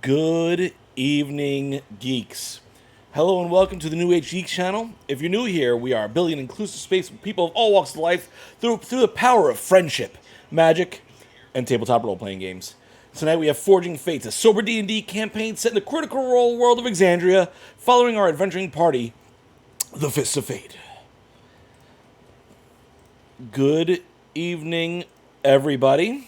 Good evening, geeks. Hello and welcome to the New Age Geeks channel. If you're new here, we are building an inclusive space with people of all walks of life through the power of friendship, magic, and tabletop role-playing games. Tonight we have Forging Fates, a sober D&D campaign set in the critical role world of Exandria, following our adventuring party, the Fists of Fate. Good evening, everybody.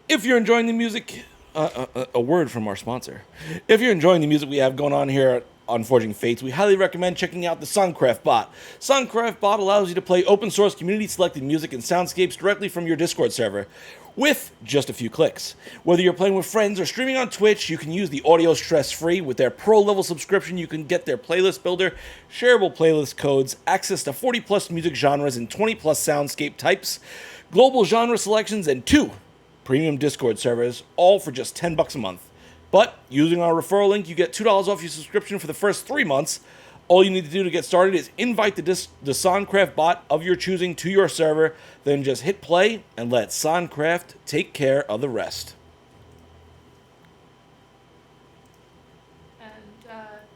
If you're enjoying the music, a word from our sponsor. If you're enjoying the music we have going on here on Forging Fates, we highly recommend checking out the SonCraft bot. SonCraft bot allows you to play open source community selected music and soundscapes directly from your Discord server with just a few clicks. Whether you're playing with friends or streaming on Twitch, you can use the audio stress-free. With their pro level subscription, you can get their playlist builder, shareable playlist codes, access to 40 plus music genres and 20 plus soundscape types, global genre selections, and 2 premium Discord servers, all for just $10 a month. But using our referral link, you get $2 off your subscription for the first 3 months. All you need to do to get started is invite the SonCraft bot of your choosing to your server, then just hit play and let SonCraft take care of the rest. And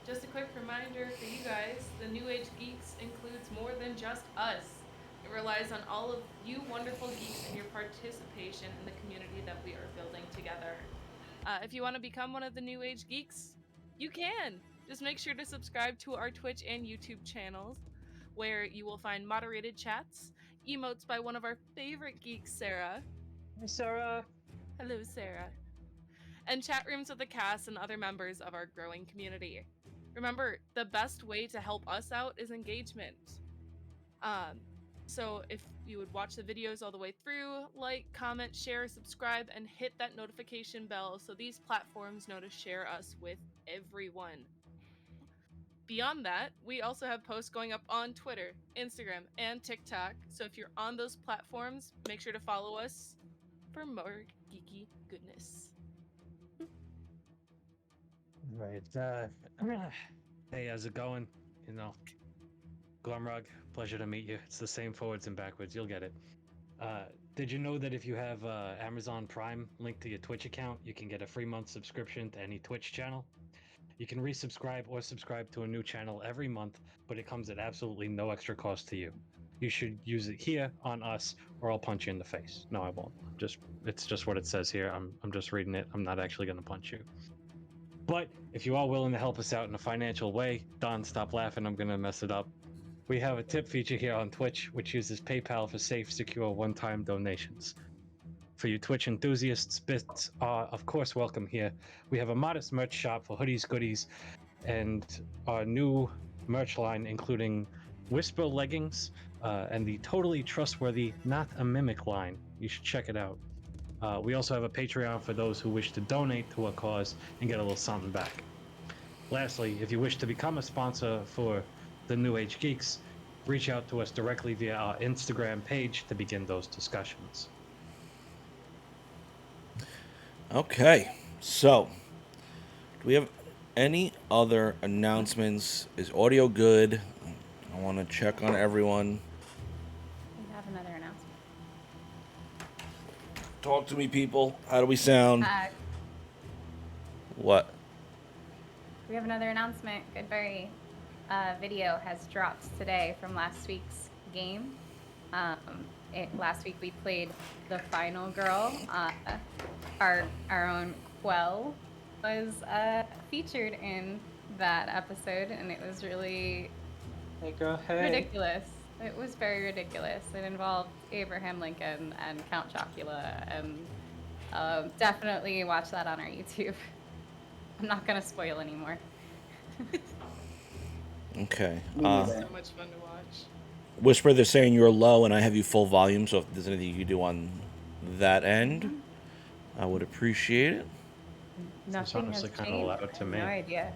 just a quick reminder for you guys, the New Age Geeks includes more than just us. It relies on all of you wonderful geeks and your participation in the community that we are building together. If you want to become one of the New Age Geeks, you can. Just make sure to subscribe to our Twitch and YouTube channels, where you will find moderated chats, emotes by one of our favorite geeks, Sarah. Hi, Sarah. Hello, Sarah. And chat rooms with the cast and other members of our growing community. Remember, the best way to help us out is engagement. So if you would watch the videos all the way through, like, comment, share, subscribe, and hit that notification bell so these platforms know to share us with everyone. Beyond that, we also have posts going up on Twitter, Instagram, and TikTok. So if you're on those platforms, make sure to follow us for more geeky goodness. Right. Hey, how's it going? You know, Glumrug, pleasure to meet you. It's the same forwards and backwards. You'll get it. Did you know that if you have Amazon Prime linked to your Twitch account, you can get a free month subscription to any Twitch channel? You can resubscribe or subscribe to a new channel every month, but it comes at absolutely no extra cost to you. You should use it here on us, or I'll punch you in the face. No, I won't. It's just what it says here. I'm just reading it. I'm not actually going to punch you. But if you are willing to help us out in a financial way, Don, stop laughing. I'm going to mess it up. We have a tip feature here on Twitch, which uses PayPal for safe, secure, one-time donations. For you Twitch enthusiasts, bits are, of course, welcome here. We have a modest merch shop for hoodies, goodies, and our new merch line, including Whisper leggings and the totally trustworthy Not a Mimic line. You should check it out. We also have a Patreon for those who wish to donate to a cause and get a little something back. Lastly, if you wish to become a sponsor for the New Age Geeks, reach out to us directly via our Instagram page to begin those discussions. Okay, so do we have any other announcements? Is audio good? I want to check on everyone. We have another announcement. Talk to me, people. How do we sound? What? We have another announcement. Goodberry video has dropped today from last week's game. Last week we played the final girl. Our own Quell was featured in that episode, and it was really ridiculous. It was very ridiculous. It involved Abraham Lincoln and Count Chocula, and definitely watch that on our YouTube. I'm not gonna spoil anymore. Okay. So much fun to watch. Whisper, they're saying you're low, and I have you full volume, so if there's anything you can do on that end, I would appreciate it. Nothing has honestly changed. kind of loud to me. No idea.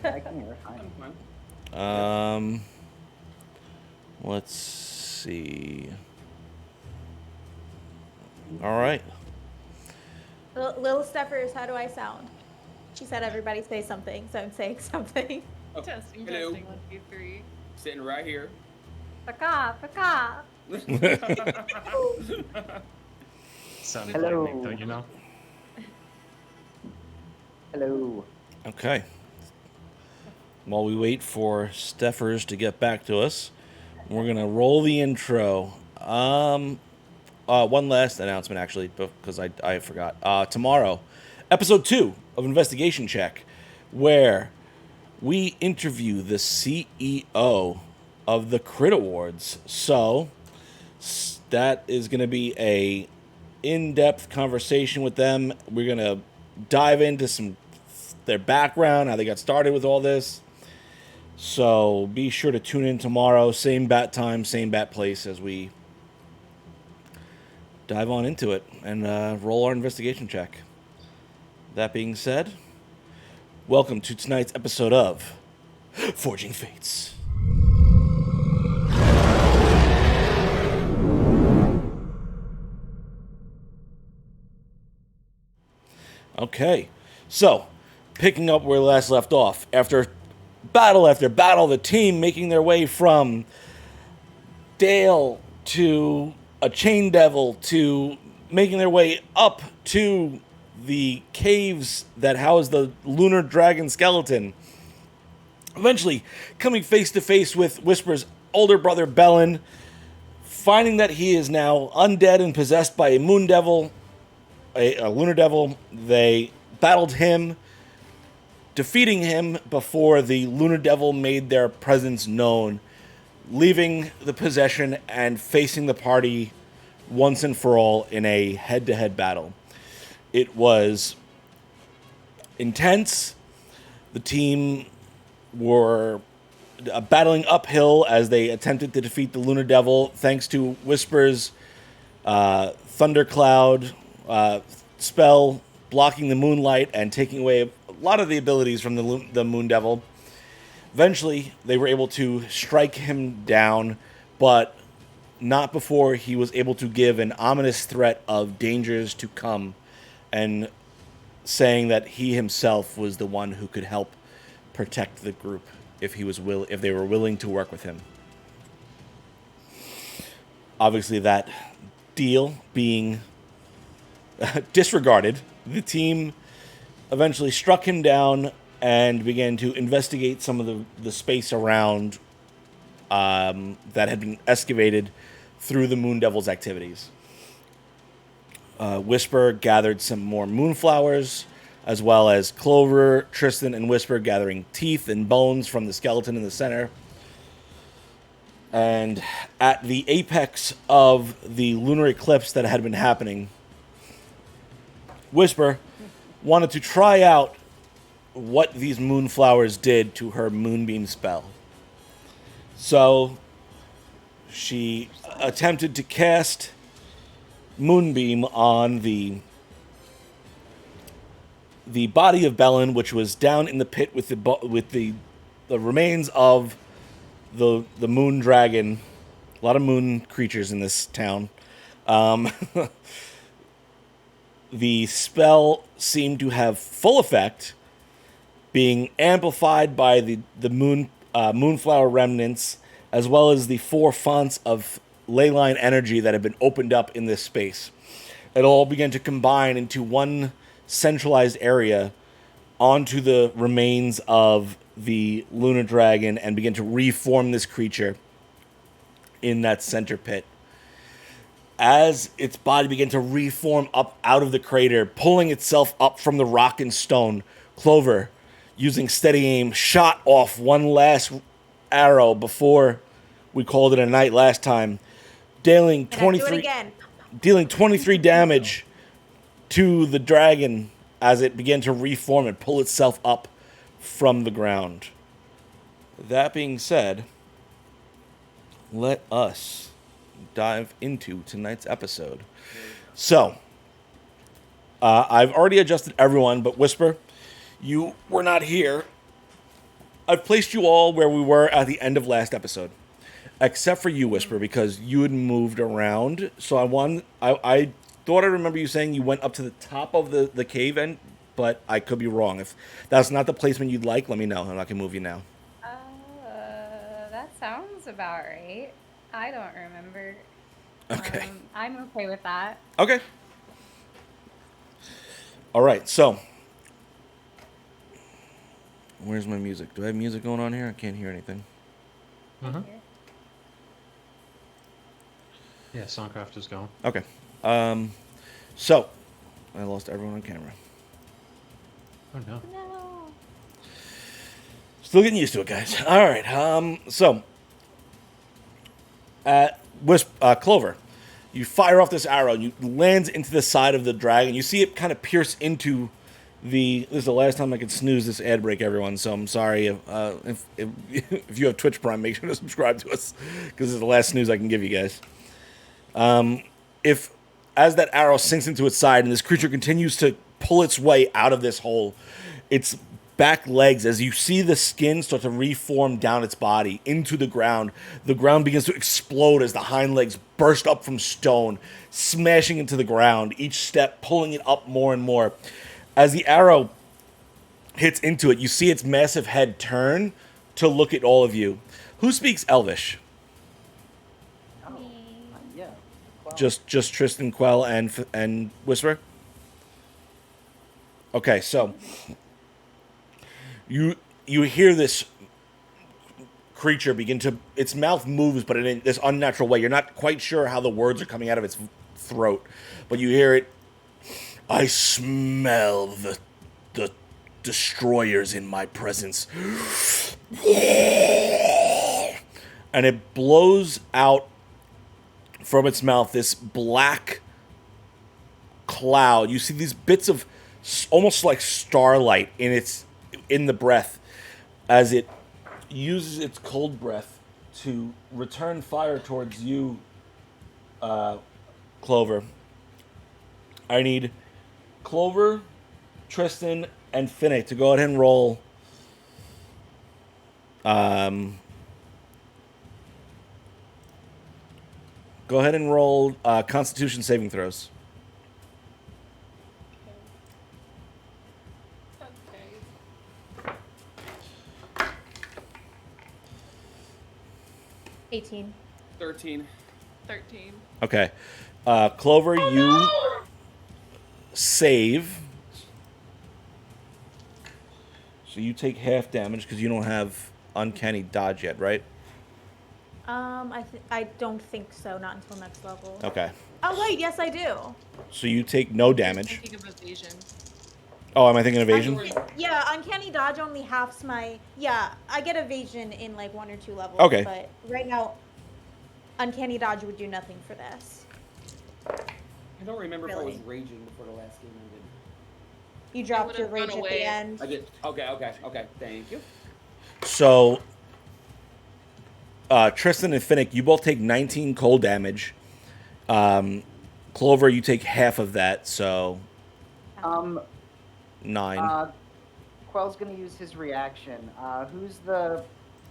I can hear fine. Let's see. All right. Lil Steppers, how do I sound? She said everybody say something, so I'm saying something. Oh, testing, hello. 1, 2, 3. Sitting right here. Paka, paka. sound of Hello. lightning, don't you know? Hello. Okay. While we wait for Steffers to get back to us, we're gonna roll the intro. One last announcement, actually, because I forgot. Tomorrow, episode 2 of Investigation Check, where we interview the CEO of the Crit Awards. So that is going to be a in-depth conversation with them. We're going to dive into their background, how they got started with all this. So be sure to tune in tomorrow, same bat time, same bat place, as we dive on into it and roll our investigation check. That being said, welcome to tonight's episode of Forging Fates. Okay, so picking up where we last left off, after battle, the team making their way from Dale to a chain devil to making their way up to the caves that house the lunar dragon skeleton. Eventually, coming face to face with Whisper's older brother Bellin, finding that he is now undead and possessed by a moon devil, a lunar devil. They battled him, defeating him before the lunar devil made their presence known, leaving the possession and facing the party once and for all in a head-to-head battle. It was intense. The team were battling uphill as they attempted to defeat the lunar devil, thanks to Whisper's thundercloud spell blocking the moonlight and taking away a lot of the abilities from the moon devil. Eventually, they were able to strike him down, but not before he was able to give an ominous threat of dangers to come, and saying that he himself was the one who could help protect the group if they were willing to work with him. Obviously, that deal being disregarded, the team eventually struck him down and began to investigate some of the space around that had been excavated through the Moon Devil's activities. Whisper gathered some more moonflowers, as well as Clover, Tristan, and Whisper gathering teeth and bones from the skeleton in the center. And at the apex of the lunar eclipse that had been happening, Whisper wanted to try out what these moonflowers did to her moonbeam spell. So she attempted to cast Moonbeam on the body of Bellin, which was down in the pit with the remains of the moon dragon. A lot of moon creatures in this town. The spell seemed to have full effect, being amplified by the moonflower remnants, as well as the 4 fonts of leyline energy that had been opened up in this space. It all began to combine into one centralized area onto the remains of the lunar dragon and begin to reform this creature in that center pit. As its body began to reform up out of the crater, pulling itself up from the rock and stone, Clover, using steady aim, shot off one last arrow before we called it a night last time, dealing 23 damage to the dragon as it began to reform and pull itself up from the ground. That being said, let us dive into tonight's episode. So, I've already adjusted everyone, but Whisper, you were not here. I've placed you all where we were at the end of last episode, except for you, Whisper, because you had moved around. So I thought I remember you saying you went up to the top of the cave end, but I could be wrong. If that's not the placement you'd like, let me know, and I can move you now. That sounds about right. I don't remember. Okay. I'm okay with that. Okay. All right, so where's my music? Do I have music going on here? I can't hear anything. Mm-hmm. Yeah, SonCraft is going. Okay. So I lost everyone on camera. Oh no. No. Still getting used to it, guys. All right. So at Clover, you fire off this arrow. And you lands into the side of the dragon. You see it kind of pierce into the. This is the last time I can snooze this ad break, everyone. So I'm sorry if if you have Twitch Prime, make sure to subscribe to us because this is the last snooze I can give you guys. If as that arrow sinks into its side and this creature continues to pull its way out of this hole, its back legs, as you see the skin start to reform down its body into the ground begins to explode as the hind legs burst up from stone, smashing into the ground, each step pulling it up more and more. As the arrow hits into it, you see its massive head turn to look at all of you. Who speaks Elvish? Yeah. Well, Just Tristan, Quell, and Whisper? Okay, so you hear this creature begin to, its mouth moves, but in this unnatural way. You're not quite sure how the words are coming out of its throat, but you hear it. I smell the destroyers in my presence. And it blows out from its mouth this black cloud. You see these bits of almost like starlight in the breath as it uses its cold breath to return fire towards you, Clover. I need Clover, Tristan, and Finnick to go ahead and roll Constitution saving throws. Okay. 18. 13. 13. Okay. Clover, you save. So you take half damage because you don't have uncanny dodge yet, right? I don't think so. Not until next level. Okay. Oh wait, yes I do. So you take no damage. Thinking of evasion. Oh, am I thinking evasion? Yeah, uncanny dodge only halves my. Yeah, I get evasion in like 1 or 2 levels. Okay. But right now, uncanny dodge would do nothing for this. I don't remember if I Really? was raging before the last game ended. You dropped your would've rage run at away. the end. I did. Okay. Thank you. So, Tristan and Finnick, you both take 19 cold damage. Clover, you take half of that, so 9. Quell's gonna use his reaction. Who's the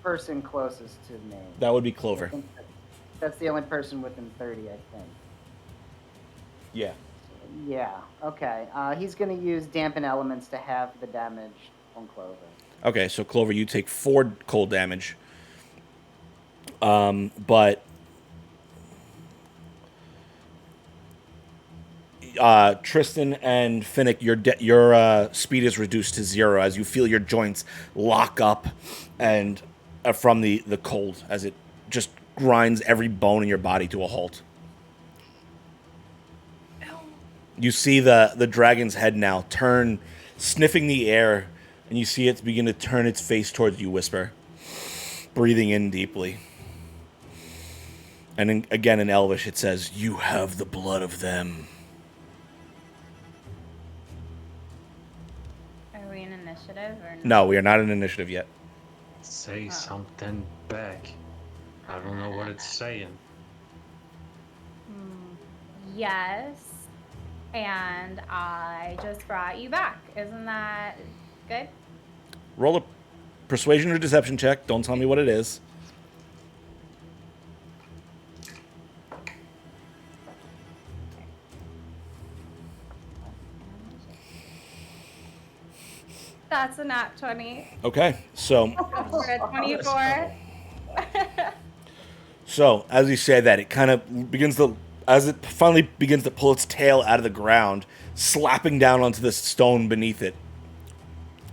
person closest to me? That would be I Clover. think that's the only person within 30, I think. Yeah. Yeah. Okay. He's gonna use dampen elements to have the damage on Clover. Okay, so Clover, you take 4 cold damage. But Tristan and Finnick, your speed is reduced to 0 as you feel your joints lock up and from the cold as it just grinds every bone in your body to a halt. You see the dragon's head now turn, sniffing the air, and you see it begin to turn its face towards you, Whisper, breathing in deeply. And again in Elvish it says, "You have the blood of them." Are we in initiative or No, we are not in initiative yet. Say something back. I don't know what it's saying. Yes. And I just brought you back. Isn't that good? Roll a persuasion or deception check. Don't tell me what it is. That's a nat 20. Okay, so We're at 24. So, as you say that, it kind of begins to, as it finally begins to pull its tail out of the ground, slapping down onto the stone beneath it.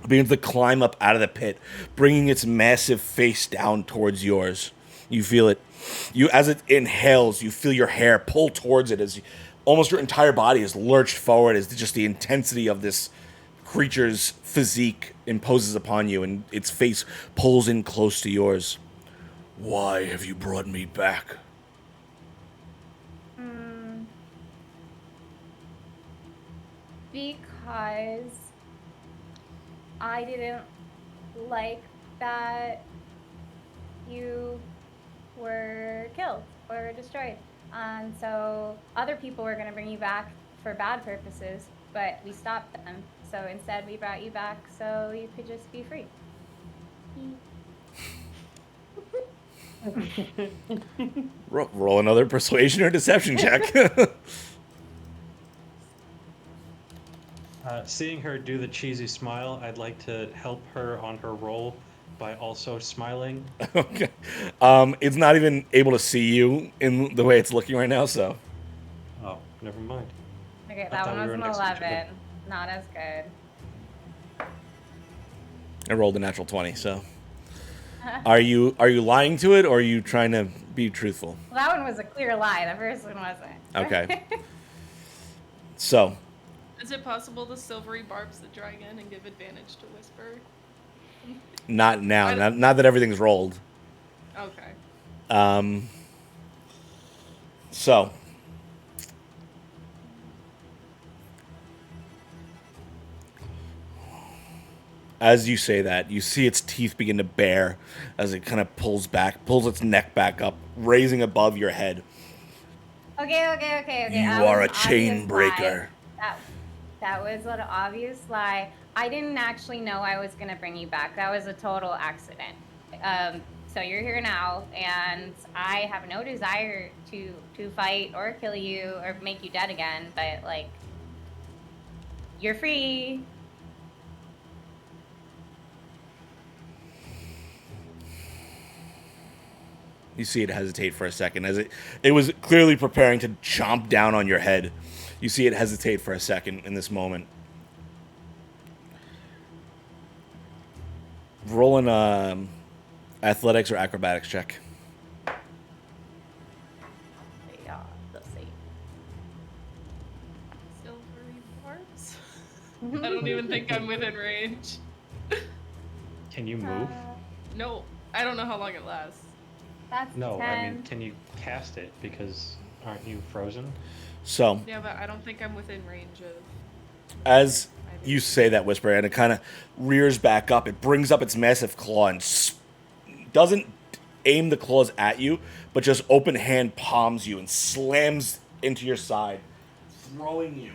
It begins to climb up out of the pit, bringing its massive face down towards yours. You feel it. As it inhales, you feel your hair pull towards it as almost your entire body is lurched forward as just the intensity of this creature's physique imposes upon you, and its face pulls in close to yours. Why have you brought me back? Because I didn't like that you were killed or destroyed. And so other people were going to bring you back for bad purposes, but we stopped them. So instead we brought you back so you could just be free. Roll another persuasion or deception check. Seeing her do the cheesy smile, I'd like to help her on her roll by also smiling. Okay. It's not even able to see you in the way it's looking right now, so. Oh, never mind. Okay, I that thought one we was were an next to each other. 11. Not as good. I rolled a natural 20, so. Are you lying to it, or are you trying to be truthful? Well, that one was a clear lie. The first one wasn't. Okay. So, Is it possible to silvery barbs the dragon and give advantage to Whisper? not now. Not that everything's rolled. Okay. So. As you say that, you see its teeth begin to bare as it kind of pulls its neck back up, raising above your head. Okay. You That are was a an chain obvious breaker. lie. That was an obvious lie. I didn't actually know I was going to bring you back. That was a total accident. So you're here now, and I have no desire to fight or kill you or make you dead again, but, like, you're free. You see it hesitate for a second as it was clearly preparing to chomp down on your head. You see it hesitate for a second in this moment. Roll an athletics or acrobatics check. Yeah, let's see. Silvery barbs? I don't even think I'm within range. Can you move? No, I don't know how long it lasts. That's No, 10. I mean, can you cast it? Because aren't you frozen? So, Yeah, but I don't think I'm within range of... as you say that, Whisper, and it kind of rears back up, it brings up its massive claw and doesn't aim the claws at you, but just open hand palms you and slams into your side, throwing you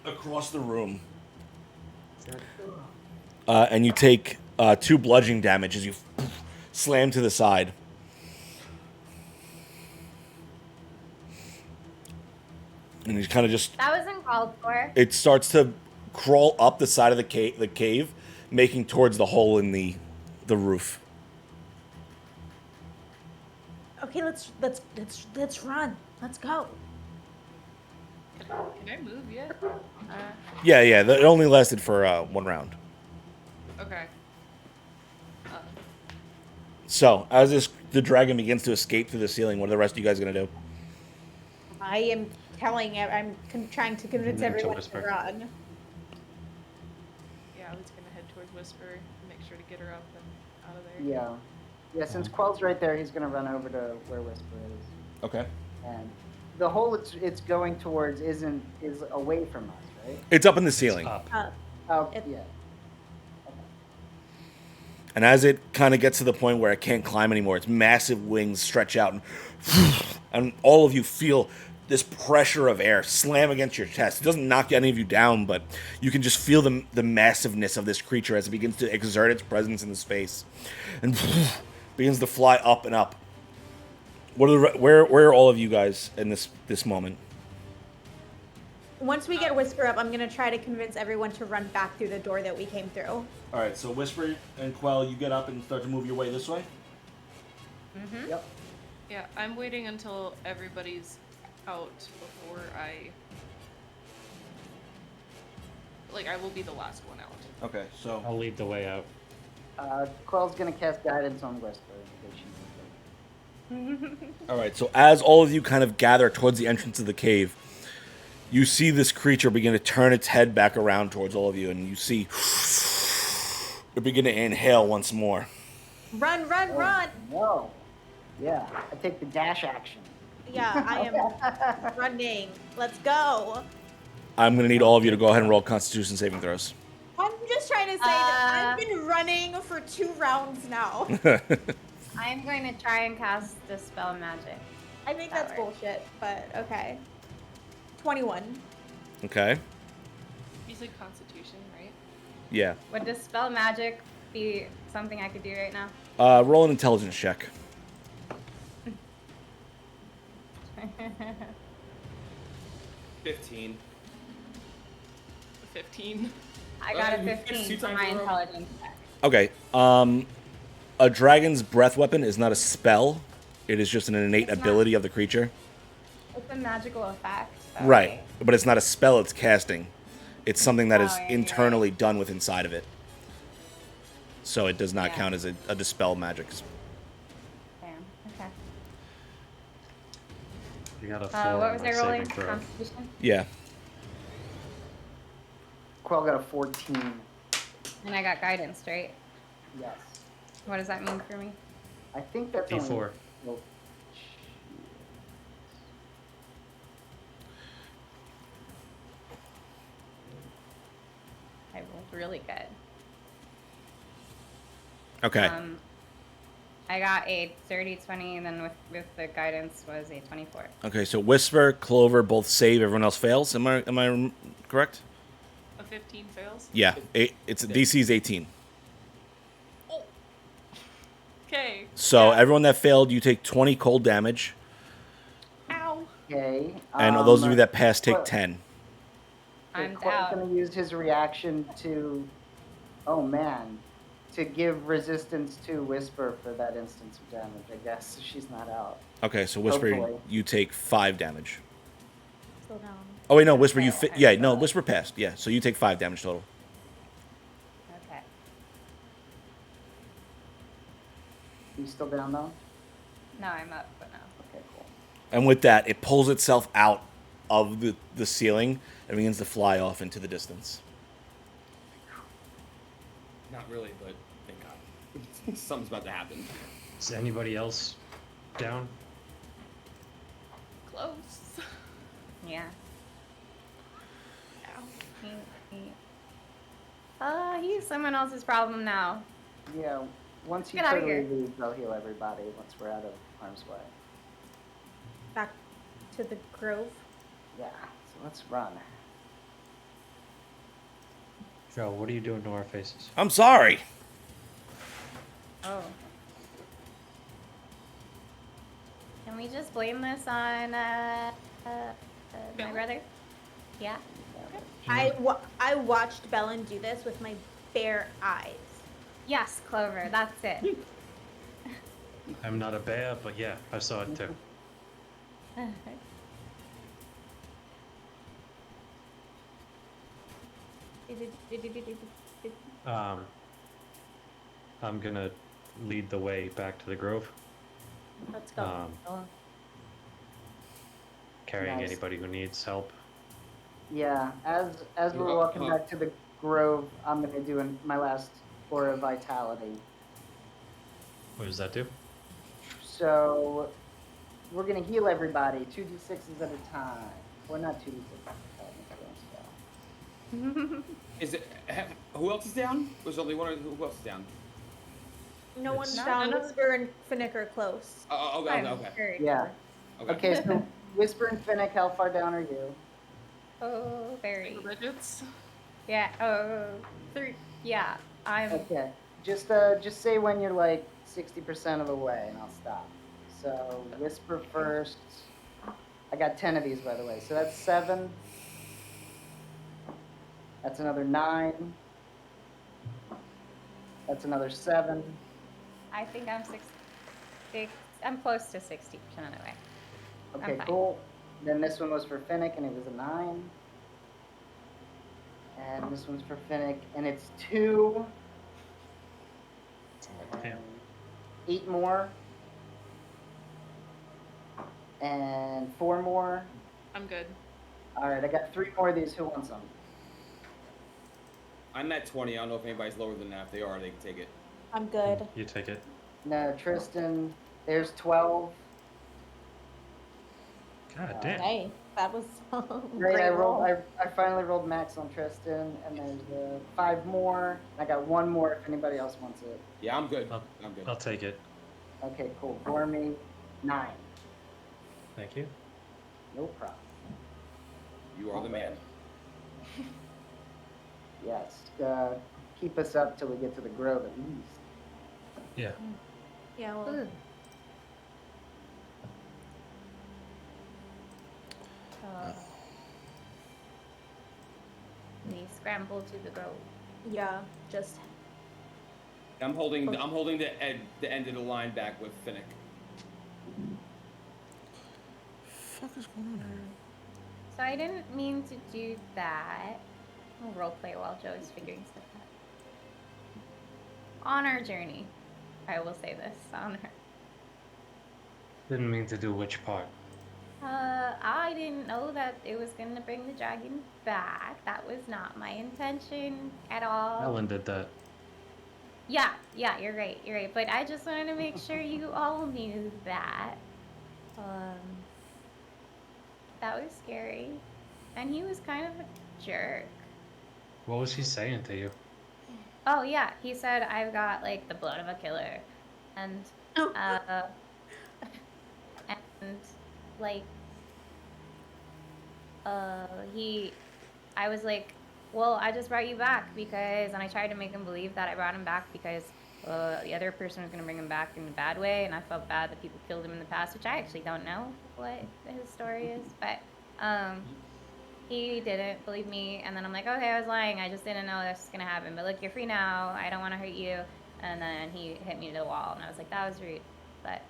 across the room. And you take 2 bludgeoning damage as you slam to the side. And you kind of just... That wasn't called for. It starts to crawl up the side of the cave, making towards the hole in the roof. Okay, let's run. Let's go. Can I move yet? Yeah, it only lasted for 1 round. Okay. So, as the dragon begins to escape through the ceiling, what are the rest of you guys going to do? I am trying to convince To everyone to whisper. run. Yeah, I was gonna head towards Whisper and make sure to get her up and out of there. Yeah, since Quell's right there, he's gonna run over to where Whisper is. Okay. And the hole it's going towards is away from us, right? It's up in the ceiling. Up. Oh, It- yeah. And as it kind of gets to the point where it can't climb anymore, its massive wings stretch out, and all of you feel this pressure of air slam against your chest. It doesn't knock any of you down, but you can just feel the massiveness of this creature as it begins to exert its presence in the space, and begins to fly up and up. Where are all of you guys in this moment? Once we get Whisper up, I'm gonna try to convince everyone to run back through the door that we came through. All right, so Whisper and Quell, you get up and start to move your way this way. Yep. Yeah, I'm waiting until everybody's out before I will be the last one out. Okay, so I'll lead the way out. Quell's gonna cast guidance on Whisper. all right. So as all of you kind of gather towards the entrance of the cave, you see this creature begin to turn its head back around towards all of you, and you see it begin to inhale once more. Run, run, run! No. Yeah, I take the dash action. Yeah, I am running. Let's go. I'm gonna need all of you to go ahead and roll Constitution saving throws. I'm just trying to say that I've been running for 2 rounds now. I'm going to try and cast Dispel Magic. I think That that's works. bullshit, but okay. 21. Okay. You said Constitution, right? Yeah. Would Dispel Magic be something I could do right now? Roll an intelligence check. 15. 15. I got a You fixed 15 2 for times my in a row? intelligence check. Okay. A dragon's breath weapon is not a spell. It is just an innate It's not. ability of the creature. It's a magical effect. So Right. But it's not a spell it's casting. It's something that is Oh, yeah, you're internally done with inside of it. So it does not Yeah. count as a dispel magic. Damn. Okay. You got a 4 What on was my I rolling? saving throw. Constitution? Yeah. Quell got a 14. And I got guidance, right? Yes. What does that mean for me? I think that's D4. only... Well, I rolled really good. Okay. I got a dirty 20, and then with the guidance was a 24. Okay, so Whisper, Clover both save, everyone else fails. Am I correct? A 15 fails. Yeah. It's DC is 18. Oh. Okay. So everyone that failed, you take 20 cold damage, Ow. okay. and those of you that pass take Quell- 10. I'm Quell's out. gonna use his reaction to... Oh, man. To give resistance to Whisper for that instance of damage, I guess. So she's not out. Okay, so Whisper, Hopefully. you take 5 damage. Slow down. Oh wait, no, Whisper, you Okay, yeah, no, Whisper passed. Yeah, so you take 5 damage total. Okay. You still down though? No, I'm up, but no. Okay, cool. And with that, it pulls itself out of the ceiling and begins to fly off into the distance. Not really, but thank God. Something's about to happen. Is anybody else down? Close. Yeah. Ow. He's someone else's problem now. Yeah, once you Get outta totally here. leave, they'll heal everybody once we're out of harm's way. Back to the grove. Yeah, so let's run. Joe, what are you doing to our faces? I'm sorry. Oh. Can we just blame this on my Bella? brother? Yeah. I watched Belen do this with my bare eyes. Yes, Clover, that's it. I'm not a bear, but yeah, I saw it too. I'm gonna lead the way back to the grove, Let's go. carrying Nice. anybody who needs help. Yeah, as we're walking back to the grove, I'm gonna do my last Aura of Vitality. What does that do? So we're gonna heal everybody 2d6s at a time. Well, not 2d6s at a time. Is it? Who else is down? Was only one. Or who else is down? No one's It's- down. No. Whisper and Finnick are close. Oh, okay, I'm okay, very Yeah. okay. Okay, so Whisper and Finnick, how far down are you? Oh, very. Single digits. Yeah. Oh, 3. Yeah, I'm. Okay, just say when you're like 60% of the way, and I'll stop. So Whisper first. I got 10 of these, by the way. So that's 7. That's another 9. That's another 7. I think I'm 6. I'm close to 60% of the way. Okay, fine. cool. Then this one was for Finnick, and it was a 9. And this one's for Finnick, and it's 2. Damn. 8 more. And 4 more. I'm good. All right, I got 3 more of these. Who wants them? I'm at 20. I don't know if anybody's lower than that. If they are, they can take it. I'm good. You take it. No, Tristan. There's 12. God damn. Hey, that was a Great, great I roll. rolled. I finally rolled max on Tristan, and there's 5 more. I got 1 more if anybody else wants it. Yeah, I'm good. I'll, I'm good. I'll take it. Okay, cool. Gormy, 9. Thank you. No problem. You are the man. Yes. Keep us up till we get to the grove at least. Yeah. Yeah, well, Ooh. So, we scramble to the grove. yeah, just I'm holding the end of the line back with Finnick. Fuck is going on here? So I didn't mean to do that. We'll roleplay while Joe is figuring stuff out. On our journey, I will say this, on her. Didn't mean to do which part. I didn't know that it was gonna bring the dragon back. That was not my intention at all. Ellen did that. Yeah, you're right. But I just wanted to make sure you all knew that. That was scary. And he was kind of a jerk. What was he saying to you? Oh yeah, he said I've got like the blood of a killer. And and like I was like, well, I just brought you back because, and I tried to make him believe that I brought him back because the other person was going to bring him back in a bad way, and I felt bad that people killed him in the past, which I actually don't know what his story is, but he didn't believe me, and then I'm like, okay, I was lying, I just didn't know this was going to happen, but look, you're free now, I don't want to hurt you, and then he hit me to the wall, and I was like, that was rude, but...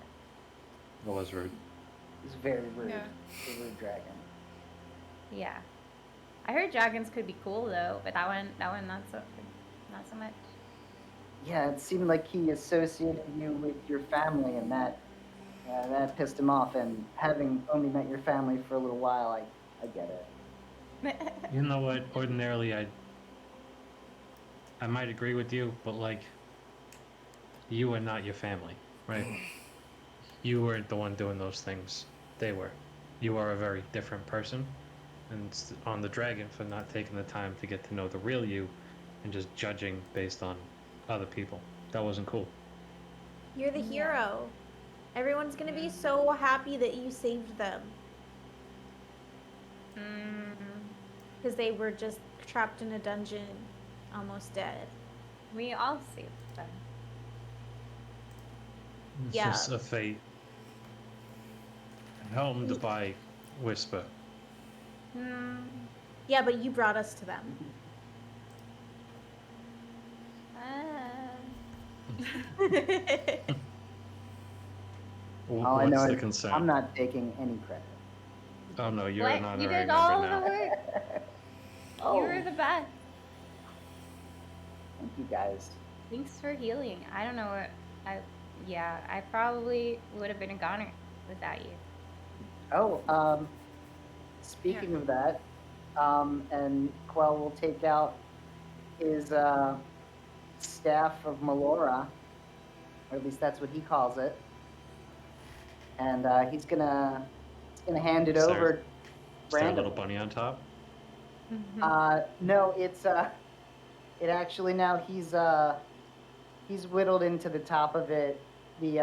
That was rude. It's very rude. Yeah. It's a rude dragon. Yeah. I heard dragons could be cool though, but that one not so much. Yeah, it seemed like he associated you with your family, and that pissed him off. And having only met your family for a little while, I get it. You know what? Ordinarily, I might agree with you, but like, you are not your family, right? You weren't the one doing those things. They were. You are a very different person, and it's on the dragon for not taking the time to get to know the real you, and just judging based on other people. That wasn't cool. you're the hero. Everyone's gonna be so happy that you saved them because they were just trapped in a dungeon, almost dead. We all saved them. It's Yeah. just a fate. Helmed by Whisper. Yeah, but you brought us to them. All I know What's the is concern? I'm not taking any credit. Oh no, you're What? an honorary You did member all now. the work. Oh, You were the best. thank you guys. Thanks for healing. I don't know what I probably would have been a goner without you. Oh, speaking of that, and Quell will take out his staff of Melora, or at least that's what he calls it, and he's gonna hand it Is there- over. Is there a Brandon. little bunny on top? No, it actually now he's whittled into the top of it the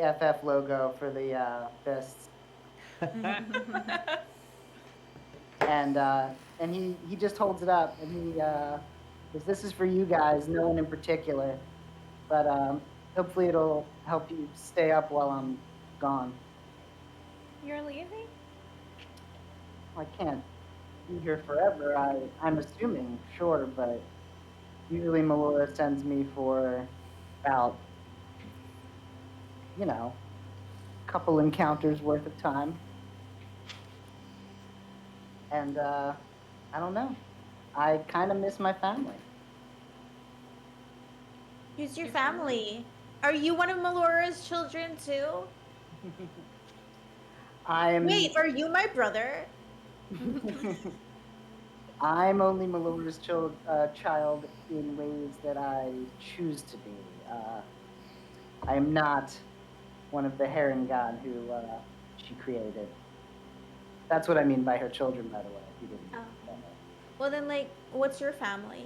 FF logo for the fists. And he just holds it up, and he says, "This is for you guys, no one in particular, but hopefully it'll help you stay up while I'm gone." You're leaving? I can't be here forever. I'm assuming, sure, but usually Melora sends me for about, couple encounters worth of time. And I don't know. I kind of miss my family. Who's your family? Are you one of Melora's children too? Wait, are you my brother? I'm only Melora's child in ways that I choose to be. I am not one of the Heron God who she created. That's what I mean by her children, by the way. If you didn't know. Well then, like, what's your family?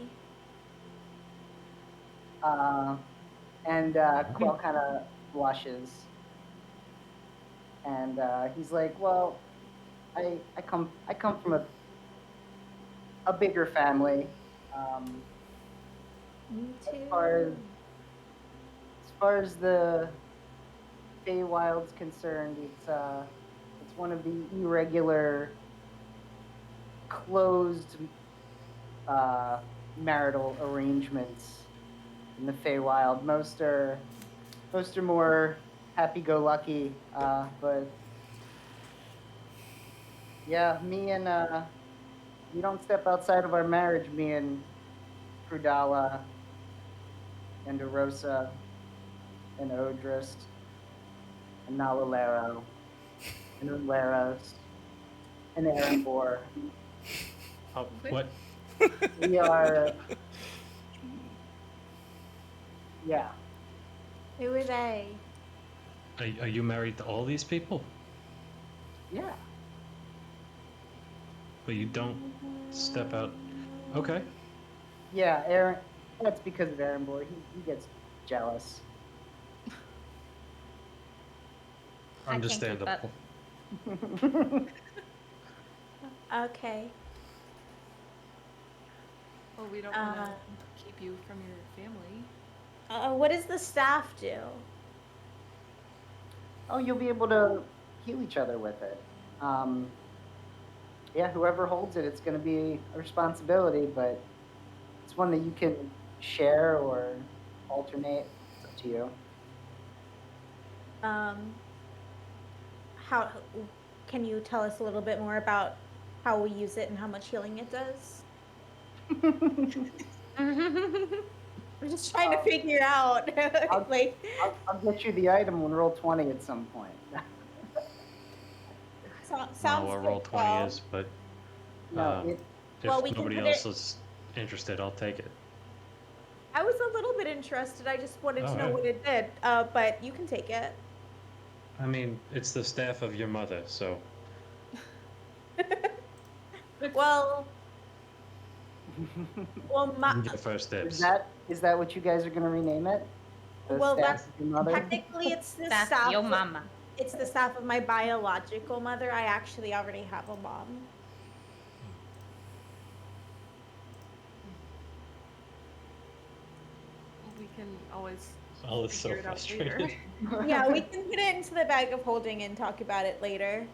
And Quell kind of blushes. And he's like, well, I come from a bigger family. Me too. As far as the Feywild's concerned, it's one of the irregular, closed marital arrangements in the Feywild. Most are more happy-go-lucky, but yeah, me and we don't step outside of our marriage. Me and Prudala and Erosa and Odris and Nalalero and Uleros and Erebor. Oh, what? We are. Yeah. Who are they? Are you married to all these people? Yeah. But you don't step out. Okay. Yeah, Aaron. That's because of Erebor. He gets jealous. I can't keep up. Understandable. Okay. Well, we don't want to keep you from your family. What does the staff do? Oh, you'll be able to heal each other with it. Yeah, whoever holds it, it's going to be a responsibility, but it's one that you can share or alternate. It's up to you. How can you tell us a little bit more about how we use it and how much healing it does? I'm just trying to figure out. I'll get you the item when roll 20 at some point. Sounds I don't know what roll good, 20 Paul. is, but No, if Well, we can nobody put else it- is interested, I'll take it. I was a little bit interested. I just wanted to know Alright. what it did. But you can take it. I mean, it's the staff of your mother, so Well, you get first is dibs. that what you guys are going to rename it? The Well, staff that's of your mother? technically it's the That's staff. your mama. It's the staff of my biological mother. I actually already have a mom. We can always All is so figure it out later. frustrated. Yeah, we can put it into the bag of holding and talk about it later.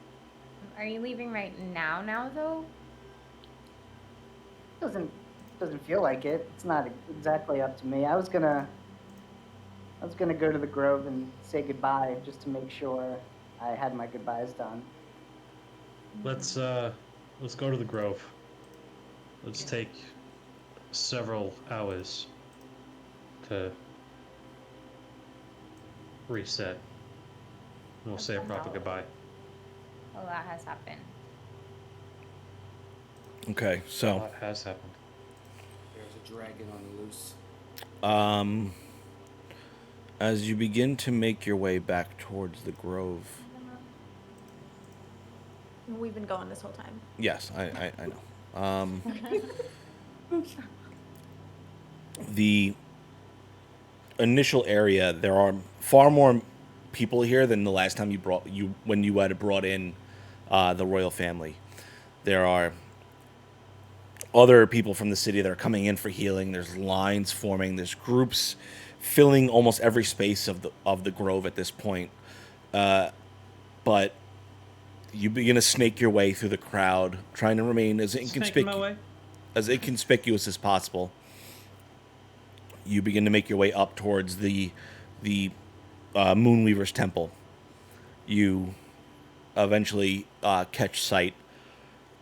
Are you leaving right now though? Doesn't feel like it. It's not exactly up to me. I was gonna go to the Grove and say goodbye just to make sure I had my goodbyes done. Let's go to the Grove. Let's take several hours to reset. And we'll say a proper goodbye. A lot has happened. Okay, A so lot has happened. There's a dragon on the loose. as you begin to make your way back towards the grove, We've been going this whole time. yes, I know. The initial area, there are far more people here than the last time when you had brought in the royal family. There are other people from the city that are coming in for healing. There's lines forming. There's groups filling almost every space of the grove at this point. But you begin to snake your way through the crowd, trying to remain as Snaking my way. inconspicuous as possible. You begin to make your way up towards the Moonweaver's temple. you eventually catch sight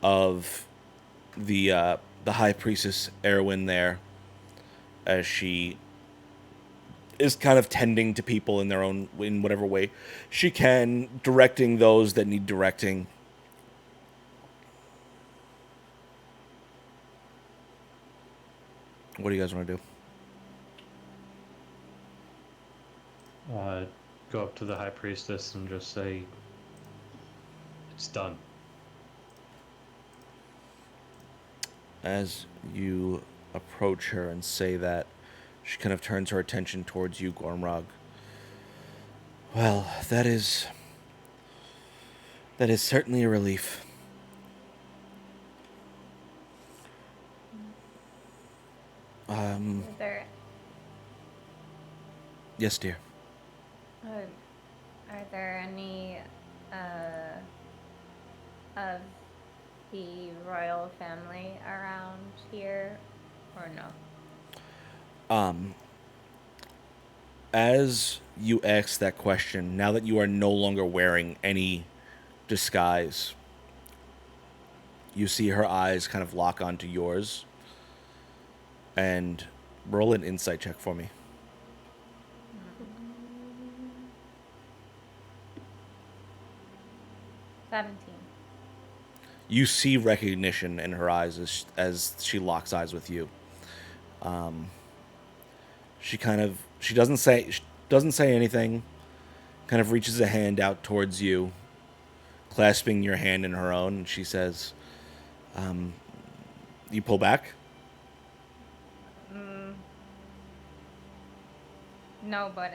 of the High Priestess Erwin there, as she is kind of tending to people in whatever way she can, directing those that need directing. What do you guys want to do? Go up to the High Priestess and just say, it's done. As you approach her and say that, she kind of turns her attention towards you, Gormrog. Well, that is certainly a relief. Is there, Yes, dear. are there any of the royal family around here, or no? As you ask that question, now that you are no longer wearing any disguise, you see her eyes kind of lock onto yours. And roll an insight check for me. 17. You see recognition in her eyes as she locks eyes with you. She doesn't say anything. Kind of reaches a hand out towards you, clasping your hand in her own, and she says, "You pull back." No, but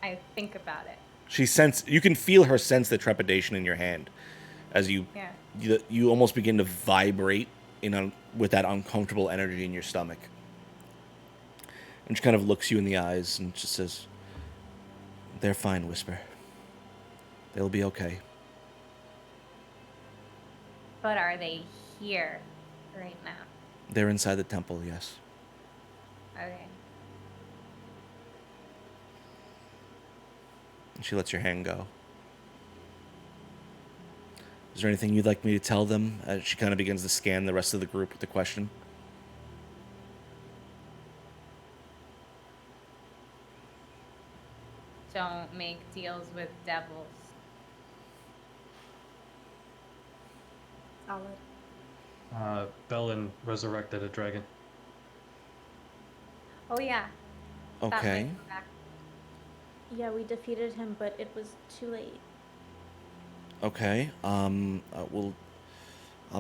I think about it. You can feel her sense the trepidation in your hand, as you almost begin to vibrate with that uncomfortable energy in your stomach. And she kind of looks you in the eyes and just says, "They're fine, Whisper. They'll be okay." But are they here right now? They're inside the temple, yes. Okay. And she lets your hand go. Is there anything you'd like me to tell them? As she kind of begins to scan the rest of the group with the question. Don't make deals with devils. Solid. Bellin resurrected a dragon. Oh yeah. That Okay. might go back. Yeah, we defeated him, but it was too late. Okay. I'll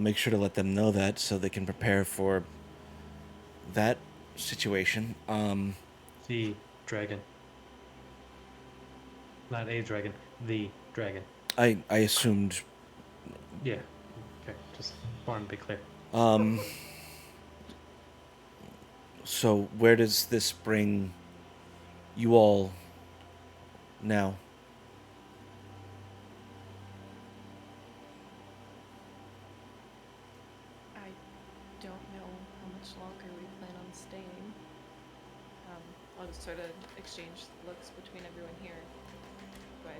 make sure to let them know that so they can prepare for that situation. The dragon. Not a dragon, the dragon. I assumed. Yeah. Okay, just wanted to be clear. So where does this bring you all now? I don't know how much longer we plan on staying. I'll just sort of exchange looks between everyone here. But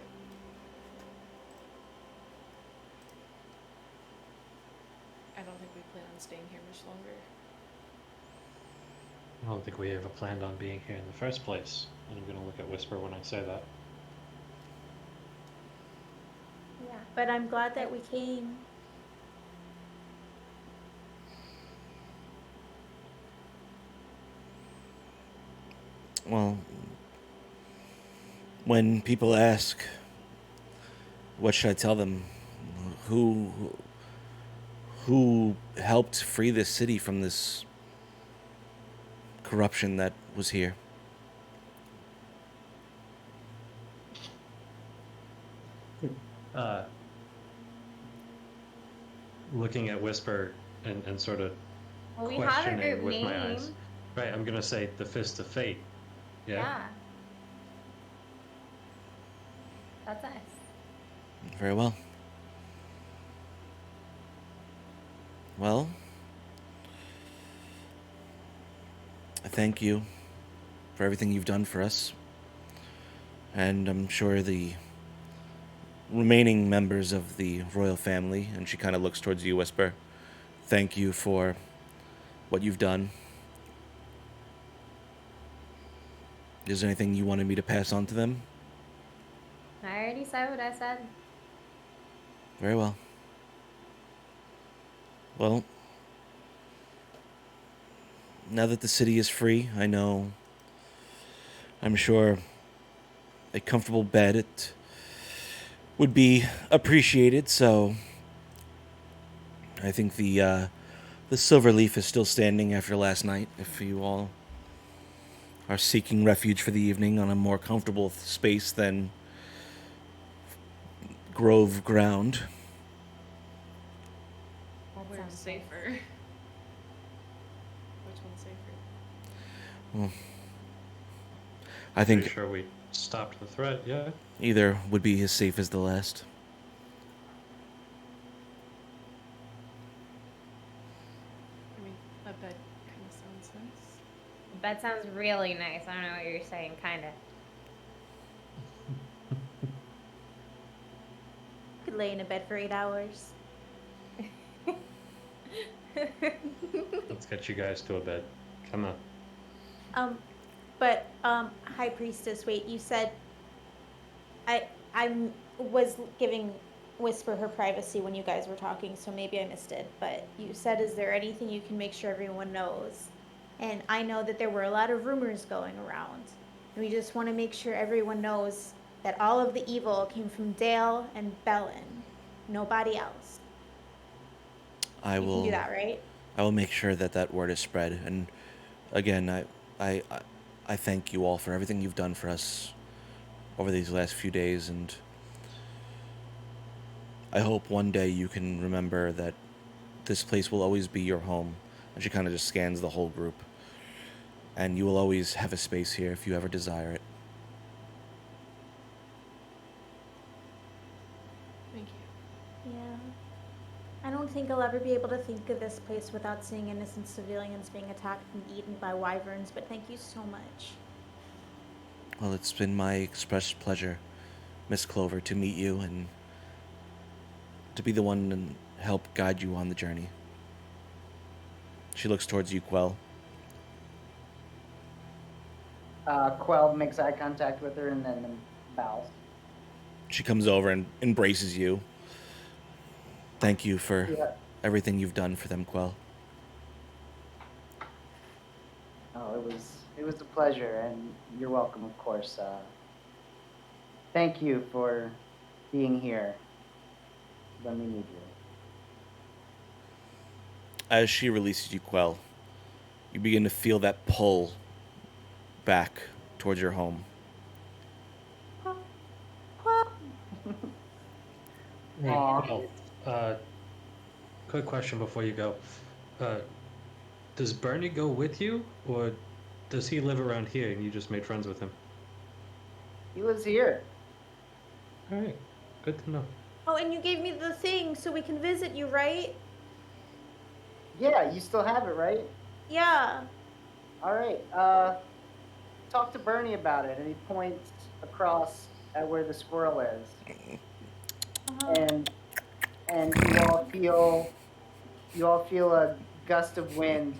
I don't think we plan on staying here much longer. I don't think we ever planned on being here in the first place. And I'm going to look at Whisper when I say that. Yeah. But I'm glad that we came. Well, when people ask, what should I tell them? Who helped free this city from this corruption that was here? Looking at Whisper and sort of Well, we have a questioning group with name. my eyes. Right, I'm going to say the Fist of Fate. Yeah? That's us. Very well. Well, I thank you for everything you've done for us. And I'm sure the remaining members of the royal family, and she kind of looks towards you, Whisper, thank you for what you've done. Is there anything you wanted me to pass on to them? I already said what I said. Very well. Well, now that the city is free, I'm sure a comfortable bed it would be appreciated, so I think the silver leaf is still standing after last night, if you all are seeking refuge for the evening on a more comfortable space than Grove ground. Where's Sounds safer? Which one's safer? Well, I think Pretty sure we stopped the threat, yeah? either would be as safe as the last. I mean, a bed kind of sounds nice. That sounds really nice. I don't know what you're saying, kinda. Could lay in a bed for 8 hours. Let's get you guys to a bed. Come on. But High Priestess, wait, you said I was giving Whisper her privacy when you guys were talking, so maybe I missed it. But you said, is there anything you can make sure everyone knows? And I know that there were a lot of rumors going around. And we just want to make sure everyone knows that all of the evil came from Dale and Bellin. Nobody else. I You will can do that, right? I will make sure that word is spread. And again, I thank you all for everything you've done for us over these last few days, and I hope one day you can remember that this place will always be your home. And she kind of just scans the whole group. And you will always have a space here if you ever desire it. Thank you. Yeah. I don't think I'll ever be able to think of this place without seeing innocent civilians being attacked and eaten by wyverns, but thank you so much. Well, it's been my express pleasure, Miss Clover, to meet you and to be the one and help guide you on the journey. She looks towards you, Quell. Quell makes eye contact with her and then bows. She comes over and embraces you. Thank you for Yeah. everything you've done for them, Quell. Oh, it was a pleasure, and you're welcome, of course. Thank you for being here when we need you. As she releases you, Quell, you begin to feel that pull back towards your home. Aw. Quick question before you go. Does Bernie go with you, or does he live around here and you just made friends with him? He lives here. All right, good to know. Oh, and you gave me the thing so we can visit you, right? Yeah, you still have it, right? Yeah. All right. Talk to Bernie about it, and he points across at where the squirrel is. And you all feel a gust of wind,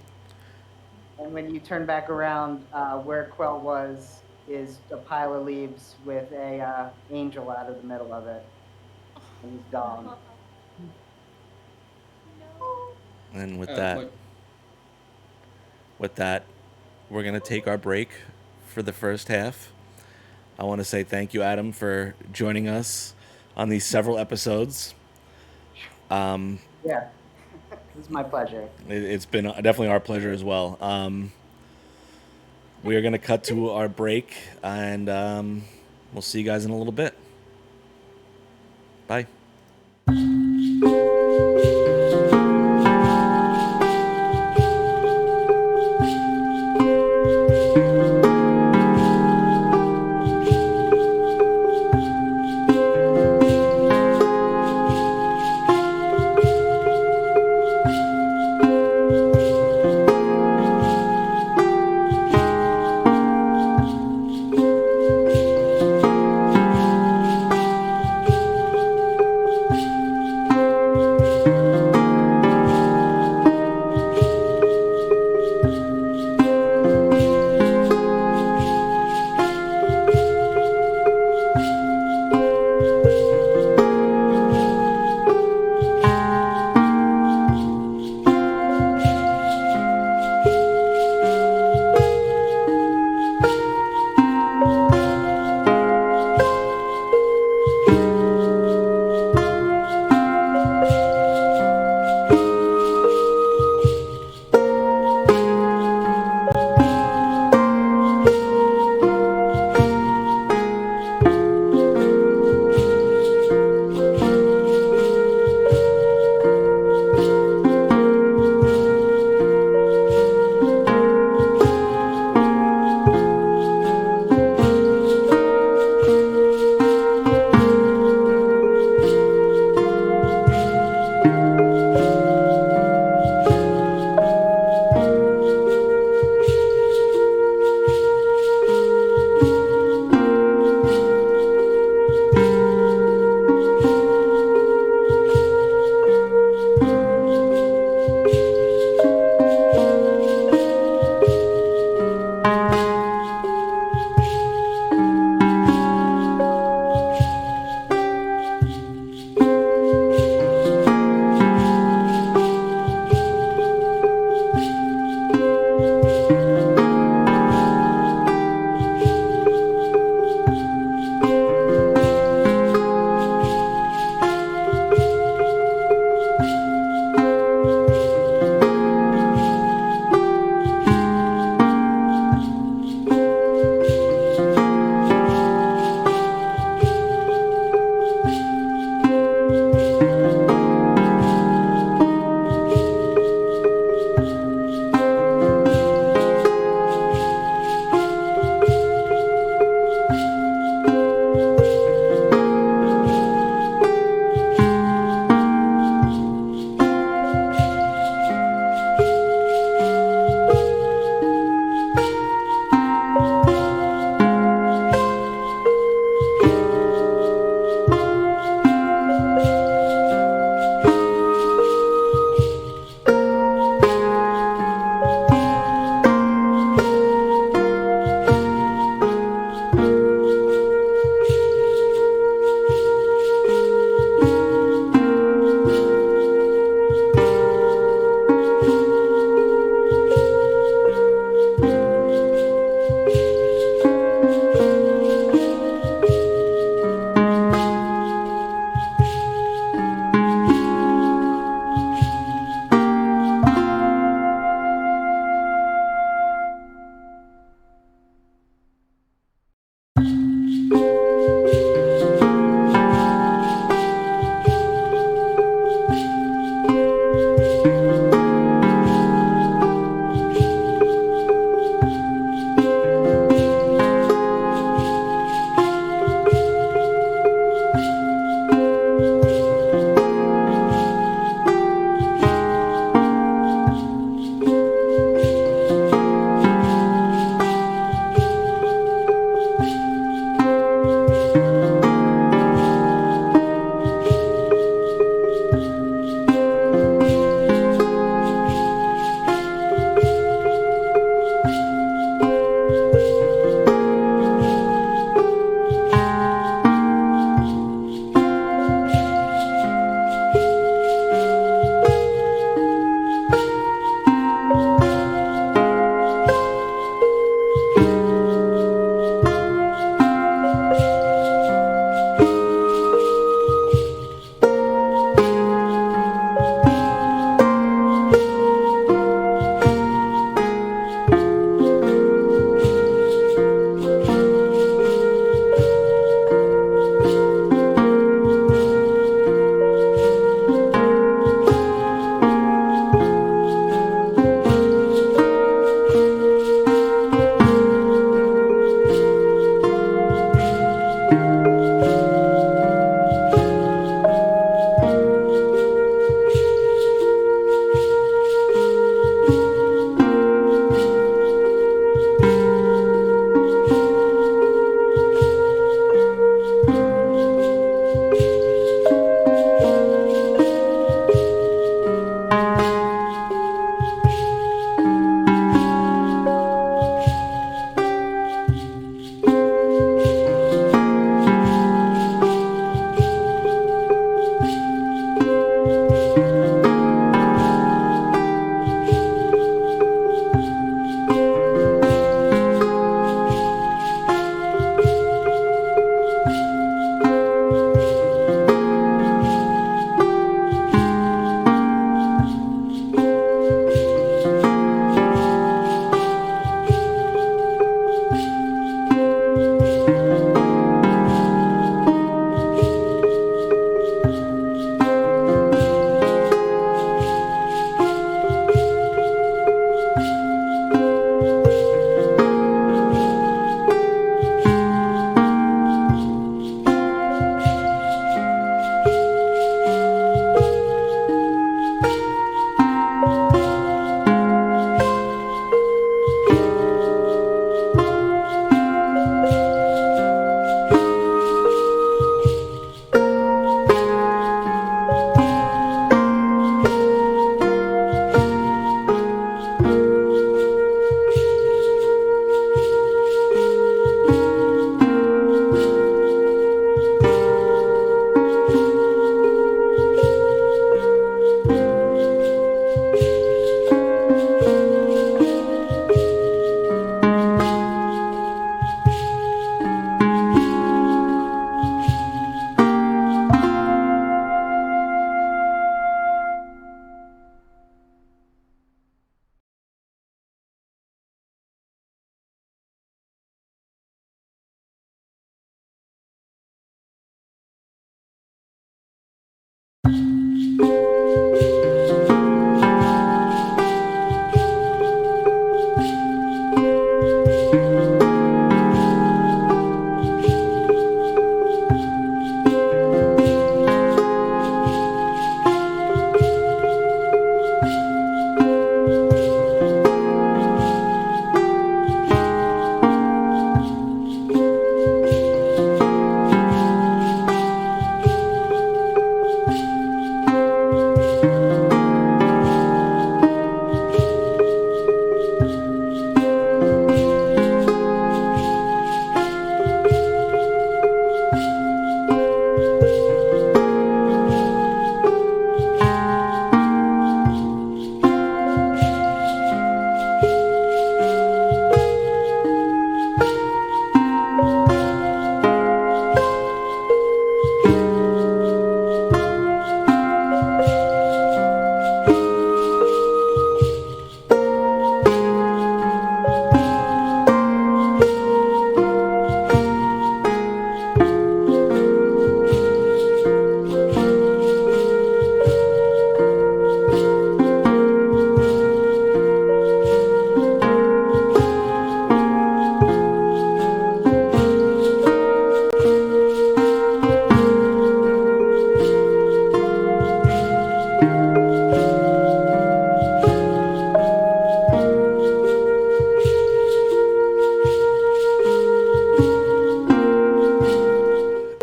and when you turn back around, where Quell was is a pile of leaves with a angel out of the middle of it, and he's gone. And with What- that, we're going to take our break for the first half. I want to say thank you, Adam, for joining us on these several episodes. Yeah, it's my pleasure. It's been definitely our pleasure as well. We are going to cut to our break, and we'll see you guys in a little bit. Bye.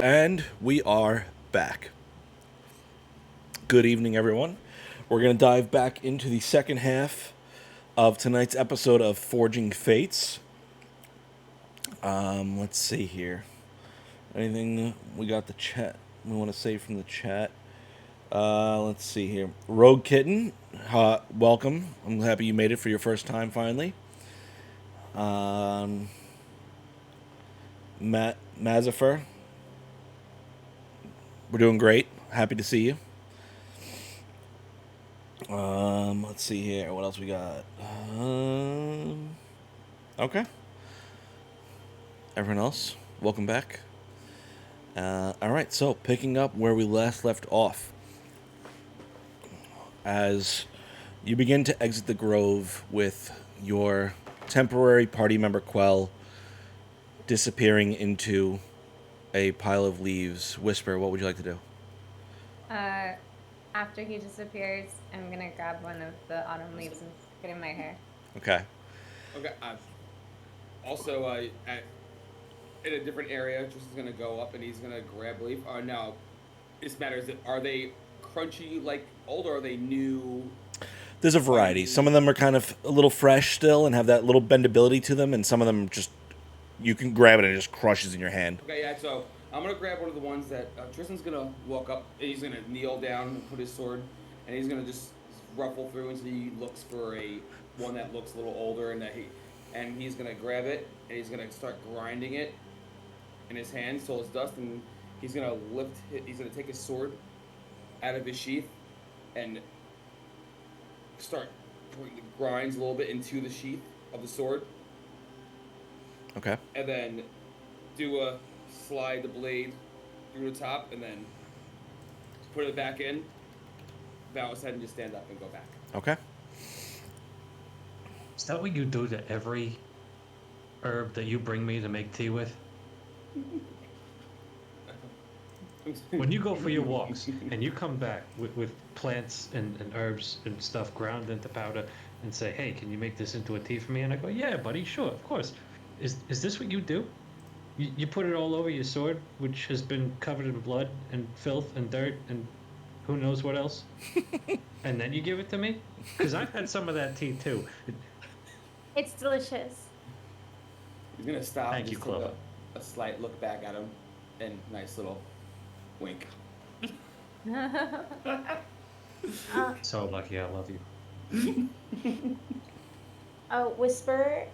And we are back. Good evening, everyone. We're going to dive back into the second half of tonight's episode of Forging Fates. Let's see here. Anything we got the chat we want to say from the chat? Let's see here. Rogue Kitten, welcome. I'm happy you made it for your first time finally. Matt Mazifer, we're doing great. Happy to see you. Let's see here. What else we got? Okay. Everyone else, welcome back. All right, so picking up where we last left off. As you begin to exit the grove with your temporary party member Quell disappearing into a pile of leaves. Whisper, what would you like to do? After he disappears, I'm gonna grab one of the autumn leaves and stick it in my hair. Okay. Okay. Also, in a different area, just gonna go up and he's gonna grab a leaf. Now, this matters. Are they crunchy like old, or are they new? There's a variety. Some of them are kind of a little fresh still and have that little bendability to them, and some of them just, you can grab it and it just crushes in your hand. Okay, yeah, so I'm going to grab one of the ones that Tristan's going to walk up, and he's going to kneel down and put his sword, and he's going to just ruffle through until he looks for one that looks a little older, and he's going to grab it, and he's going to start grinding it in his hands till it's dust, and he's going to he's going to take his sword out of his sheath and start putting the grinds a little bit into the sheath of the sword. Okay. And then slide the blade through the top, and then put it back in, bow his head, and just stand up and go back. Okay. Is that what you do to every herb that you bring me to make tea with? When you go for your walks and you come back with plants and herbs and stuff ground into powder and say, hey, can you make this into a tea for me? And I go, yeah, buddy, sure, of course. Is this what you do? You put it all over your sword, which has been covered in blood and filth and dirt and who knows what else? And then you give it to me? Because I've had some of that tea too. It's delicious. He's going to stop Thank and you, just take Clover. a slight look back at him and nice little wink. So lucky I love you. Oh, Whisper,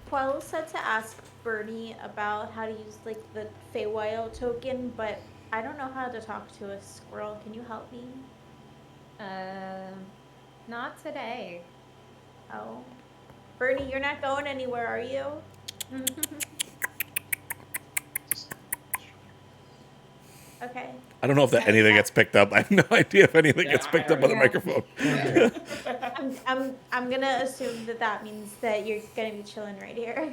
Quell said to ask Bernie about how to use like the Feywild token, but I don't know how to talk to a squirrel. Can you help me? Not today. Oh. Bernie, you're not going anywhere, are you? Okay. I don't know if that anything gets picked up. I have no idea if anything gets picked up on the microphone. I'm gonna assume that means that you're gonna be chilling right here.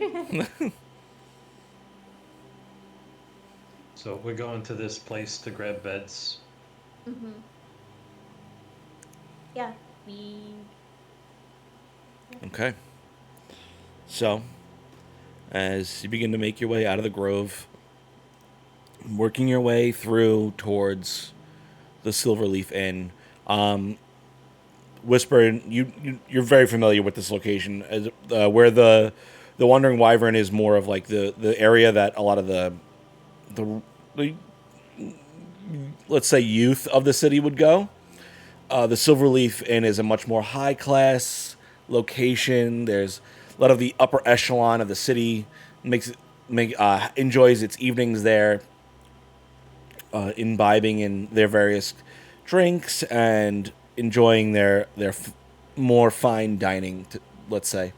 So we're going to this place to grab beds. Mm-hmm. Yeah. We. Okay. So, as you begin to make your way out of the grove, working your way through towards the Silverleaf Inn, Whisper, you're very familiar with this location, as where the Wandering Wyvern is more of like the area that a lot of the let's say youth of the city would go. The Silverleaf Inn is a much more high class location. There's a lot of the upper echelon of the city enjoys its evenings there, imbibing in their various drinks and enjoying their more fine dining, let's say.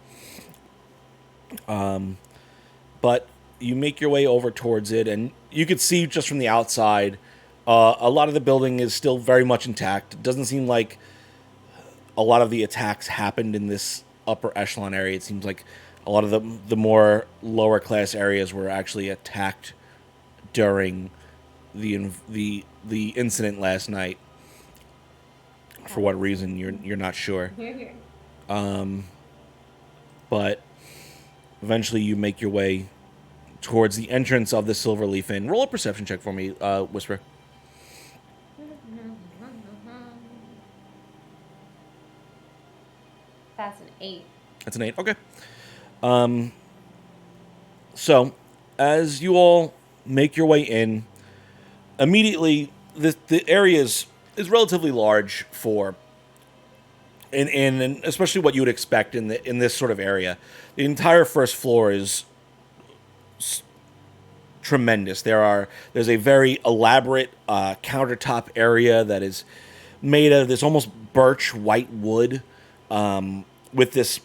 But you make your way over towards it, and you could see just from the outside, a lot of the building is still very much intact. It doesn't seem like a lot of the attacks happened in this upper echelon area. It seems like a lot of the more lower class areas were actually attacked during the incident last night. For what reason, you're not sure. But eventually you make your way towards the entrance of the Silverleaf Inn. Roll a perception check for me, Whisper. That's an 8. That's an 8. Okay. So, as you all make your way in, immediately the area is relatively large for, and especially what you would expect in this sort of area. The entire first floor is tremendous. There's a very elaborate countertop area that is made out of this almost birch white wood, with this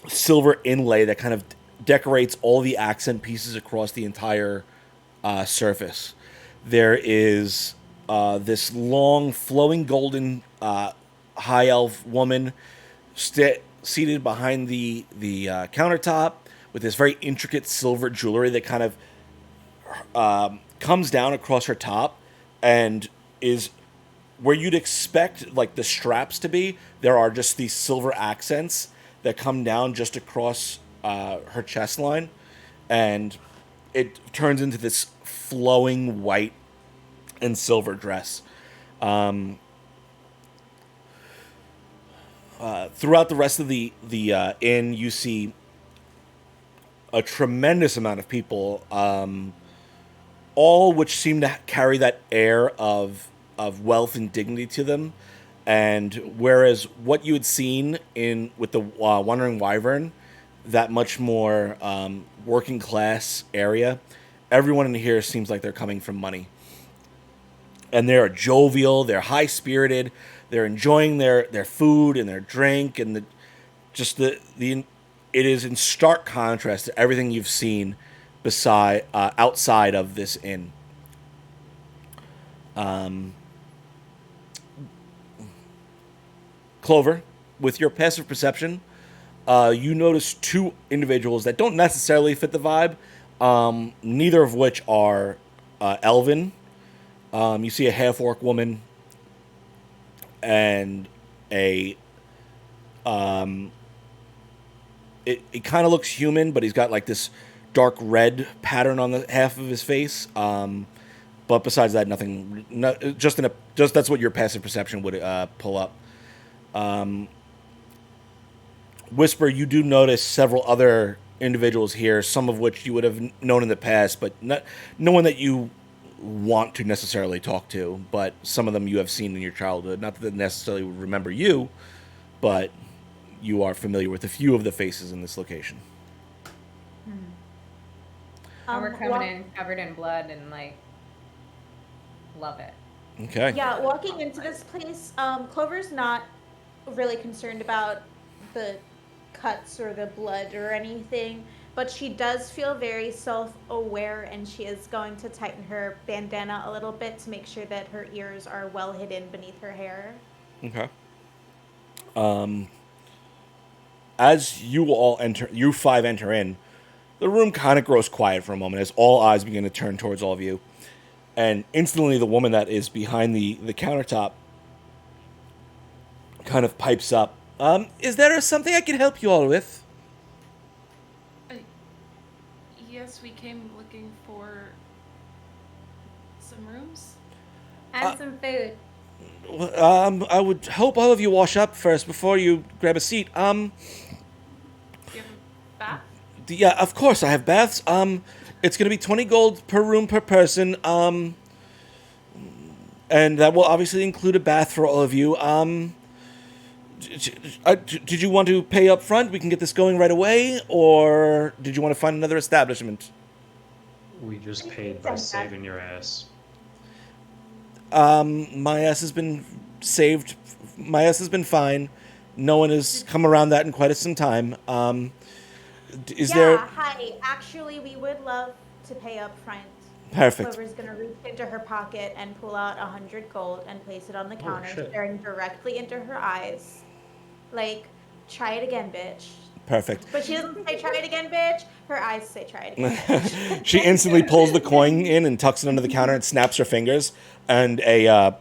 silver inlay that kind of decorates all the accent pieces across the entire surface. There is this long, flowing golden high elf woman seated behind the countertop with this very intricate silver jewelry that kind of comes down across her top and is where you'd expect like the straps to be. There are just these silver accents that come down just across her chest line, and it turns into this flowing white and silver dress. Throughout the rest of the inn, you see a tremendous amount of people, all which seem to carry that air of wealth and dignity to them. And whereas what you had seen with the Wandering Wyvern, that much more working class area, everyone in here seems like they're coming from money. And they're jovial, they're high spirited, they're enjoying their food and their drink, and it is in stark contrast to everything you've seen outside of this inn. Clover, with your passive perception, you notice two individuals that don't necessarily fit the vibe, neither of which are elven. You see a half-orc woman and it kind of looks human, but he's got like this dark red pattern on the half of his face. But besides that, nothing. Just that's what your passive perception would pull up. Whisper, you do notice several other individuals here, some of which you would have known in the past, but no one that you want to necessarily talk to, but some of them you have seen in your childhood. Not that they necessarily remember you, but you are familiar with a few of the faces in this location. We're coming in covered in blood and like love it. Okay. Yeah, walking into this place, Clover's not really concerned about the cuts or the blood or anything. but she does feel very self-aware, and she is going to tighten her bandana a little bit to make sure that her ears are well hidden beneath her hair. Okay. As you five enter in, the room kind of grows quiet for a moment as all eyes begin to turn towards all of you. And instantly the woman that is behind the countertop kind of pipes up. Is there something I can help you all with? Yes, we came looking for some rooms. And some food. I would hope all of you wash up first before you grab a seat. Do you have a bath? Yeah, of course I have baths. It's gonna be 20 gold per room per person. And that will obviously include a bath for all of you. Did you want to pay up front? We can get this going right away, or did you want to find another establishment? We just paid by saving your ass. My ass has been saved. My ass has been fine. No one has come around that in quite some time. Hi. Actually, we would love to pay up front. Perfect. Clover's gonna reach into her pocket and pull out 100 gold and place it on the counter, shit. staring directly into her eyes. Like, try it again, bitch. Perfect. But she doesn't say try it again, bitch. Her eyes say try it again, bitch. She instantly pulls the coin in and tucks it under the counter and snaps her fingers. And a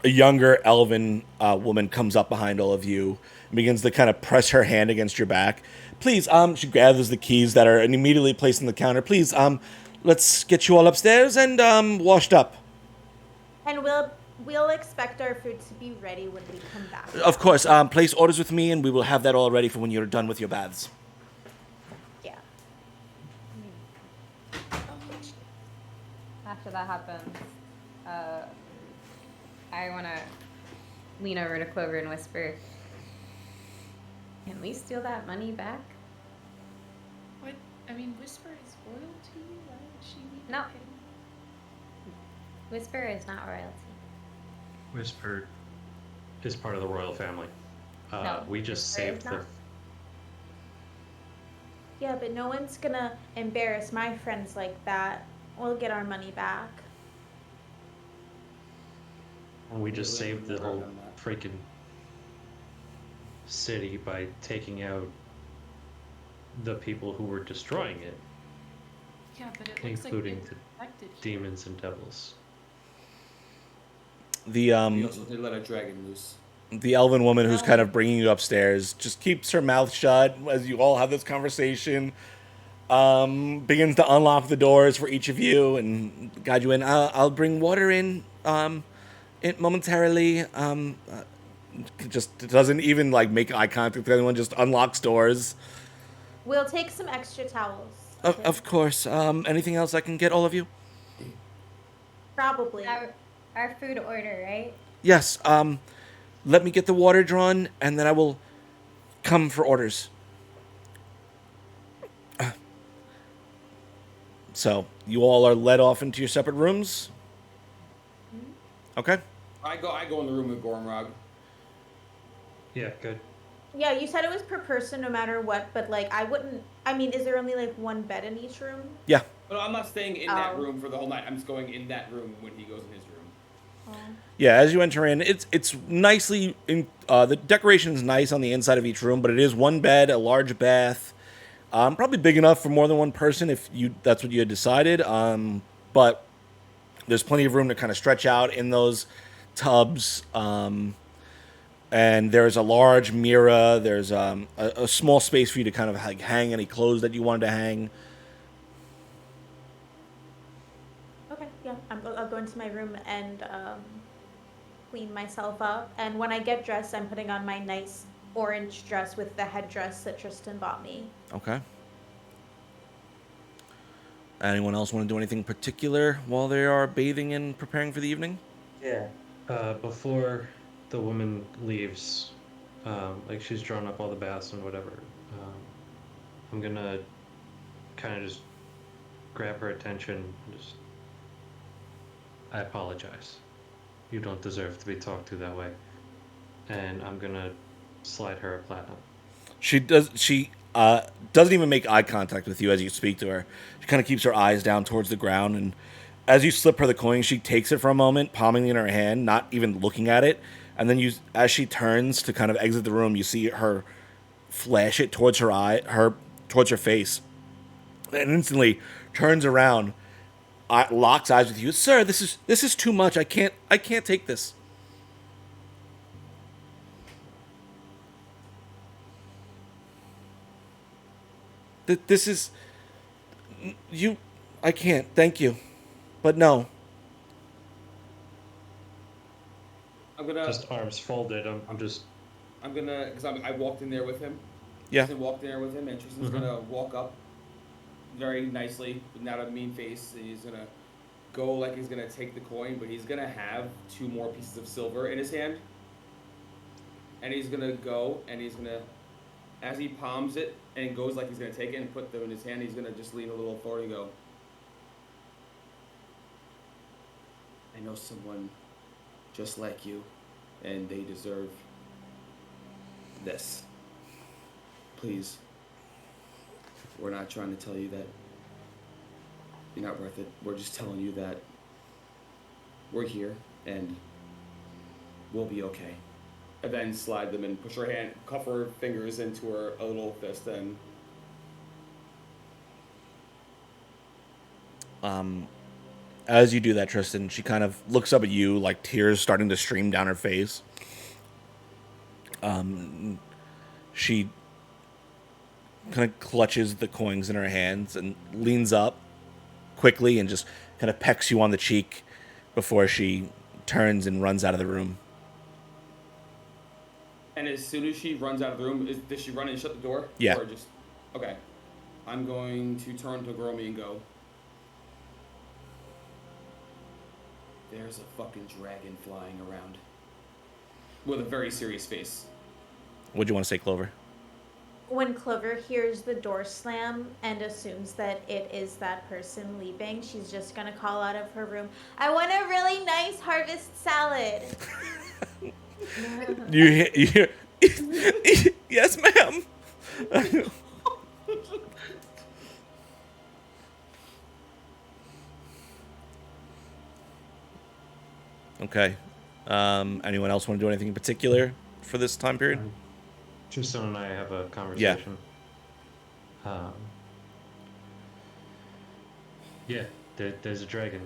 younger elven woman comes up behind all of you and begins to kind of press her hand against your back. Please, she gathers the keys that are immediately placed on the counter. Please, let's get you all upstairs and washed up. And we'll expect our food to be ready when we come back. Of course, place orders with me and we will have that all ready for when you're done with your baths. Yeah. After that happens, I want to lean over to Clover and whisper, "Can we steal that money back?" What? I mean, Whisper is royalty. Why would she need No. to pay? Whisper is not royalty. Whisper is part of the royal family. No, we just Whisper is saved the. not. Yeah, but no one's gonna embarrass my friends like that. We'll get our money back. We just Yeah, saved the we've whole done that. freaking city by taking out the people who were destroying it, Yeah, but it looks including like the it's infected. demons and devils. The We also did let a dragon loose. the elven woman who's kind of bringing you upstairs just keeps her mouth shut as you all have this conversation. Begins to unlock the doors for each of you and guide you in. I'll bring water in momentarily. Just doesn't even like make eye contact with anyone. Just unlocks doors. We'll take some extra towels. Of course. Anything else I can get all of you? Probably. Our food order, right? Yes. Let me get the water drawn, and then I will come for orders. So you all are led off into your separate rooms. Okay. I go in the room with Gormrog. Yeah, good. Yeah, you said it was per person no matter what, but like I wouldn't. I mean, is there only like one bed in each room? Yeah. But I'm not staying in that Oh. room for the whole night. I'm just going in that room when he goes in his room. Yeah, as you enter in, it's nicely in. The decoration's nice on the inside of each room, but it is one bed, a large bath, probably big enough for more than one person if that's what you had decided. But there's plenty of room to kind of stretch out in those tubs. And there's a large mirror. There's a small space for you to kind of like hang any clothes that you wanted to hang. Okay, yeah. I'll go into my room and clean myself up. And when I get dressed, I'm putting on my nice orange dress with the headdress that Tristan bought me. Okay. Anyone else want to do anything particular while they are bathing and preparing for the evening? Yeah. Before the woman leaves, like she's drawn up all the baths and whatever, I'm gonna kind of just grab her attention and just, I apologize. You don't deserve to be talked to that way. And I'm gonna slide her a platinum. She does. She doesn't even make eye contact with you as you speak to her. She kind of keeps her eyes down towards the ground, and as you slip her the coin, she takes it for a moment, palming it in her hand, not even looking at it. And then as she turns to kind of exit the room, you see her flash it towards towards her face, and instantly turns around, locks eyes with you. Sir, this is too much. I can't take this. This is you. I can't. Thank you, but no. I'm gonna. Just arms folded. I'm gonna, because I walked in there with him. Yeah. Tristan walked in there with him, and Tristan's gonna walk up very nicely, with not a mean face, and he's gonna go like he's gonna take the coin, but he's gonna have 2 more pieces of silver in his hand. And he's gonna go, and he's gonna, as he palms it and goes like he's gonna take it and put them in his hand, he's gonna just lean a little forward and go, I know someone just like you, and they deserve this. Please. We're not trying to tell you that you're not worth it. We're just telling you that we're here and we'll be okay. And then slide them and push her hand, cuff her fingers into her a little fist, and as you do that, Tristan, she kind of looks up at you, like tears starting to stream down her face. She kind of clutches the coins in her hands and leans up quickly and just kind of pecks you on the cheek before she turns and runs out of the room. And as soon as she runs out of the room, does she run and shut the door? Yeah. Or just, okay. I'm going to turn to Gromy and go, there's a fucking dragon flying around. With a very serious face. What do you want to say, Clover? When Clover hears the door slam and assumes that it is that person leaving, she's just gonna call out of her room, I want a really nice harvest salad. You hear yes, ma'am. Okay. Anyone else want to do anything in particular for this time period? Tristan and I have a conversation. Yeah, there's a dragon.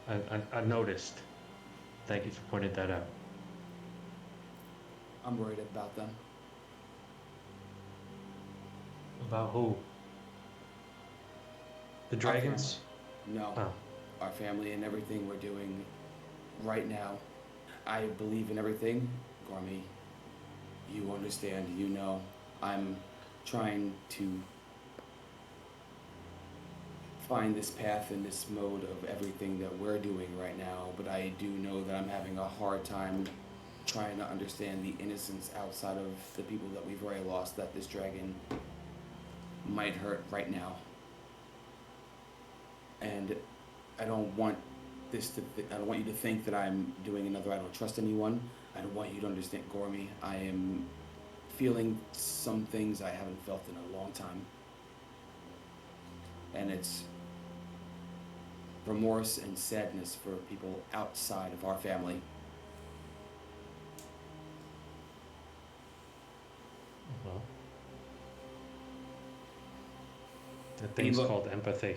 I noticed. Thank you for pointing that out. I'm worried about them. About who? The dragons? No. Oh. Our family and everything we're doing right now. I believe in everything, Gormy. You understand, you know. I'm trying to find this path and this mode of everything that we're doing right now, but I do know that I'm having a hard time trying to understand the innocence outside of the people that we've already lost that this dragon might hurt right now. And I don't want I don't want you to think that I'm doing another I don't trust anyone. I don't want you to understand, Gormy. I am feeling some things I haven't felt in a long time. And it's remorse and sadness for people outside of our family. Well, that thing's called empathy.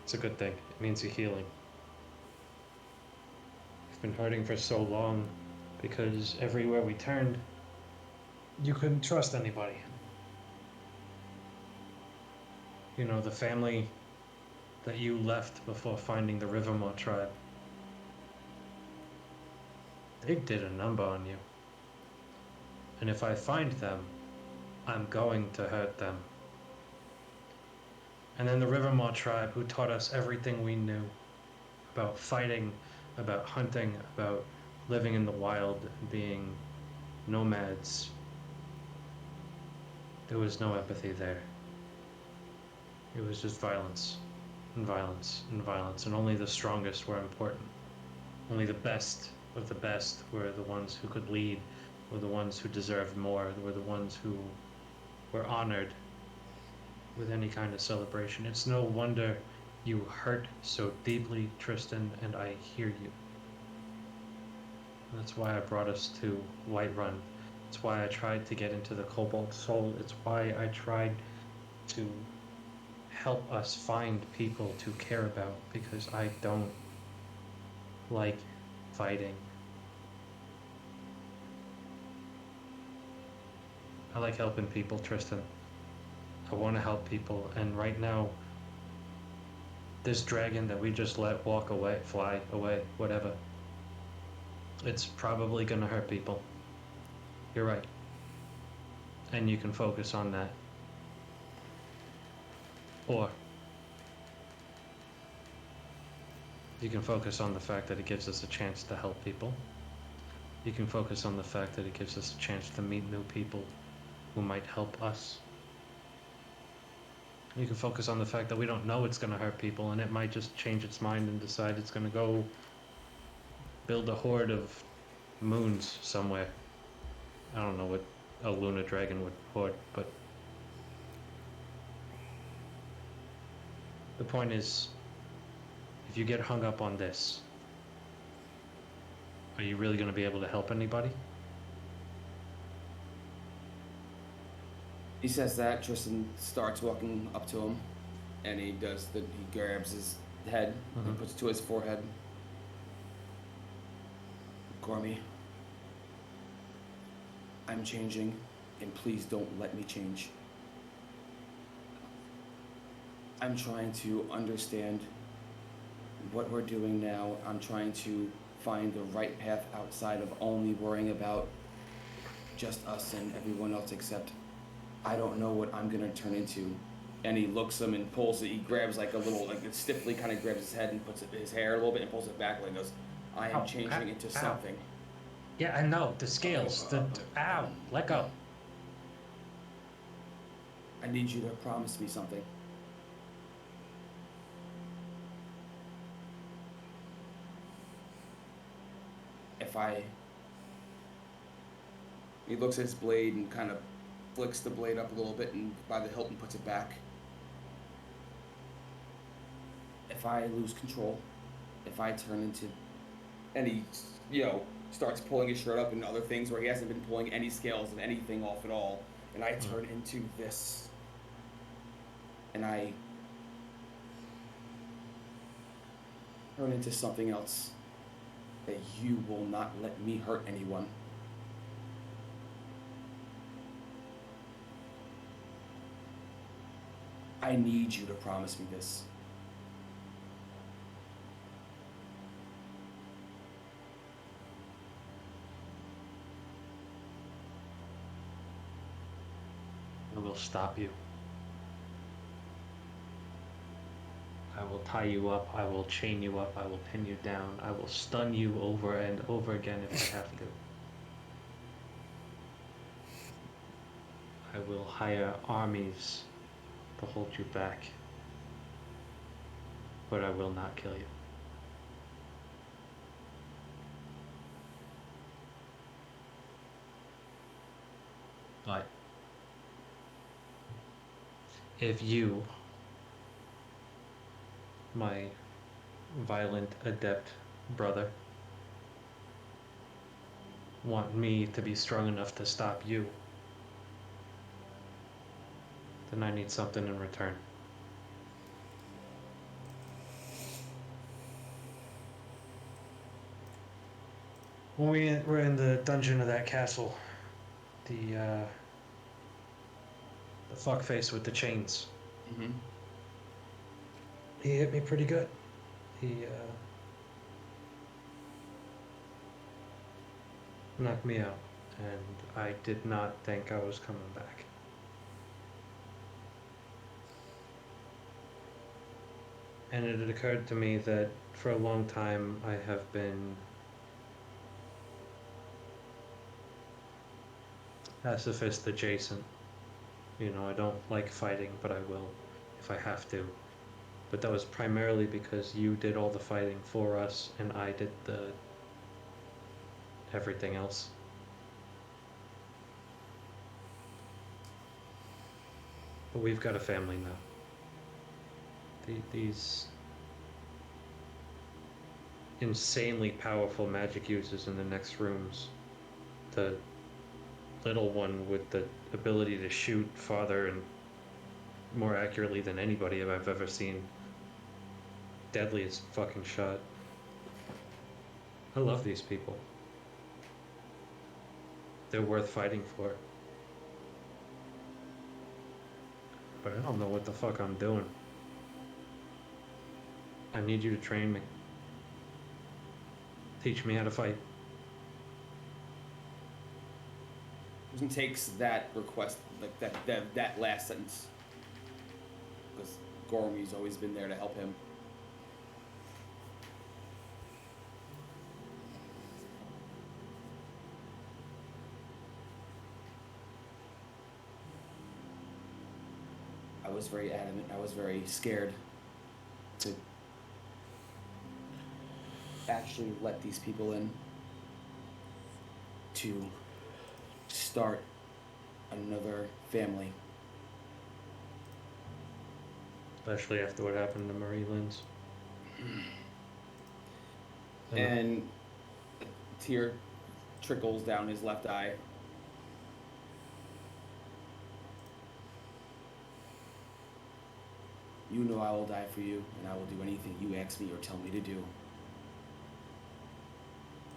It's a good thing. It means you're healing. We've been hurting for so long because everywhere we turned, you couldn't trust anybody. You know, the family that you left before finding the Rivermore tribe. They did a number on you. And if I find them, I'm going to hurt them. And then the Rivermore tribe, who taught us everything we knew about fighting, about hunting, about living in the wild, being nomads. There was no empathy there. It was just violence, and violence, and violence, and only the strongest were important. Only the best of the best were the ones who could lead were the ones who deserved more, were the ones who were honored with any kind of celebration. It's no wonder you hurt so deeply, Tristan, and I hear you. That's why I brought us to Whiterun. It's why I tried to get into the Cobalt Soul. It's why I tried to help us find people to care about, because I don't like fighting. I like helping people, Tristan. I want to help people, and right now, this dragon that we just let walk away, fly away, whatever, it's probably gonna hurt people. You're right. And you can focus on that. Or you can focus on the fact that it gives us a chance to help people. You can focus on the fact that it gives us a chance to meet new people who might help us. You can focus on the fact that we don't know it's going to hurt people, and it might just change its mind and decide it's going to go build a horde of moons somewhere. I don't know what a Luna Dragon would hoard, but the point is, if you get hung up on this, are you really going to be able to help anybody? He says that. Tristan starts walking up to him, and he grabs his head and puts it to his forehead. Gormy, I'm changing, and please don't let me change. I'm trying to understand what we're doing now. I'm trying to find the right path outside of only worrying about just us and everyone else, except I don't know what I'm gonna turn into. And he looks him and pulls it. He grabs like a little, like it stiffly kind of grabs his head and puts it his hair a little bit and pulls it back and goes, I am changing into something. Yeah, I know. The scales. Ow. Let go. I need you to promise me something. He looks at his blade and kind of flicks the blade up a little bit and by the hilt and puts it back. If I lose control, if I turn into, and he, starts pulling his shirt up and other things where he hasn't been pulling any scales of anything off at all, and I turn into this, and I turn into something else, that you will not let me hurt anyone. I need you to promise me this. I will stop you. I will tie you up. I will chain you up. I will pin you down. I will stun you over and over again if I have to. I will hire armies to hold you back, but I will not kill you. But if you, my violent adept brother, want me to be strong enough to stop you, then I need something in return. When we were in the dungeon of that castle, the fuckface with the chains, he hit me pretty good. He knocked me out, and I did not think I was coming back. And it had occurred to me that for a long time I have been pacifist adjacent. I don't like fighting, but I will if I have to. But that was primarily because you did all the fighting for us and I did the everything else. But we've got a family now. These insanely powerful magic users in the next rooms. The little one with the ability to shoot farther and more accurately than anybody I've ever seen. Deadliest fucking shot. I love these people. They're worth fighting for. But I don't know what the fuck I'm doing. I need you to train me. Teach me how to fight. Tristan takes that request, like that last sentence, because Goromir's always been there to help him. I was very adamant. I was very scared to actually let these people in, to start another family. Especially after what happened to Marie Lynn's. And a tear trickles down his left eye. You know I will die for you, and I will do anything you ask me or tell me to do.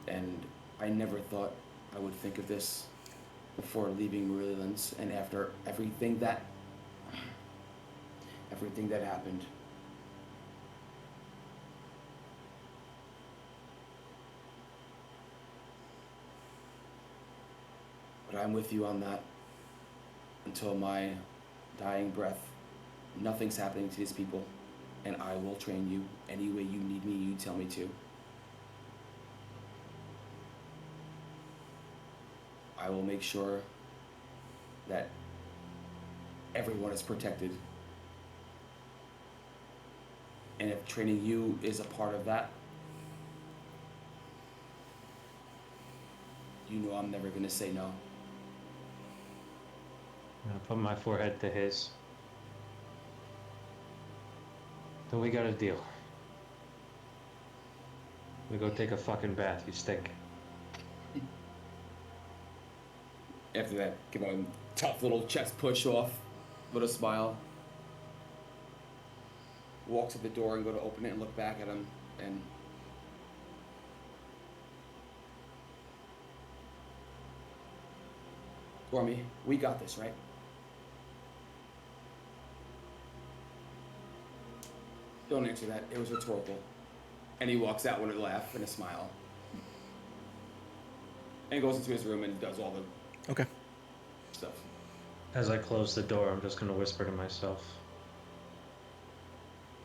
And I never thought I would think of this before leaving Maryland's, and after everything that happened. But I'm with you on that until my dying breath. Nothing's happening to these people, and I will train you any way you need me, you tell me to. I will make sure that everyone is protected. And if training you is a part of that, you know I'm never gonna say no. I put my forehead to his. Then we got a deal. We go take a fucking bath, you stink. After that, give him a tough little chest push off with a smile. Walk to the door and go to open it and look back at him and Gormy, we got this, right? Don't answer that. It was rhetorical. And he walks out with a laugh and a smile. And he goes into his room and does all the Okay. stuff. As I close the door, I'm just gonna whisper to myself.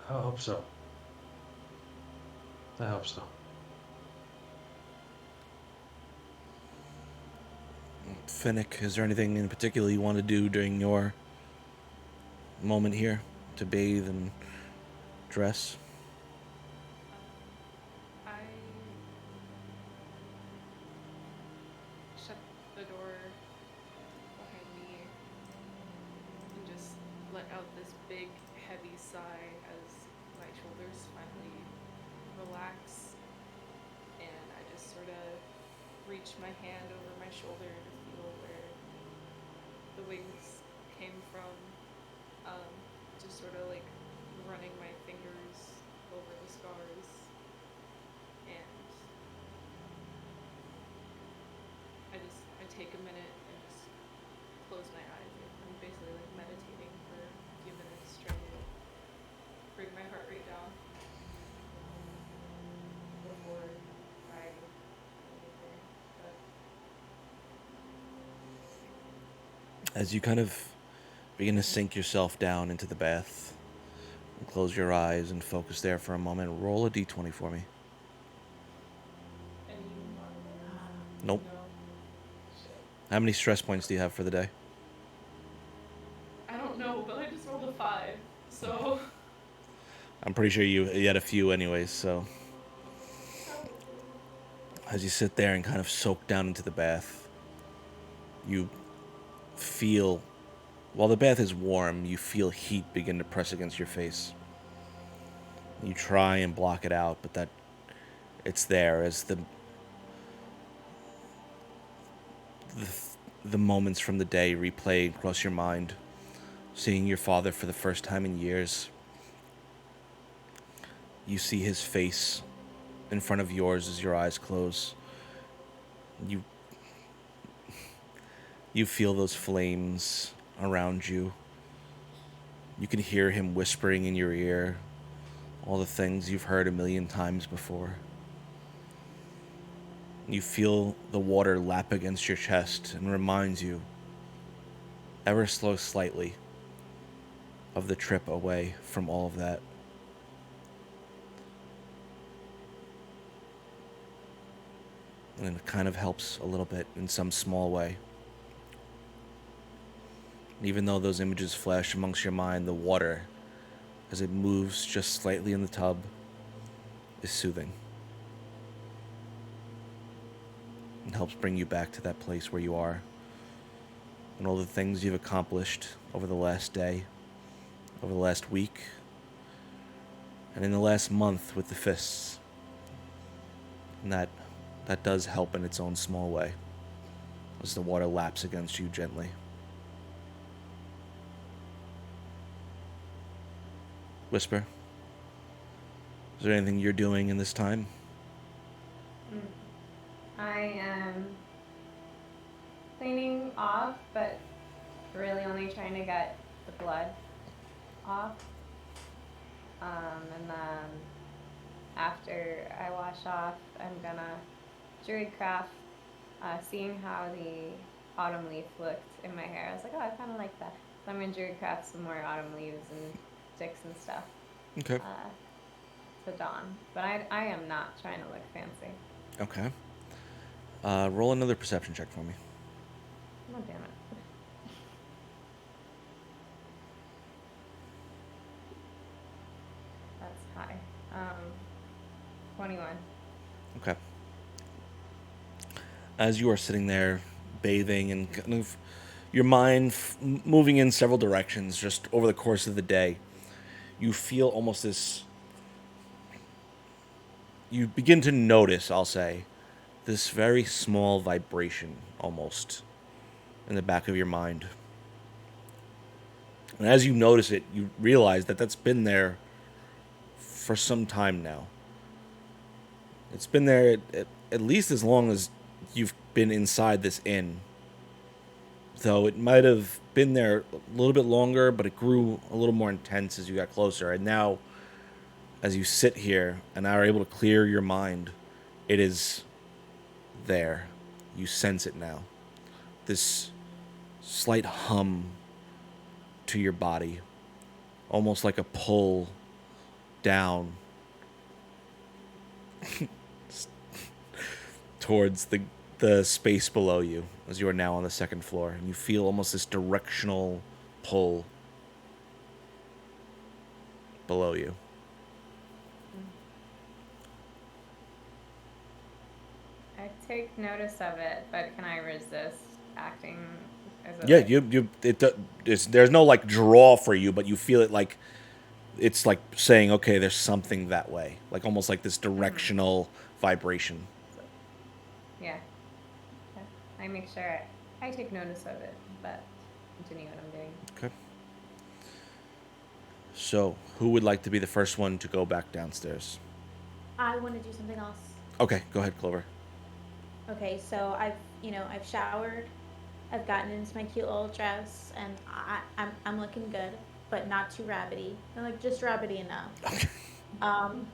I hope so. I hope so. Finnick, is there anything in particular you want to do during your moment here to bathe and dress? I shut the door behind me and just let out this big, heavy sigh as my shoulders finally relax. And I just sort of reach my hand over my shoulder to feel where the wings came from. Just sort of like running my fingers over the scars, and I take a minute and just close my eyes. I'm basically like meditating for a few minutes, trying to bring my heart rate down before I get there. But As you kind of begin to sink yourself down into the bath, and close your eyes and focus there for a moment, roll a d20 for me. any Nope. no, How many stress points do you have for the day? I don't know, but I just rolled a 5, so I'm pretty sure you had a few anyways, so as you sit there and kind of soak down into the bath, you feel While the bath is warm, you feel heat begin to press against your face. You try and block it out, but that it's there as the moments from the day replay across your mind. Seeing your father for the first time in years. You see his face in front of yours as your eyes close. You feel those flames around you. You can hear him whispering in your ear all the things you've heard a million times before. You feel the water lap against your chest and reminds you, ever so slightly, of the trip away from all of that. And it kind of helps a little bit in some small way. Even though those images flash amongst your mind, the water, as it moves just slightly in the tub, is soothing. It helps bring you back to that place where you are. And all the things you've accomplished over the last day, over the last week, and in the last month with the fists. And that does help in its own small way, as the water laps against you gently. Whisper, is there anything you're doing in this time? I am cleaning off, but really only trying to get the blood off. And then after I wash off, I'm gonna druidcraft, seeing how the autumn leaf looked in my hair. I was like, oh, I kind of like that. So I'm gonna druidcraft some more autumn leaves and sticks and stuff. Okay. To dawn. But I am not trying to look fancy. Okay. Roll another perception check for me. Oh, damn it. That's high. 21. Okay. As you are sitting there bathing and kind of your mind moving in several directions just over the course of the day, you feel almost this... You begin to notice, I'll say, this very small vibration almost in the back of your mind. And as you notice it, you realize that that's been there for some time now. It's been there at least as long as you've been inside this inn. Though it might have been there a little bit longer, but it grew a little more intense as you got closer. And now, as you sit here and are able to clear your mind, it is there. You sense it now. This slight hum to your body, almost like a pull down towards the space below you, as you are now on the second floor, and you feel almost this directional pull below you. I take notice of it, but can I resist acting as a... Yeah, there's no like draw for you, but you feel it like it's like saying, okay, there's something that way, like almost like this directional vibration. Yeah. Okay. I make sure I take notice of it, but continue what I'm doing. Okay. So, who would like to be the first one to go back downstairs? I want to do something else. Okay, go ahead, Clover. Okay, so I've showered, I've gotten into my cute little dress, and I'm looking good, but not too rabbity. Like just rabbity enough. Okay. I'm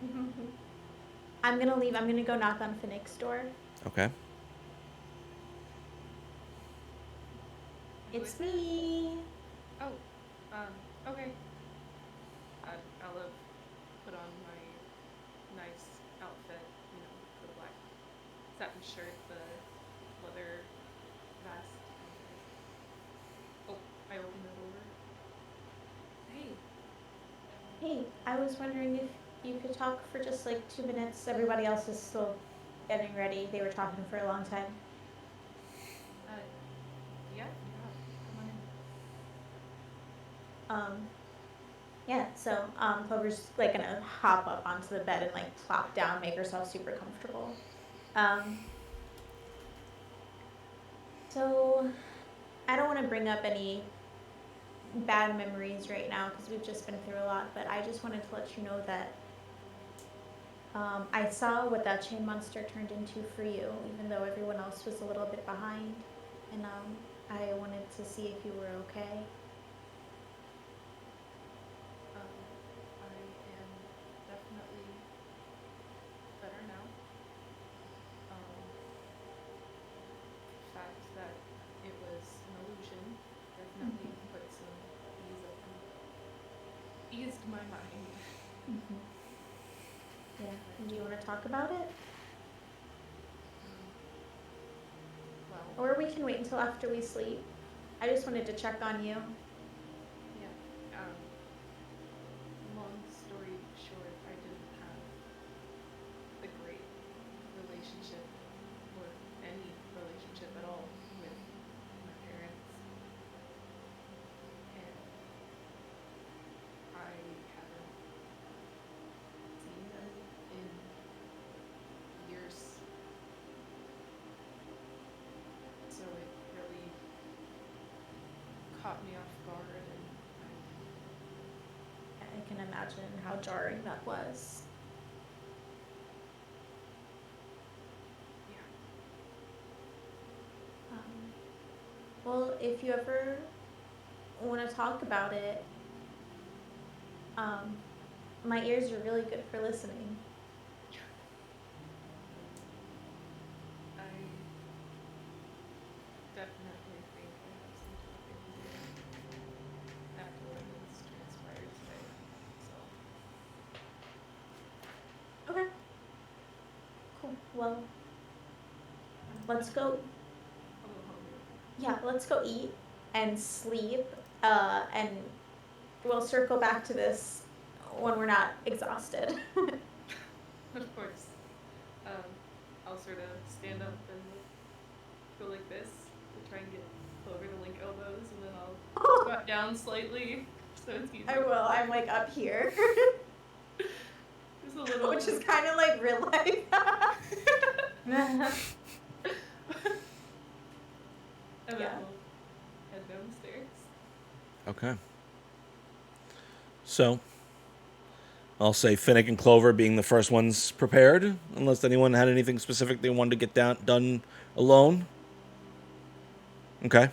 gonna leave. I'm gonna go knock on Finnick's door. Okay. It's me. Oh, okay. I'll have put on my nice outfit, for the black satin shirt, the leather vest. Oh, I opened the door. Hey. Hey, I was wondering if you could talk for just like 2 minutes. Everybody else is still getting ready. They were talking for a long time. Yeah, come on Yeah, so Clover's like gonna hop up onto the bed and like plop down, make herself super comfortable. So I don't want to bring up any bad memories right now because we've just been through a lot, but I just wanted to let you know that I saw what that chain monster turned into for you, even though everyone else was a little bit behind, and I wanted to see if you were okay. I am definitely better now. The fact that it was an illusion definitely put some eased my mind. Yeah. Do you want to talk about it? Well, Or we can wait until after we sleep. I just wanted to check on you. yeah. Long story short, I didn't have a great relationship or any relationship at all with my parents. And I haven't seen them in years. So it really caught me off guard, and I can imagine how jarring that was. yeah. Well, if you ever want to talk about it, my ears are really good for listening. I definitely think I have some talking to do after what has transpired today. So Okay. Cool. Well, let's go. a little hungry. Yeah, let's go eat and sleep. And we'll circle back to this when we're not exhausted. Of course. I'll sort of stand up and go like this to try and get Clover to link elbows, and then I'll squat down slightly so it's easier. I will. I'm like up here, Just a little. which is kind of like real life. And then Yeah. we'll head downstairs. Okay. So, I'll say Finnick and Clover being the first ones prepared, unless anyone had anything specific they wanted to get done alone. Okay.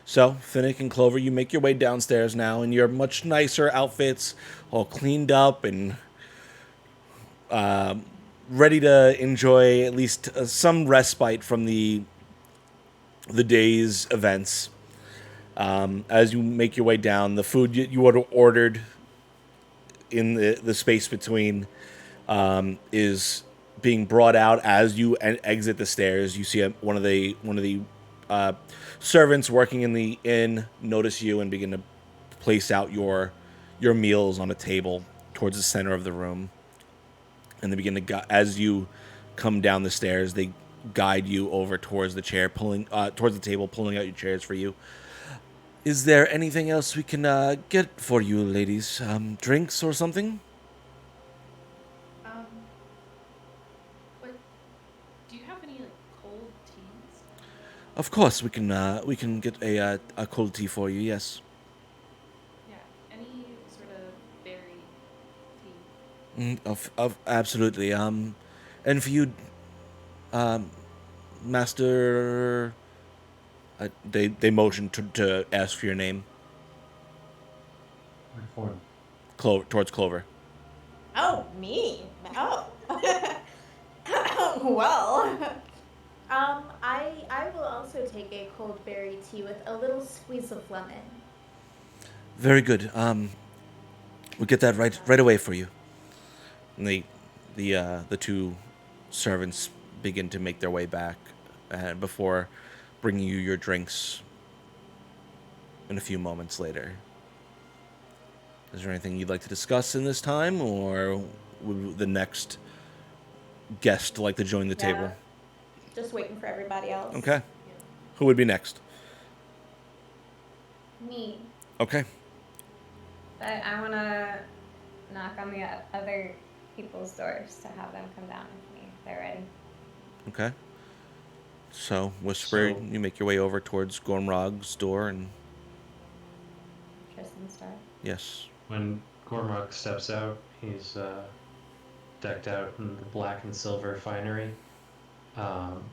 So, Finnick and Clover, you make your way downstairs now in your much nicer outfits, all cleaned up and ready to enjoy at least some respite from the day's events. As you make your way down, the food you ordered in the space between is being brought out as you exit the stairs. You see one of the servants working in the inn notice you and begin to place out your meals on a table towards the center of the room. And they begin to as you come down the stairs, they guide you over towards the chair, towards the table, pulling out your chairs for you. Is there anything else we can get for you, ladies? Drinks or something? But do you have any like cold teas? Of course, we can get a cold tea for you. Yes. Yeah, any sort of berry tea. Of absolutely. And for you, Master. They motion to ask for your name. Towards Clover. Oh, me? Oh. Well. I will also take a cold berry tea with a little squeeze of lemon. Very good. We'll get that right away for you. And the two servants begin to make their way back before bringing you your drinks in a few moments later. Is there anything you'd like to discuss in this time, or would the next guest like to join the table? Just waiting for everybody else. Okay. Who would be next? Me. Okay. But I want to knock on the other people's doors to have them come down with me if they're ready. Okay. So, Whisper, So- you make your way over towards Gormrog's door, and Tristan start. yes. When Gormrog steps out, he's decked out in the black and silver finery. And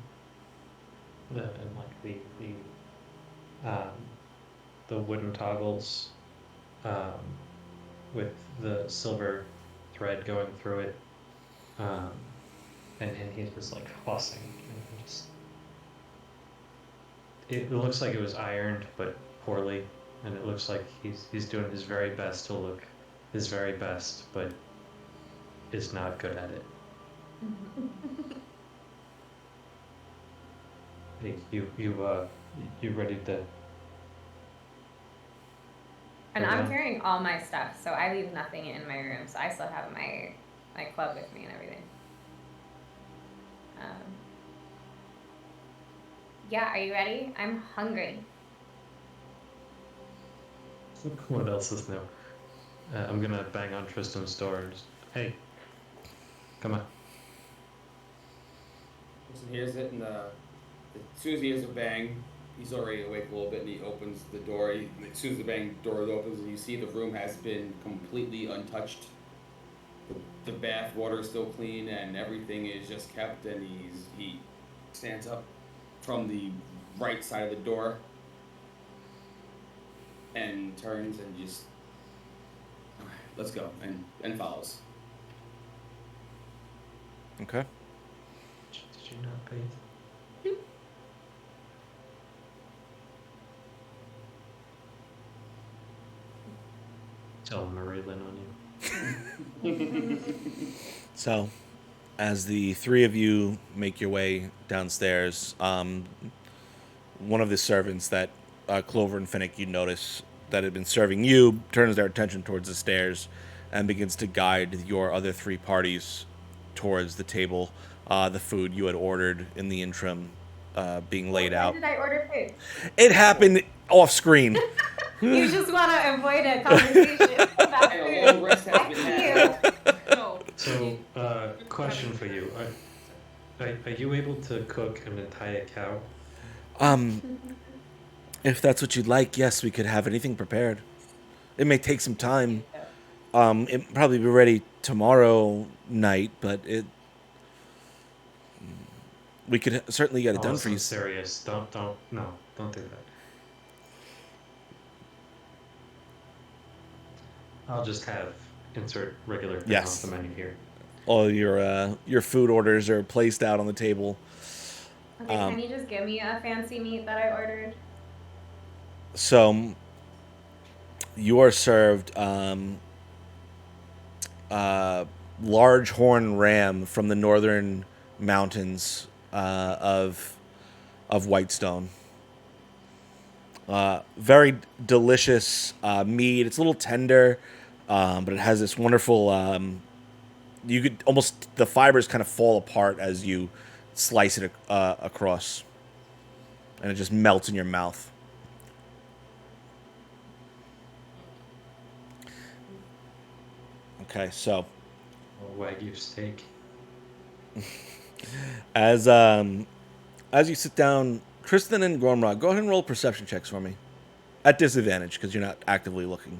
like the wooden toggles with the silver thread going through it. And he's just like fussing and just it looks like it was ironed but poorly, and it looks like he's doing his very best to look his very best, but is not good at it. Hey, you ready to? And Go I'm down? carrying all my stuff, so I leave nothing in my room. So I still have my club with me and everything. Yeah, are you ready? I'm hungry. What else is new? I'm gonna bang on Tristan's door and just, hey, come on. Tristan hears it, and as soon as he hears a bang, he's already awake a little bit, and he opens the door. As soon as the door opens, and you see the room has been completely untouched. The bath water is still clean, and everything is just kept. And he stands up from the right side of the door and turns and just, all right, let's go, and follows. Okay. Did you not pay? Tell Marie Lynn on you. So, as the three of you make your way downstairs, one of the servants that Clover and Finnick, you notice that had been serving you, turns their attention towards the stairs and begins to guide your other three parties towards the table, the food you had ordered in the interim being laid When out. did I order food? It happened off screen. You just want to avoid a conversation about And a long food. rest has been had. No. So, question for you: are you able to cook an entire cow? If that's what you'd like, yes, we could have anything prepared. It may take some time. It probably be ready tomorrow night, but we could certainly get it done for you. I'm serious. Don't do that. I'll just have insert regular thing Yes. off the menu here. All your food orders are placed out on the table. Okay, can you just give me a fancy meat that I ordered? So you are served large horn ram from the northern mountains of Whitestone. Very delicious meat. It's a little tender, but it has this wonderful. You could almost the fibers kind of fall apart as you slice it across, and it just melts in your mouth. Okay, so A Wagyu steak. as you sit down, Tristan and Gormrod, go ahead and roll perception checks for me, at disadvantage because you're not actively looking.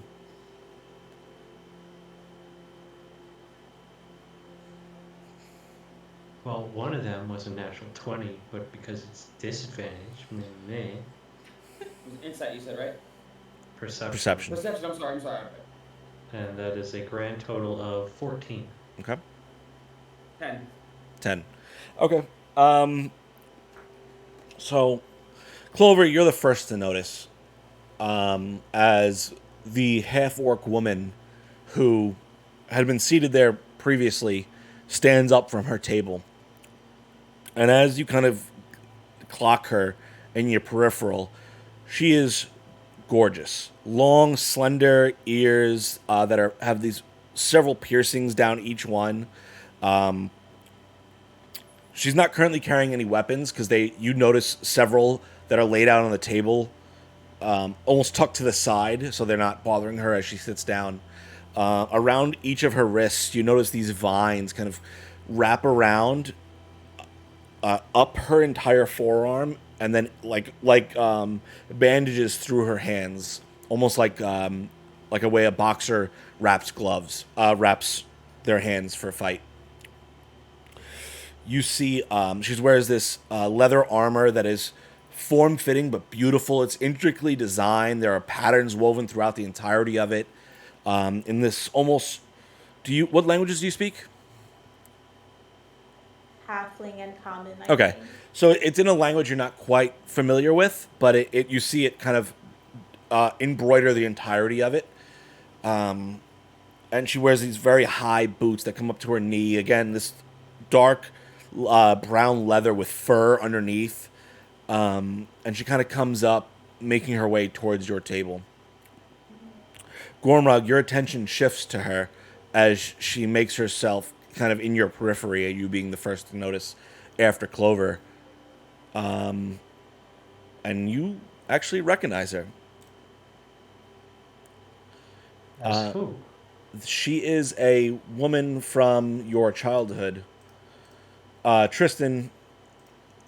Well, one of them was a natural 20, but because it's disadvantage, meh. Insight, you said, right? Perception. Perception. I'm sorry. And that is a grand total of 14. Okay. 10. 10. Okay. So, Clover, you're the first to notice as the half-orc woman who had been seated there previously stands up from her table. And as you kind of clock her in your peripheral, she is gorgeous. Long, slender ears that have these several piercings down each one. She's not currently carrying any weapons because you notice several that are laid out on the table almost tucked to the side so they're not bothering her as she sits down. Around each of her wrists, you notice these vines kind of wrap around up her entire forearm, and then like bandages through her hands, almost like a way a boxer wraps their hands for a fight. You see, she wears this leather armor that is form-fitting but beautiful. It's intricately designed. There are patterns woven throughout the entirety of it. In this almost, what languages do you speak? Halfling and common. Okay, think. so it's in a language you're not quite familiar with, but you see it kind of embroider the entirety of it. And she wears these very high boots that come up to her knee. Again, this dark brown leather with fur underneath. And she kind of comes up, making her way towards your table. Gormrug, your attention shifts to her as she makes herself kind of in your periphery, you being the first to notice after Clover. And you actually recognize her. As who? She is a woman from your childhood. Tristan,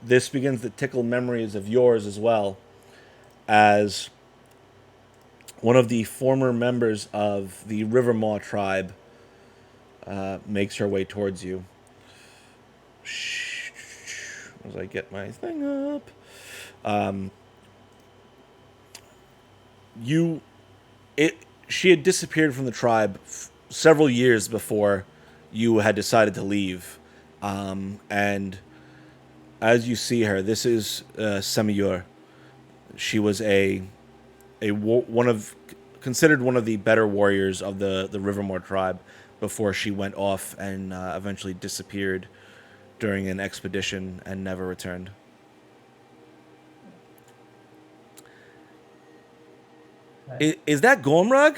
this begins to tickle memories of yours as well, as one of the former members of the Rivermaw tribe makes her way towards you. As I get my thing up. She had disappeared from the tribe several years before you had decided to leave. And as you see her, this is Semiur. She was considered one of the better warriors of the Rivermore tribe before she went off and eventually disappeared during an expedition and never returned. Is that Gormrug?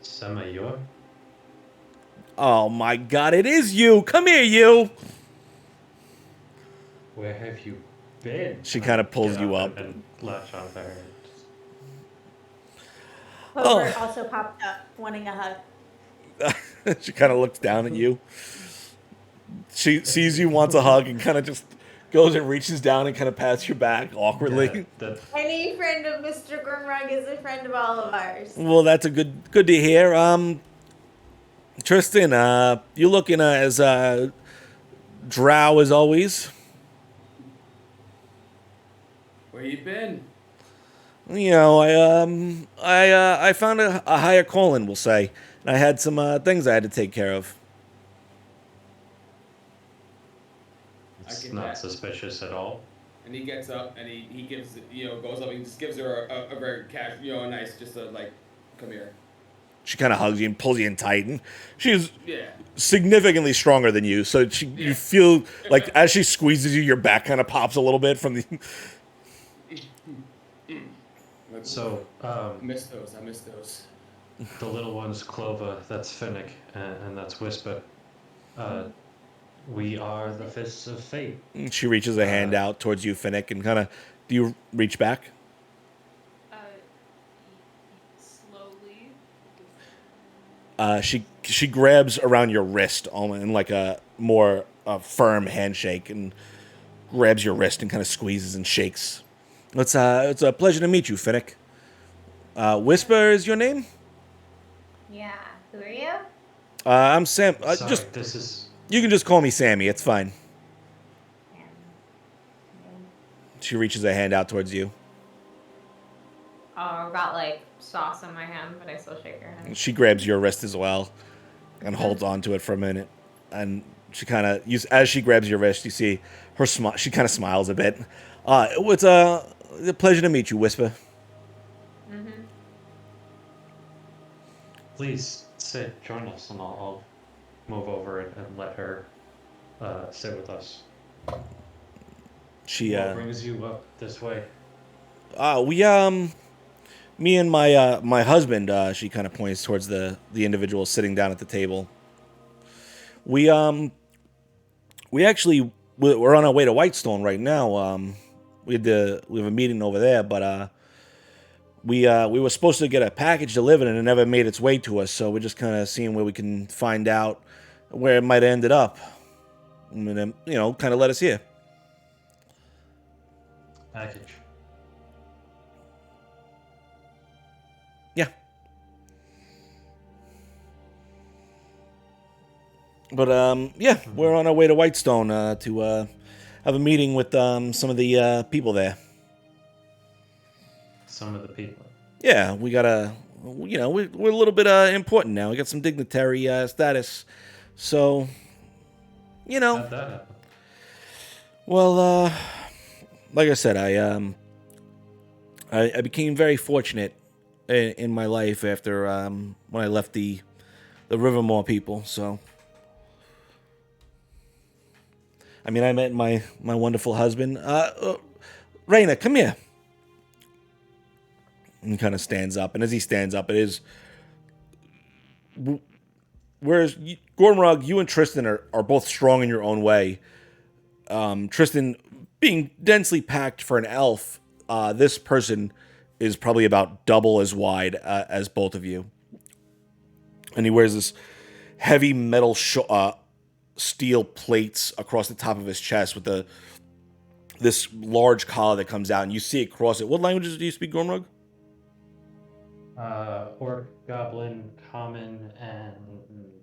Semiur? Oh my god, it is you! Come here, you! Where have you been? She kind of pulls Get you up. and latch on to her. Clover also popped up, wanting a hug. She kind of looks down at you. She sees you, wants a hug, and kind of just goes and reaches down and kind of pats your back awkwardly. Yeah, Any friend of Mr. Grimrug is a friend of all of ours. Well, that's good to hear. Tristan, you looking as drow as always? Where you been? You know, I found a higher calling, we'll say. And I had some things I had to take care of. it's not suspicious at all. And he gets up and he gives, goes up and just gives her a very casual, a nice, just a like, come here. She kind of hugs you and pulls you in tight, and she's Yeah. significantly stronger than you. So you feel like as she squeezes you, your back kind of pops a little bit from the. So, I miss those. the little one's Clover, that's Finnick, and that's Whisper. We are the Fists of Fate. She reaches a hand out towards you, Finnick, and kind of. Do you reach back? Slowly. She grabs around your wrist, in like a more firm handshake, and grabs your wrist and kind of squeezes and shakes. It's a pleasure to meet you, Finnick. Whisper is your name? Yeah. Who are you? I'm Sam. Sorry, this is... You can just call me Sammy. It's fine. Yeah. She reaches a hand out towards you. Oh, I've got like sauce in my hand, but I still shake her hand. She grabs your wrist as well and holds on to it for a minute. And she kind of, as she grabs your wrist, you see her smile. She kind of smiles a bit. It's a pleasure to meet you, Whisper. Mm-hmm. Please sit, join us, and I'll move over and let her sit with us. She What brings you up this way? me and my husband, she kind of points towards the individual sitting down at the table. We're on our way to Whitestone right now. we have a meeting over there, but we were supposed to get a package delivered and it never made its way to us. So we're just kind of seeing where we can find out where it might have ended up, and then, kind of let us here. Package. Yeah. But yeah, we're on our way to Whitestone to have a meeting with some of the people there. Some of the people. Yeah, we gotta, we're a little bit important now. We got some dignitary status, so, How'd that happen? well, like I said, I became very fortunate in my life after when I left the Rivermore people. So, I mean, I met my wonderful husband. Raina, come here. And he kind of stands up, and as he stands up, it is. Whereas Gormrog, you and Tristan are both strong in your own way. Tristan, being densely packed for an elf, this person is probably about double as wide as both of you. And he wears this heavy metal steel plates across the top of his chest with this large collar that comes out, and you see it across it. What languages do you speak, Gormrog? Orc, Goblin, Common, and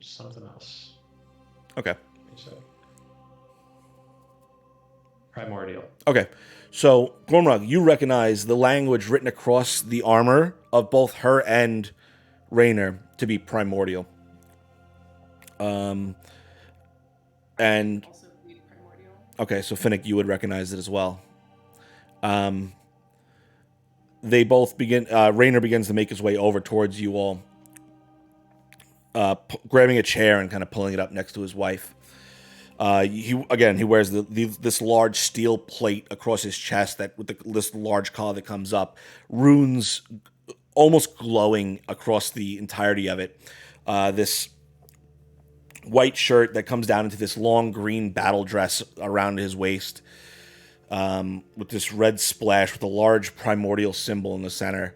something else. Okay. Primordial. Okay. So, Gormrog, you recognize the language written across the armor of both her and Raynor to be primordial. And Also read primordial. okay, so Finnick, you would recognize it as well. They both begin. Raynor begins to make his way over towards you all, grabbing a chair and kind of pulling it up next to his wife. He wears this large steel plate across his chest that with this large collar that comes up, runes almost glowing across the entirety of it. This white shirt that comes down into this long green battle dress around his waist, with this red splash with a large primordial symbol in the center,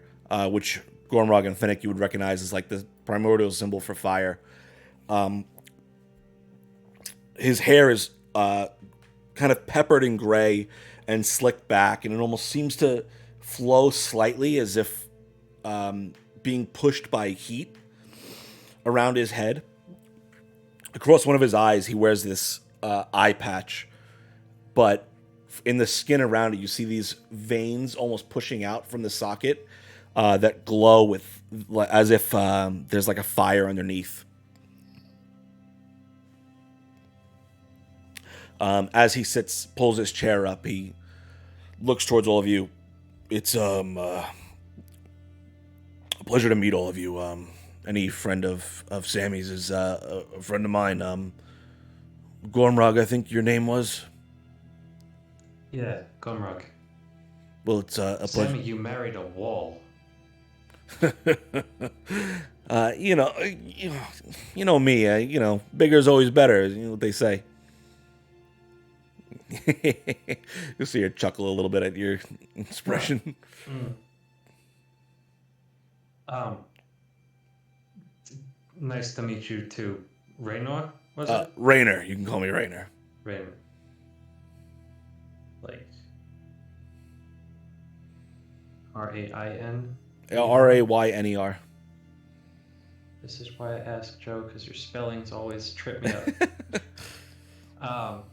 which Gormrog and Finnick you would recognize as like the primordial symbol for fire. His hair is kind of peppered in gray and slicked back, and it almost seems to flow slightly as if being pushed by heat around his head. Across one of his eyes, he wears this eye patch, but in the skin around it, you see these veins almost pushing out from the socket that glow with as if there's like a fire underneath. As he pulls his chair up, he looks towards all of you. It's a pleasure to meet all of you. Any friend of Sammy's is a friend of mine. Gormrog, I think your name was. Yeah, Gomrog. Well, it's a pleasure. Sammy, you married a wall. You know me. Bigger is always better. You know what they say. You'll see her chuckle a little bit at your expression. Nice to meet you too. Raynor, was it? Raynor. You can call me Raynor. Raynor. Like R-A-I-N? Rayner. This is why I ask Joe, because your spellings always trip me up.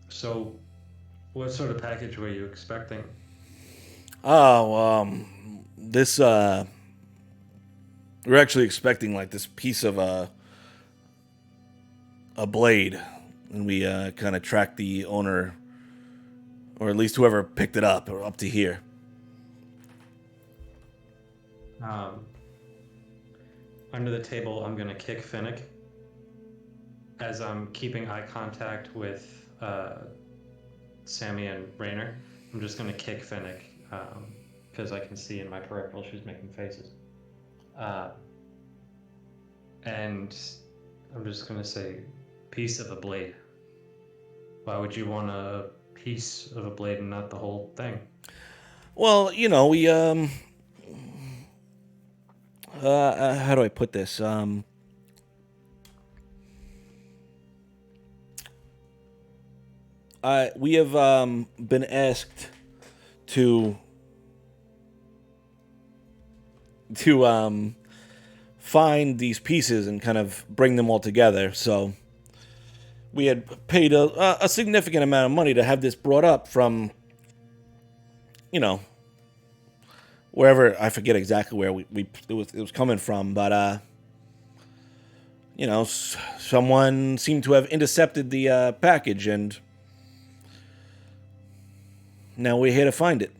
So, what sort of package were you expecting? Oh, this, we're actually expecting, like, this piece of, a blade, and we, kind of tracked the owner, or at least whoever picked it up to here. Under the table, I'm going to kick Finnick as I'm keeping eye contact with Sammy and Raynor. I'm just going to kick Finnick because I can see in my peripheral she's making faces. And I'm just going to say, piece of a blade. Why would you want a piece of a blade and not the whole thing. Well, we how do I put this? We have been asked to find these pieces and kind of bring them all together. So we had paid a significant amount of money to have this brought up from, wherever, I forget exactly where it was coming from, but someone seemed to have intercepted the package, and now we're here to find it.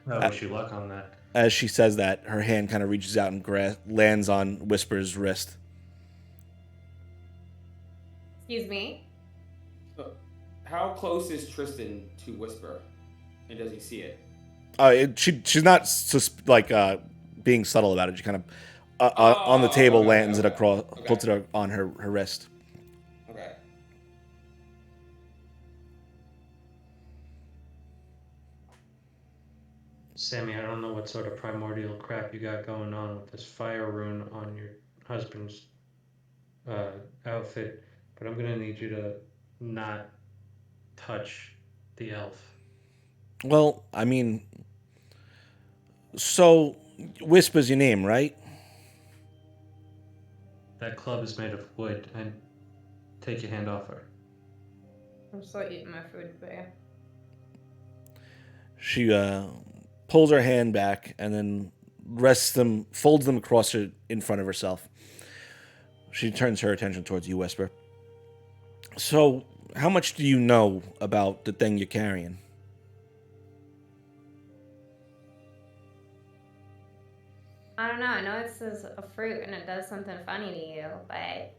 I wish you luck on that. As she says that, her hand kind of reaches out and lands on Whisper's wrist. Excuse me? How close is Tristan to Whisper? And does he see it? She's not being subtle about it. She kind of on the table lands it across, puts it on her wrist. Okay. Sammy, I don't know what sort of primordial crap you got going on with this fire rune on your husband's outfit, but I'm gonna need you to not touch the elf. Well, I mean, so Whisper's your name, right? That club is made of wood, and take your hand off her. I'm still eating my food, but yeah. She pulls her hand back and then folds them across her in front of herself. She turns her attention towards you, Whisper. So, how much do you know about the thing you're carrying? I don't know. I know this is a fruit and it does something funny to you, but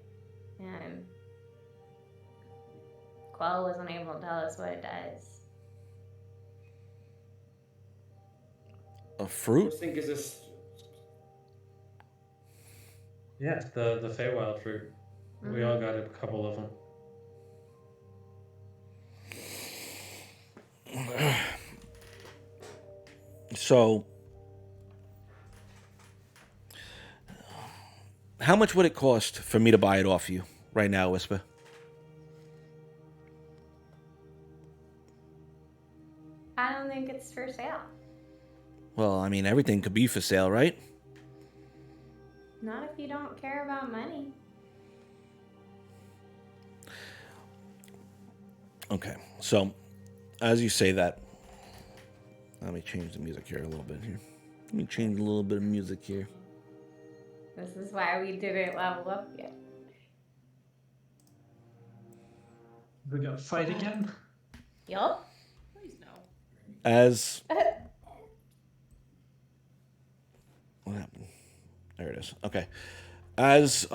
Quell wasn't able to tell us what it does. A fruit? I think is this. Yeah, the Feywild fruit. We all got a couple of them. So, how much would it cost for me to buy it off you right now, Whisper? I don't think it's for sale. Well, I mean, everything could be for sale, right? Not if you don't care about money. Okay, so as you say that, let me change the music here a little bit here. Let me change a little bit of music here. This is why we didn't level up yet. We got to fight again? Yup. Please no. As what happened? There it is. Okay. As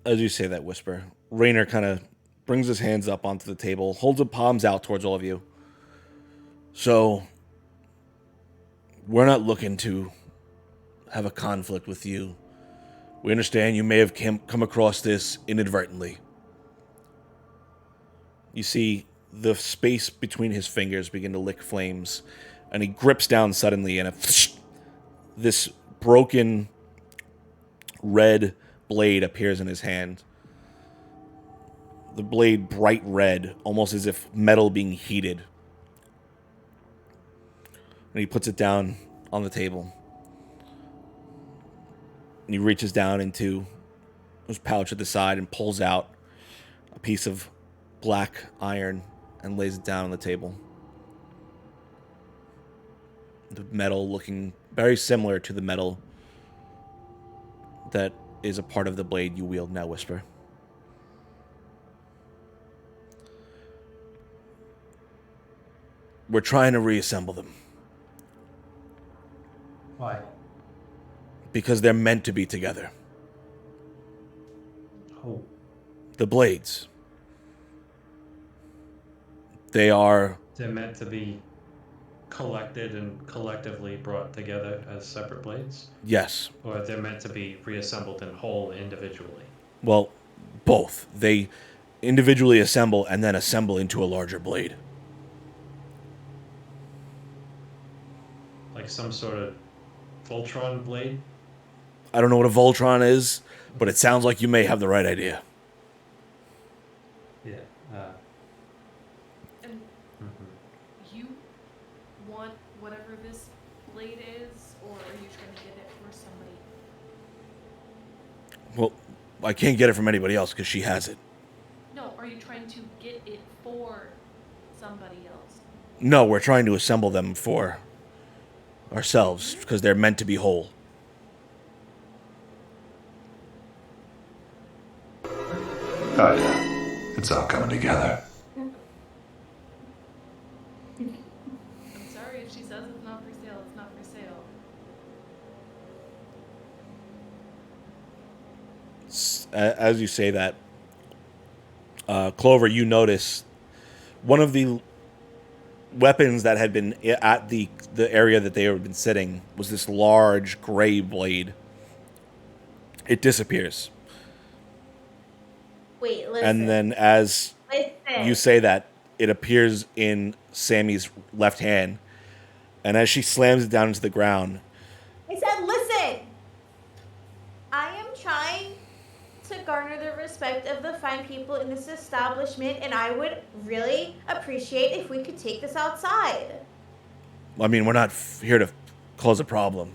you say that, Whisper, Raynor kind of brings his hands up onto the table, holds the palms out towards all of you. So, we're not looking to have a conflict with you. We understand you may have come across this inadvertently. You see the space between his fingers begin to lick flames, and he grips down suddenly, and this broken red blade appears in his hand. The blade bright red, almost as if metal being heated. And he puts it down on the table. And he reaches down into his pouch at the side and pulls out a piece of black iron and lays it down on the table. The metal looking very similar to the metal that is a part of the blade you wield now, Whisper. We're trying to reassemble them. Why? Because they're meant to be together. Oh. The blades. They're meant to be collected and collectively brought together as separate blades? Yes. Or they're meant to be reassembled in whole individually? Well, both. They individually assemble and then assemble into a larger blade. Like some sort of Voltron blade? I don't know what a Voltron is, but it sounds like you may have the right idea. Yeah. And you want whatever this blade is, or are you trying to get it for somebody? Well, I can't get it from anybody else because she has it. No, are you trying to get it for somebody else? No, we're trying to assemble them for ourselves because they're meant to be whole. Oh yeah, it's all coming together. I'm sorry if she says it's not for sale, it's not for sale. As you say that, Clover, you notice one of the weapons that had been at the area that they had been sitting was this large gray blade. It disappears. Wait, listen. And then as Listen. you say that, it appears in Sammy's left hand. And as she slams it down into the ground, I said, listen. I am trying to garner the respect of the fine people in this establishment, and I would really appreciate if we could take this outside. I mean, we're not here to cause a problem.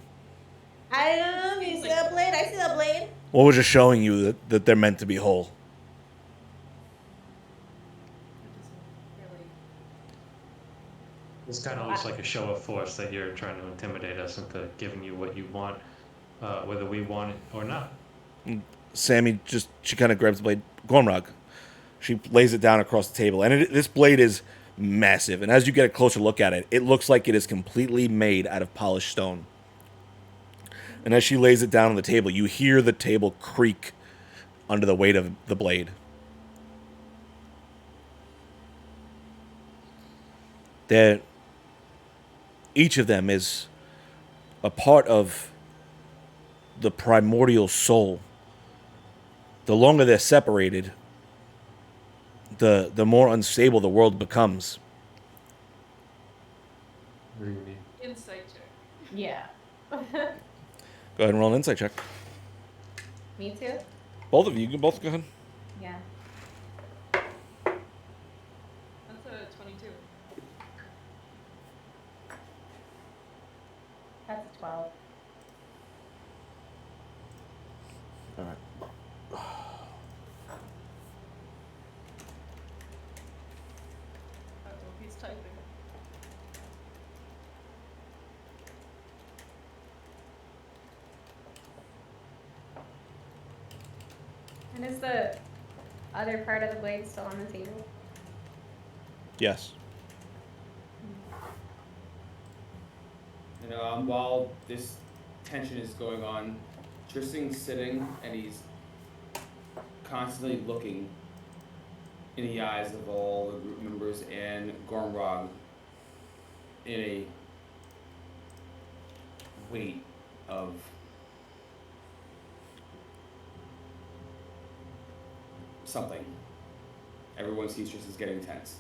I don't know. You see that blade? I see that blade. Well, we're just showing you that they're meant to be whole. This kind of looks like a show of force that you're trying to intimidate us into giving you what you want, whether we want it or not. Sammy she kind of grabs the blade. Gormrog. She lays it down across the table. And this blade is massive. And as you get a closer look at it, it looks like it is completely made out of polished stone. And as she lays it down on the table, you hear the table creak under the weight of the blade. Each of them is a part of the primordial soul. The longer they're separated, the more unstable the world becomes. What do you mean? Insight check. Yeah. Go ahead and roll an insight check. Me too? Both of you can both go ahead. Yeah. That's a 22. That's a 12. All right. Oh, he's typing. And is the other part of the blade still on the table? Yes. And while this tension is going on, Tristan's sitting and he's constantly looking in the eyes of all the group members and Gormrog in a weight of something. Everyone sees Tristan's getting tense.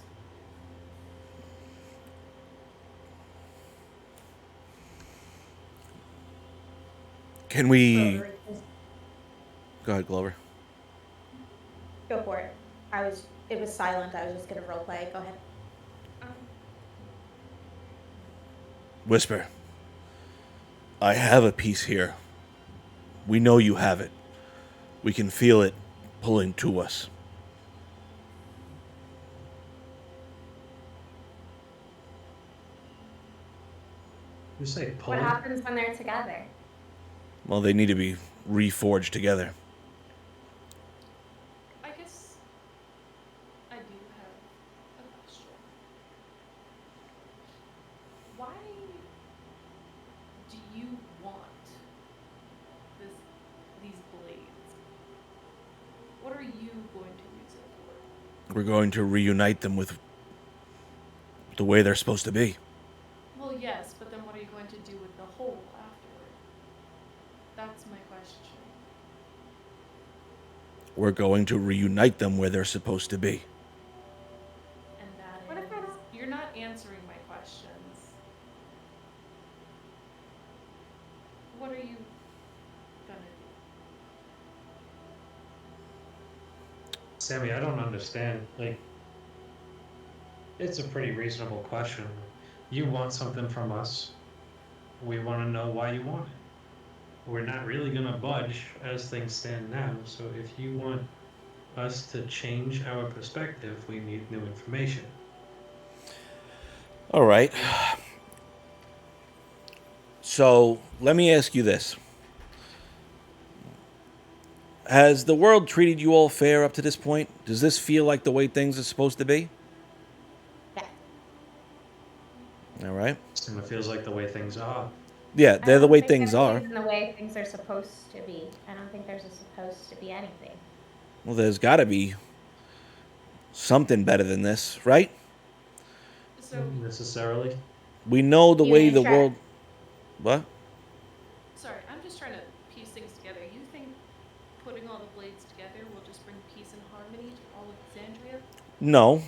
Can we... Go ahead, Glover. Go for it. It was silent. I was just gonna roleplay. Go ahead. Whisper. I have a piece here. We know you have it. We can feel it pulling to us. You say pull? What happens when they're together? Well, they need to be reforged together. I guess I do have a question. Why do you want these blades? What are you going to use it for? We're going to reunite them with the way they're supposed to be. Well, yes, but then what are you going to do with the whole afterward? That's my question. we're going to reunite them where they're supposed to be. And What that if I is, don't- you're not answering my questions. What are you gonna do? Sammy, I don't understand. Like, it's a pretty reasonable question. You want something from us. We want to know why you want it. We're not really going to budge as things stand now. So if you want us to change our perspective, we need new information. All right. So let me ask you this. Has the world treated you all fair up to this point? Does this feel like the way things are supposed to be? Yeah. All right. And it feels like the way things are. Yeah, I they're the don't way think things are. everything's in the way things are supposed to be. I don't think there's supposed to be anything. Well, there's got to be something better than this, right? So, Not necessarily. We know the You way ain't the sure. world. What? sorry, I'm just trying to piece things together. You think putting all the blades together will just bring peace and harmony to all of Alexandria? No.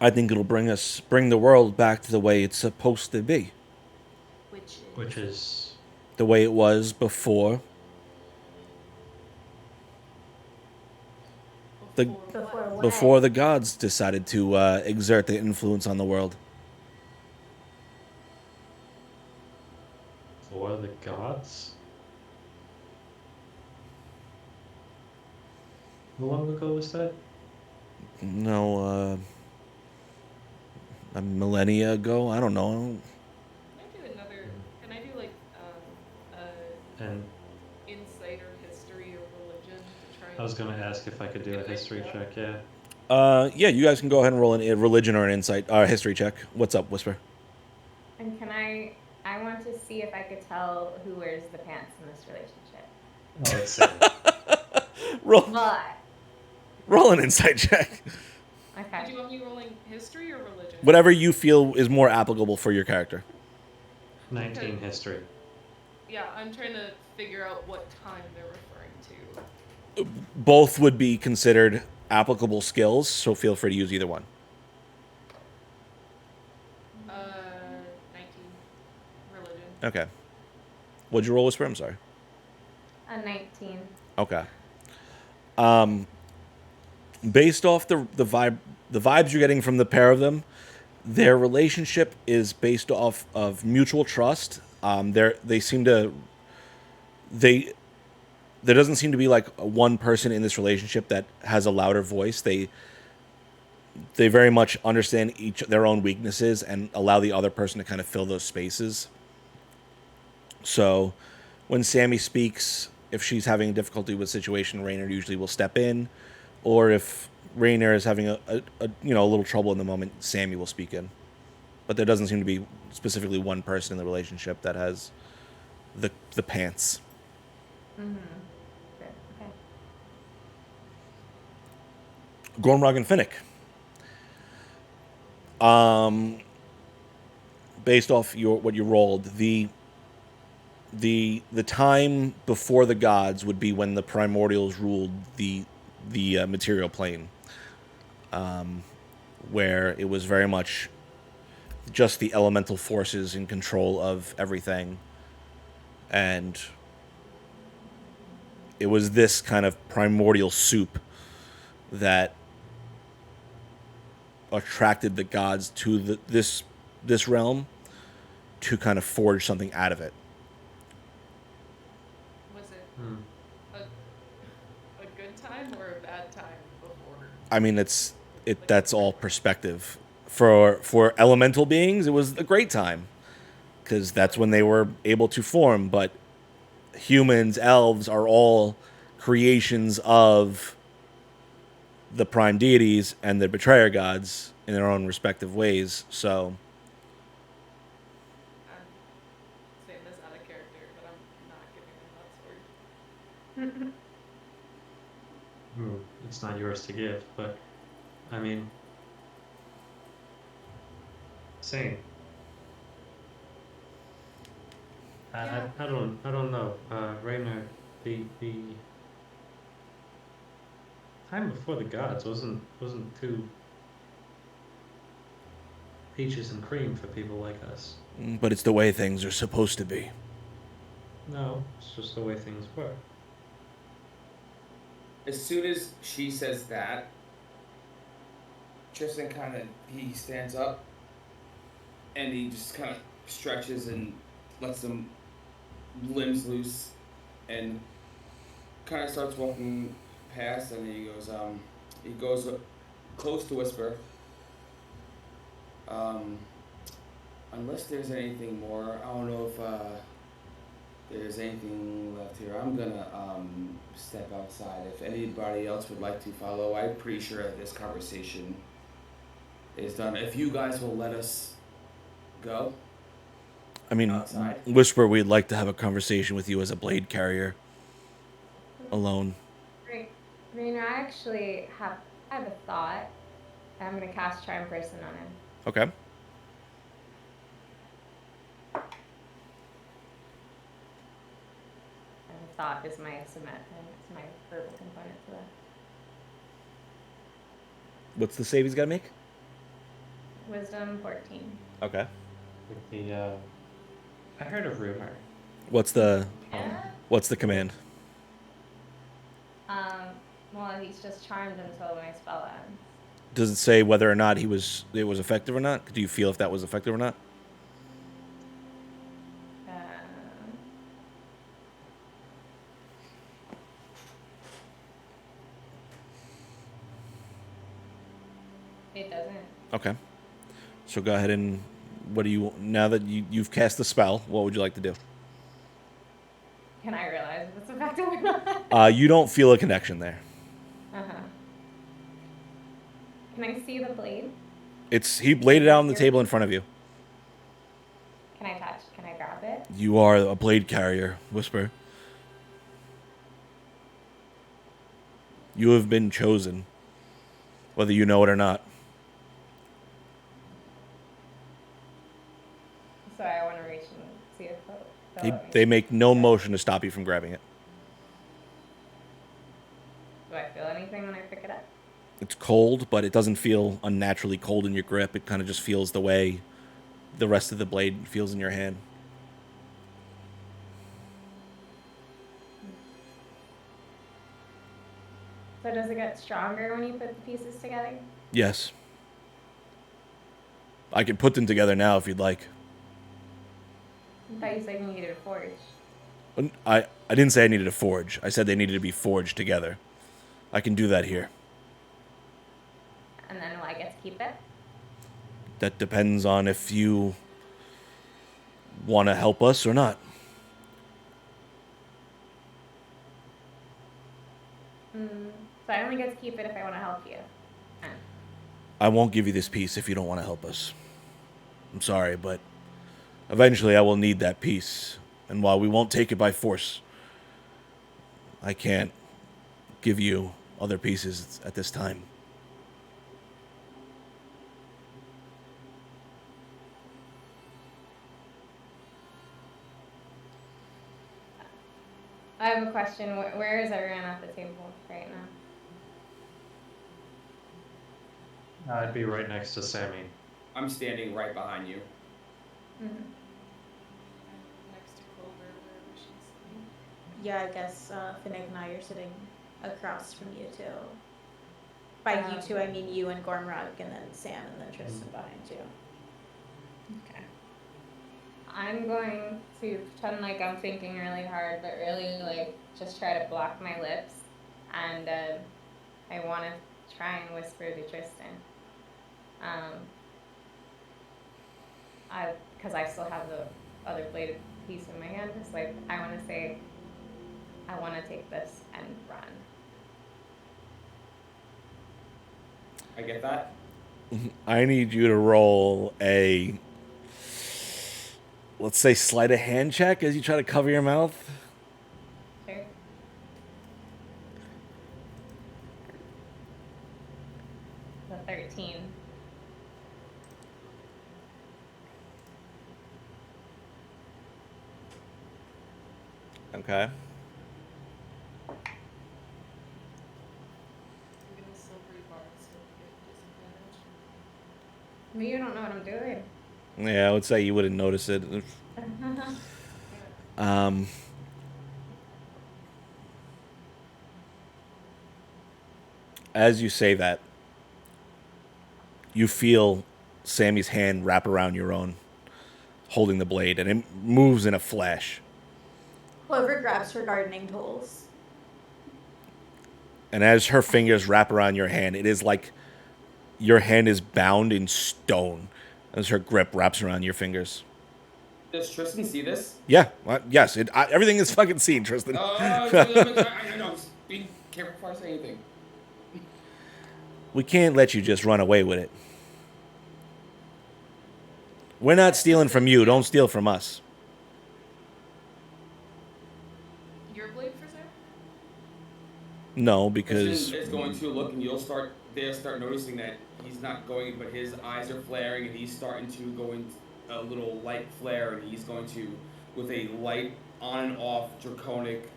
I think it'll bring the world back to the way it's supposed to be. Which is The way it was before. The- Before what? Before the gods decided to exert their influence on the world. for the gods. How long ago was that? No, a millennia ago? I don't know. Can I do another? Can I do like And insight or history or religion to try? I was going to ask if I could do a history check, yeah. Yeah, you guys can go ahead and roll a religion or an insight, history check. What's up, Whisper? And I want to see if I could tell who wears the pants in this relationship. Oh, it's Sam. But, Roll an insight check. Did okay. you want me rolling history or religion? Whatever you feel is more applicable for your character. 19 history. Yeah, I'm trying to figure out what time they're referring to. Both would be considered applicable skills, so feel free to use either one. 19 religion. Okay. What'd you roll, Whisper? I'm sorry. A 19. Okay. Based off the vibes you're getting from the pair of them, their relationship is based off of mutual trust. There doesn't seem to be like one person in this relationship that has a louder voice. They very much understand their own weaknesses and allow the other person to kind of fill those spaces. So when Sammy speaks, if she's having difficulty with a situation, Rainer usually will step in, or if Rainer is having a little trouble in the moment, Sammy will speak in. But there doesn't seem to be specifically one person in the relationship that has the pants. Mm-hmm. Good. Okay. Gormrog and Finnick. Based off what you rolled, the time before the gods would be when the primordials ruled the material plane, where it was very much just the elemental forces in control of everything, and it was this kind of primordial soup that attracted the gods to this realm to kind of forge something out of it. Was it a good time or a bad time before? I mean, that's all perspective. For elemental beings, it was a great time because that's when they were able to form. But humans, elves, are all creations of the prime deities and the betrayer gods in their own respective ways. So I'm saying this out of character, but I'm not giving them that sword. It's not yours to give, but I mean, same. Yeah. I don't know. Rainer, the time before the gods wasn't too peaches and cream for people like us. But it's the way things are supposed to be. No, it's just the way things were. As soon as she says that, Tristan he stands up and he just kind of stretches and lets them limbs loose and kind of starts walking past, and he goes close to Whisper. Unless there's anything more, I don't know if there's anything left here. I'm gonna step outside. If anybody else would like to follow, I'm pretty sure that this conversation is done. If you guys will let us go. I mean, outside. Whisper, we'd like to have a conversation with you as a blade carrier. Alone. Great. Rainer, I actually have a thought. I'm going to cast Charm Person on him. Okay. And thought is my verbal component to that. What's the save he's got to make? Wisdom 14. Okay. With the, I heard a rumor. What's the Yeah. command? Well, he's just charmed until my spell ends. Does it say whether or not it was effective or not? Do you feel if that was effective or not? It doesn't. Okay. So go ahead and now that you've cast the spell, what would you like to do? Can I realize if it's effective or not? You don't feel a connection there. Uh-huh. Can I see the blade? He bladed out on the table in front of you. Can I touch? Can I grab it? You are a blade carrier, Whisper. You have been chosen, whether you know it or not. So I want to reach and see if they'll let me. They make no motion to stop you from grabbing it. Do I feel anything when I pick it up? It's cold, but it doesn't feel unnaturally cold in your grip. It kind of just feels the way the rest of the blade feels in your hand. So does it get stronger when you put the pieces together? Yes. I can put them together now if you'd like. I thought you said you needed a forge. I didn't say I needed a forge. I said they needed to be forged together. I can do that here. And then will I get to keep it? That depends on if you want to help us or not. So I only get to keep it if I want to help you. I won't give you this piece if you don't want to help us. I'm sorry, but eventually I will need that piece. And while we won't take it by force, I can't give you other pieces at this time. I have a question. Where is everyone at the table right now? I'd be right next to Sammy. I'm standing right behind you. Mm-hmm. Next to Clover, wherever she's sitting. Yeah, I guess Finnick and I are sitting across from you two. By you two, I mean you and Gormrug, and then Sam, and then Tristan behind you. Okay. I'm going to pretend like I'm thinking really hard, but really like just try to block my lips, and I want to try and whisper to Tristan. Because I still have the other bladed piece in my hand, just like I want to say, I want to take this and run. I get that. I need you to roll a, let's say, sleight of hand check as you try to cover your mouth. Sure. The 13. Okay. You don't know what I'm doing. Yeah, I would say you wouldn't notice it. Um, as you say that, you feel Sammy's hand wrap around your own, holding the blade, and it moves in a flash. Clover grabs her gardening tools. And as her fingers wrap around your hand, it is like your hand is bound in stone as her grip wraps around your fingers. Does Tristan see this? Yeah, yes, everything is fucking seen, Tristan. I know. I'm just being careful before I say anything. We can't let you just run away with it. We're not stealing from you. Don't steal from us. Your blade for Sam? No, because Tristan is going to look, and they'll start noticing that he's not going, but his eyes are flaring, and he's starting to go into a little light flare, and he's going to, with a light on and off draconic,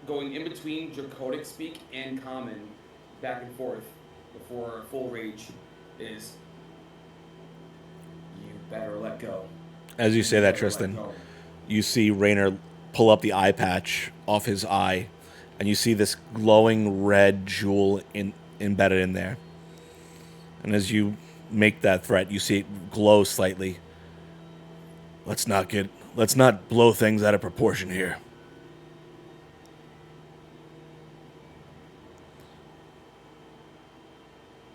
going in between draconic speak and common, back and forth, before full rage is, you better let go. as you say that, Tristan, you see Raynor pull up the eye patch off his eye, and you see this glowing red jewel embedded in there. And as you make that threat, you see it glow slightly. Let's not blow things out of proportion here.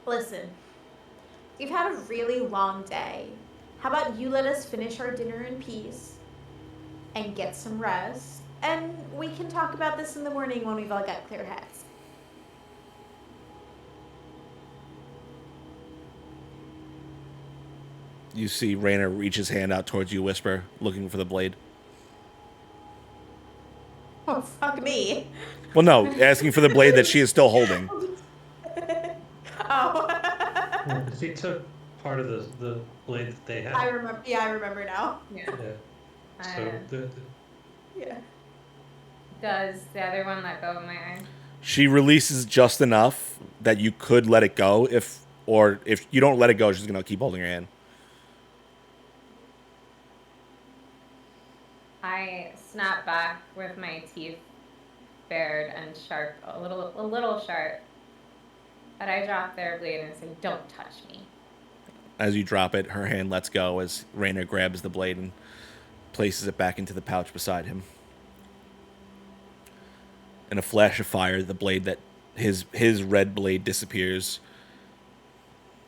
Listen, we've had a really long day. How about you let us finish our dinner in peace and get some rest, and we can talk about this in the morning when we've all got clear heads. You see Raynor reach his hand out towards you, Whisper, looking for the blade. Oh, fuck me. Well, no, asking for the blade that she is still holding. Oh. Well, he took part of the blade that they had. I remember. Yeah, I remember now. Yeah. Yeah. So Yeah. Does the other one let go of my arm? She releases just enough that you could let it go. If you don't let it go, she's gonna keep holding your hand. I snap back with my teeth bared and sharp, a little sharp. But I drop their blade and say, "Don't touch me." As you drop it, her hand lets go as Raynor grabs the blade and places it back into the pouch beside him. In a flash of fire, the blade that his red blade disappears,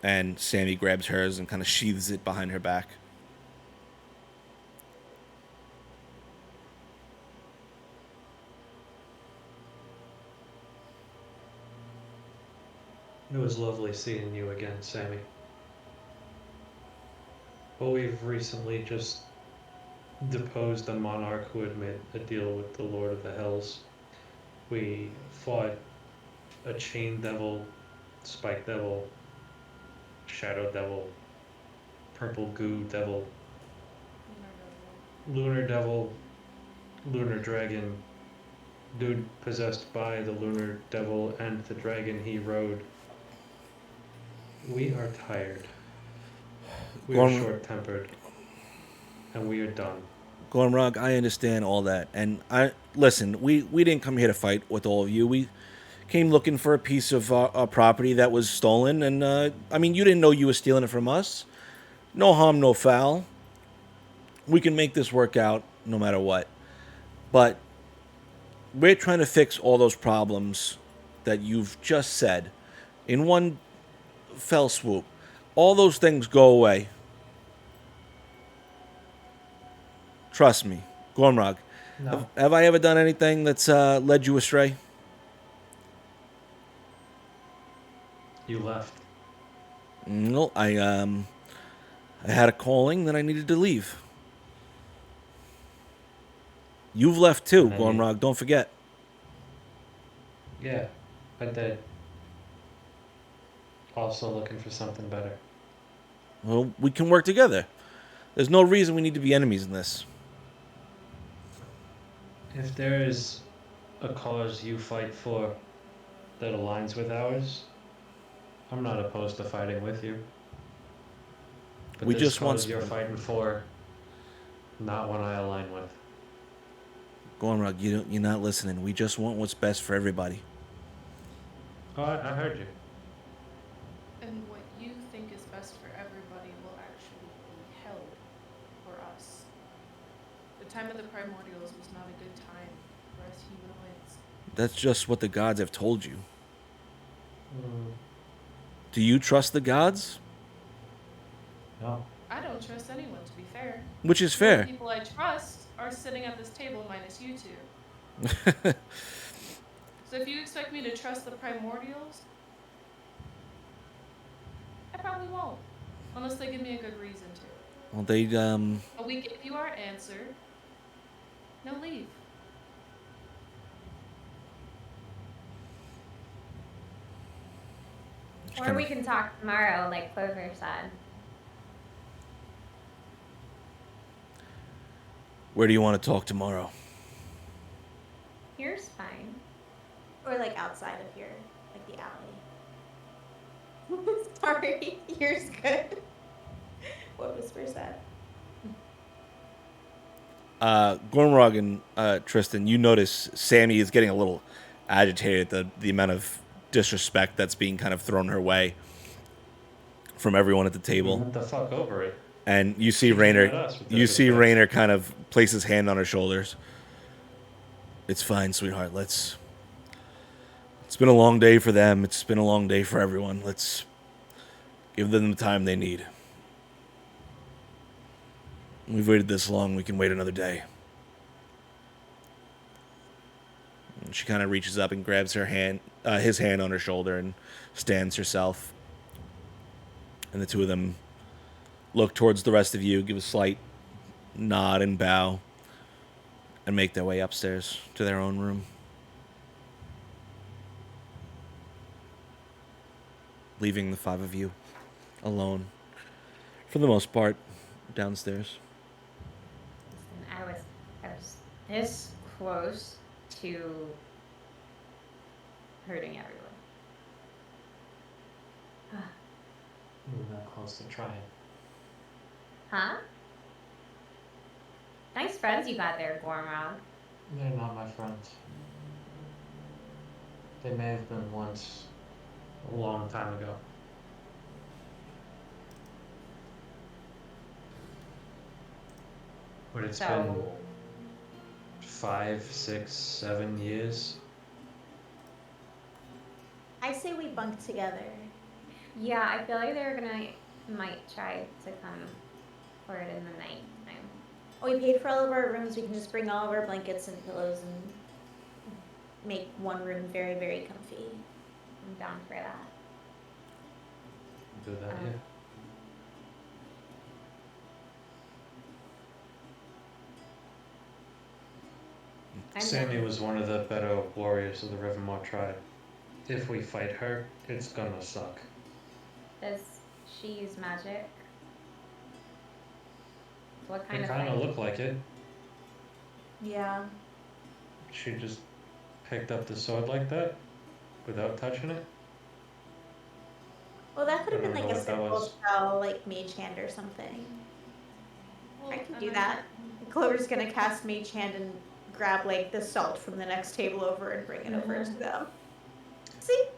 and Sammy grabs hers and kind of sheathes it behind her back. it was lovely seeing you again, Sammy. But we've recently just deposed a monarch who had made a deal with the Lord of the Hells. We fought a chain devil, spike devil, shadow devil, purple goo devil, lunar devil, lunar dragon, dude possessed by the lunar devil and the dragon he rode. We are tired. We are short-tempered. And we are done. Gormrog, I understand all that. And listen, we didn't come here to fight with all of you. We came looking for a piece of property that was stolen. And, I mean, you didn't know you were stealing it from us. No harm, no foul. We can make this work out no matter what. But we're trying to fix all those problems that you've just said in one fell swoop. All those things go away. Trust me, Gormrog. No. Have I ever done anything that's led you astray? You left. No, I had a calling that I needed to leave. You've left too, Right. Gormrog. Don't forget. Yeah, I did. Also looking for something better. Well, we can work together. There's no reason we need to be enemies in this. If there is a cause you fight for that aligns with ours, I'm not opposed to fighting with you. But We this just want cause you're fighting for, not one I align with. Gormrug, you're not listening. We just want what's best for everybody. Oh, I heard you. And what you think is best for everybody will actually be hell for us. The time of the primordials was not a good time for us humanoids. That's just what the gods have told you. Do you trust the gods? No. I don't trust anyone, to be fair. Which is The only fair. people I trust are sitting at this table minus you two. So if you expect me to trust the primordials, I probably won't. Unless they give me a good reason to. Well, they But we give you our answer. Now leave. Or we can talk tomorrow, like Clover said. Where do you want to talk tomorrow? Here's fine. Or like outside of here, like the alley. Sorry, yours good. What Whisper said. Gormrog and Tristan, you notice Sammy is getting a little agitated at the amount of disrespect that's being kind of thrown her way from everyone at the table. What the fuck over it? And you see She's Raynor. not us with You see disrespect. Raynor kind of place his hand on her shoulders. It's fine, sweetheart. It's been a long day for them. It's been a long day for everyone. Let's give them the time they need. We've waited this long. We can wait another day. And she kind of reaches up and grabs her hand, his hand on her shoulder, and stands herself. And the two of them look towards the rest of you, give a slight nod and bow, and make their way upstairs to their own room. Leaving the five of you alone, for the most part, downstairs. And I was this close to hurting everyone. You're not close to trying. Huh? Nice friends you got there, Gormrog. They're not my friends. They may have been once, a long time ago. But it's been So 5, 6, 7 years. I say we bunk together. yeah, I feel like might try to come for it in the night time. Oh, we paid for all of our rooms. We can just bring all of our blankets and pillows and make one room very, very comfy. I'm down for that. Do that here. I'm Sammy down. was one of the better warriors of the Rivermore tribe. If we fight her, it's gonna suck. Does she use magic? What kind It of kind of thing? looked like it. Yeah. She just picked up the sword like that, without touching it. Well, that could have I been don't like know a what that simple was. spell, like Mage Hand or something. Well, I can and do then- that. Clover's gonna cast Mage Hand and grab like the salt from the next table over and bring it over to them. See?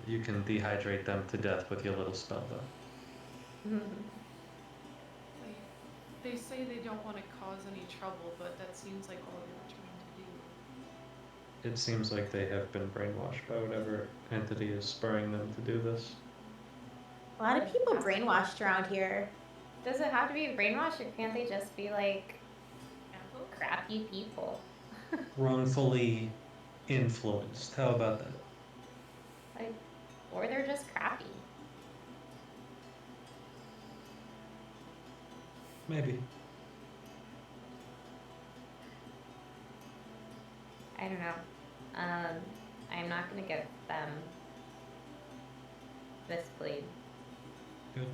You can dehydrate them to death with your little spell, though. They say they don't want to cause any trouble, but that seems like all they were trying to do. It seems like they have been brainwashed by whatever entity is spurring them to do this. A lot of people brainwashed around here. Does it have to be brainwashed, or can't they just be like crappy people? Wrongfully influenced. How about that? Like, or they're just crappy. Maybe. I don't know. I'm not gonna give them this blade. Good.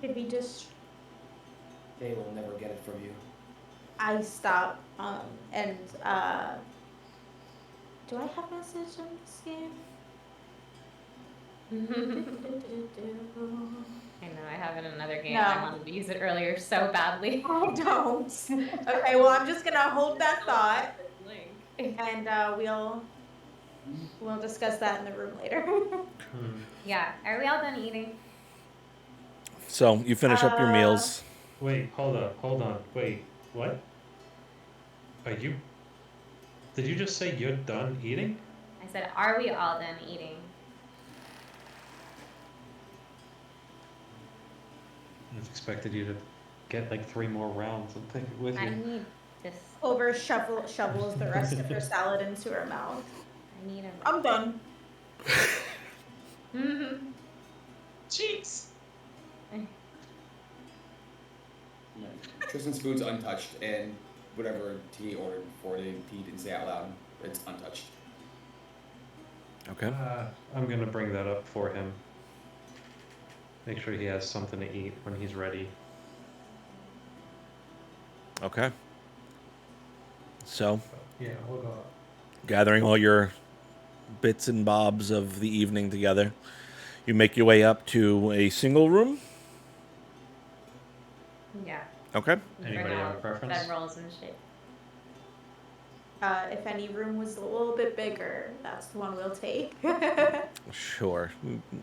Could we just They will never get it from you. I stop and do I have message in this game? I know, I have it in another game. No. I wanted to use it earlier so badly. I don't. Okay, well, I'm just gonna hold that thought, Link. and we'll discuss that in the room later. Yeah, are we all done eating? So you finish up your meals. Wait, hold on. Wait, what? Are you... Did you just say you're done eating? I said, are we all done eating? I expected you to get like 3 more rounds and take it with I you. need this. Clover shovels the rest of her salad into her mouth. I need a. I'm done. Cheeks! Tristan's food's untouched, and whatever tea ordered before he didn't say out loud, it's untouched. Okay. I'm gonna bring that up for him. Make sure he has something to eat when he's ready. Okay. So, Yeah, we'll go. gathering all your bits and bobs of the evening together, you make your way up to a single room. Yeah. Okay. Anybody Bring have a out preference? bed rolls and shit. If any room was a little bit bigger, that's the one we'll take. Sure.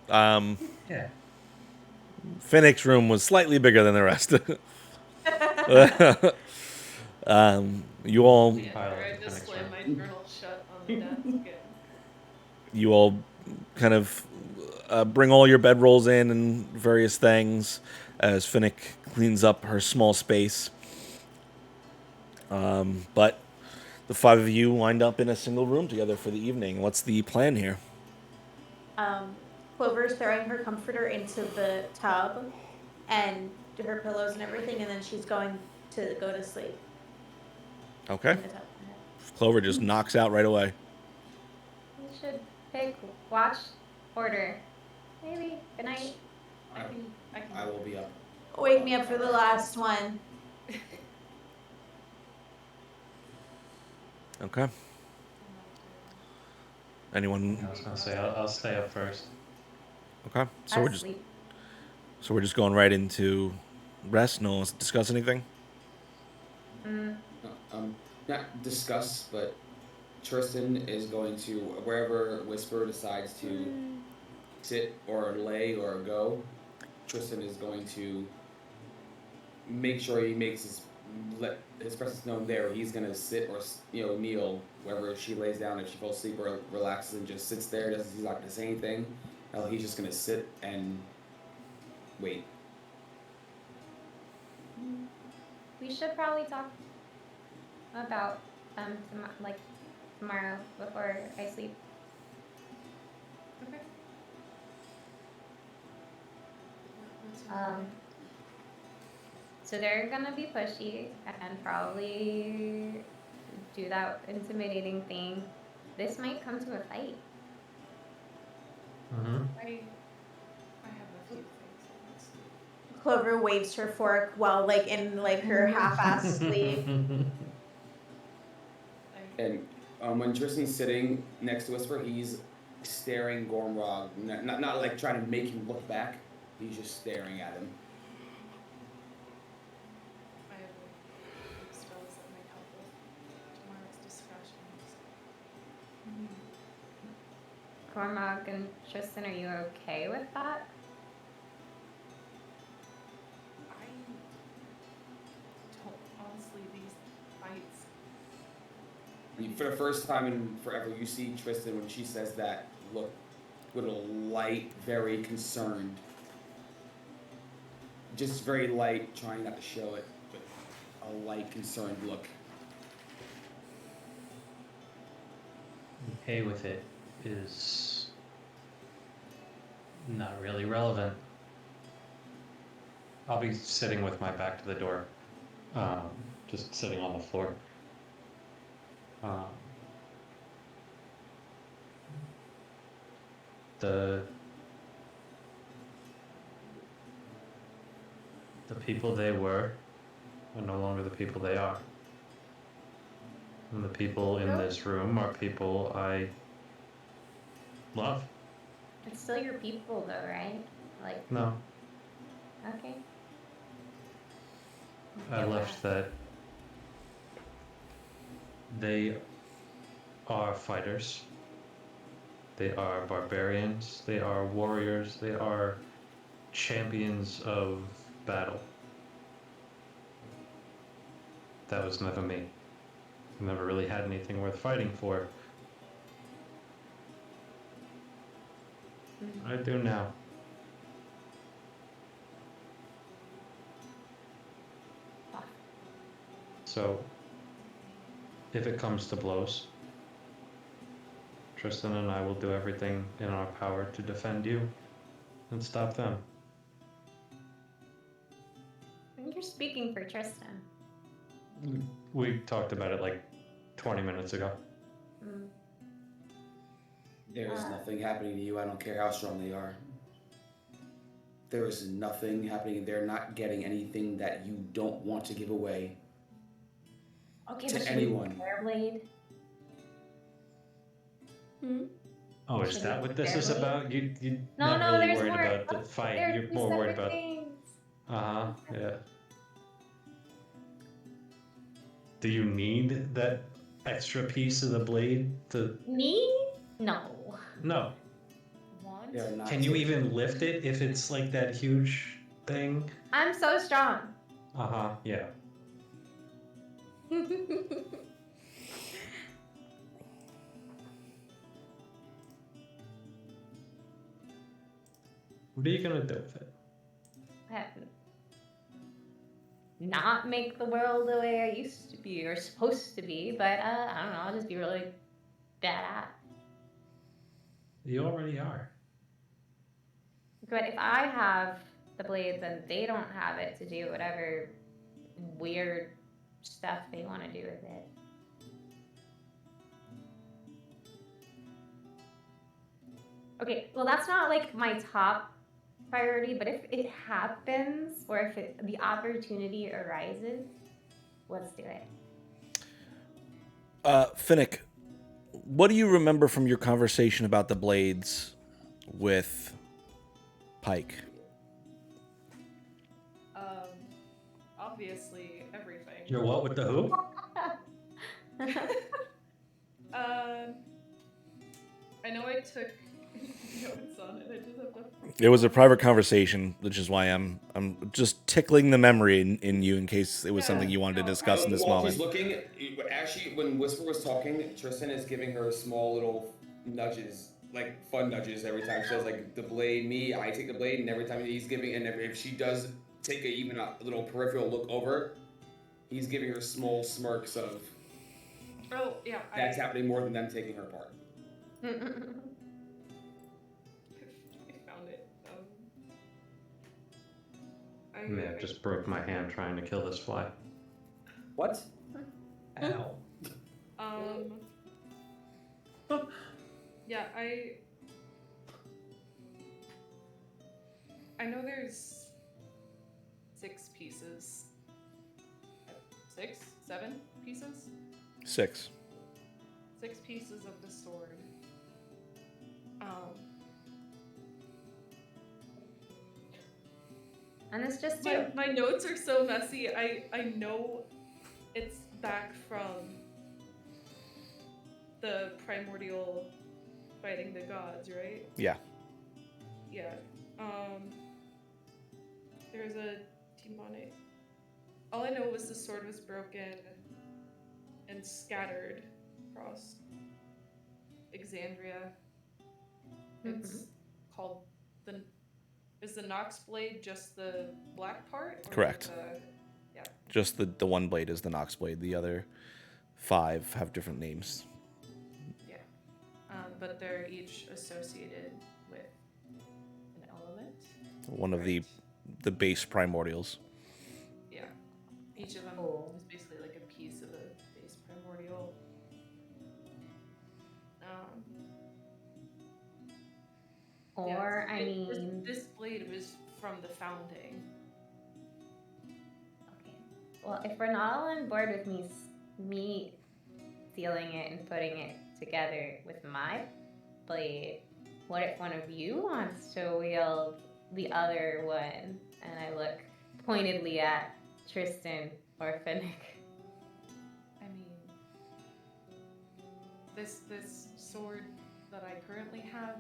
Yeah. Finnick's room was slightly bigger than the rest. You all Yeah, I just slammed my journal shut on the desk. you all kind of bring all your bedrolls in and various things as Finnick cleans up her small space. But the 5 of you wind up in a single room together for the evening. What's the plan here? Clover's throwing her comforter into the tub and her pillows and everything, and then she's going to go to sleep Okay. in the tub. Clover just knocks out right away. We should pick watch order. Maybe. Good night. I can. I will be up. Wake me up for the last one. Okay. Anyone? I was gonna say I'll stay up first. Okay. So we're Sleep. just going right into rest. No one wants to discuss anything. Not discuss, but Tristan is going to wherever Whisper decides to sit or lay or go. Tristan is going to make sure he makes his presence known there. He's gonna sit or kneel wherever she lays down. If she falls asleep or relaxes and just sits there, he's not gonna say anything. He's just gonna sit and wait. We should probably talk about tomorrow before I sleep. Okay. So they're gonna be pushy and probably do that intimidating thing. This might come to a fight. Mm-hmm. I have a few things. Clover waves her fork while in her half-assed sleep. And when Tristan's sitting next to Whisper, he's staring Gormrog, not like trying to make him look back. He's just staring at him. I have spells that might help with tomorrow's discussions. Cormac and Tristan, are you okay with that? I don't honestly these fights. For the first time in forever, you see Tristan when she says that look with a light, very concerned. Just very light, trying not to show it, but a light, concerned look. Okay with it is not really relevant. I'll be sitting with my back to the door, just sitting on the floor. The people they were are no longer the people they are. And the people in this room are people I love. It's still your people, though, right? Like, No, okay. I left that they are fighters. They are barbarians. They are warriors. They are champions of battle. That was never me. Never really had anything worth fighting for. I do now. So, if it comes to blows, Tristan and I will do everything in our power to defend you and stop them. You're speaking for Tristan. We talked about it like 20 minutes ago. Mm. There is nothing happening to you. I don't care how strong they are. There is nothing happening. They're not getting anything that you don't want to give away Okay, to but should anyone. we Fair blade? Oh, is Should that we what this is fairly- about? You're No, not no, really there's worried more. about the fight. There are You're two more worried separate about. things. Yeah. Do you need that extra piece of the blade to? Me? No. No. Want? They're not Can you taking- even lift it if it's like that huge thing? I'm so strong. Yeah. What are you gonna do with it? Not make the world the way I used to be or supposed to be, but I don't know, I'll just be really badass. You already are. But if I have the blades and they don't have it to do whatever weird stuff they want to do with it. Okay, well that's not like my top priority, but if it happens or if the opportunity arises, let's do it. Finnick, what do you remember from your conversation about the blades with Pike? Obviously everything. You're what with the who? I know I took notes on it. I just have to. It was a private conversation, which is why I'm just tickling the memory in you in case it was something you wanted to discuss in this While moment. she's looking, actually, when Whisper was talking, Tristan is giving her small little nudges, like fun nudges every time she says, like, the blade, me, I take the blade, and every time he's giving, and if she does take even a little peripheral look over, he's giving her small smirks of, Oh yeah. that's happening more than them taking her part. I found it. Yeah, just broke my hand trying to kill this fly. What? Ow. Yeah, I know there's 6 pieces. 6? 7 pieces? 6. 6 pieces of the sword. And it's just two. My notes are so messy. I know it's back from the primordial fighting the gods, right? Yeah. Yeah. There's a team on it. All I know was the sword was broken and scattered across Exandria. It's called the. Is the Nox blade just the black part? Or Correct. Yeah. Just the one blade is the Nox blade. The other 5 have different names. Yeah. But they're each associated with an element. One of the base primordials. Yeah. Each of them Cool. is basically like a piece of a base primordial. Or, Yeah, I mean... This blade was from the founding. Okay. Well, if we're not all on board with me stealing it and putting it together with my blade, what if one of you wants to wield the other one? And I look pointedly at Tristan or Finnick. I mean, this sword that I currently have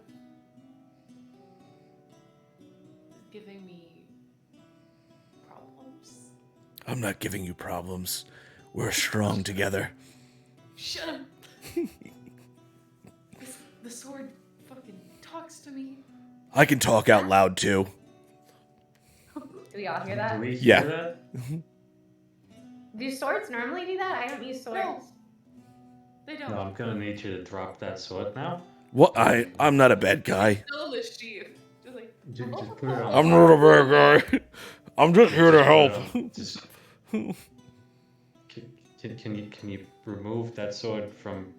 is giving me problems. I'm not giving you problems. We're strong together. Shut up! The sword fucking talks to me. I can talk out loud too. Do we all hear that? Do we Yeah. hear that? Do swords normally do that? I don't use swords. No. They don't. No, I'm gonna need you to drop that sword now. What? I'm not a bad guy. Still in the sheath. Just like, Just put it on. I'm not a bad guy. I'm just here to help. Just, can you remove that sword from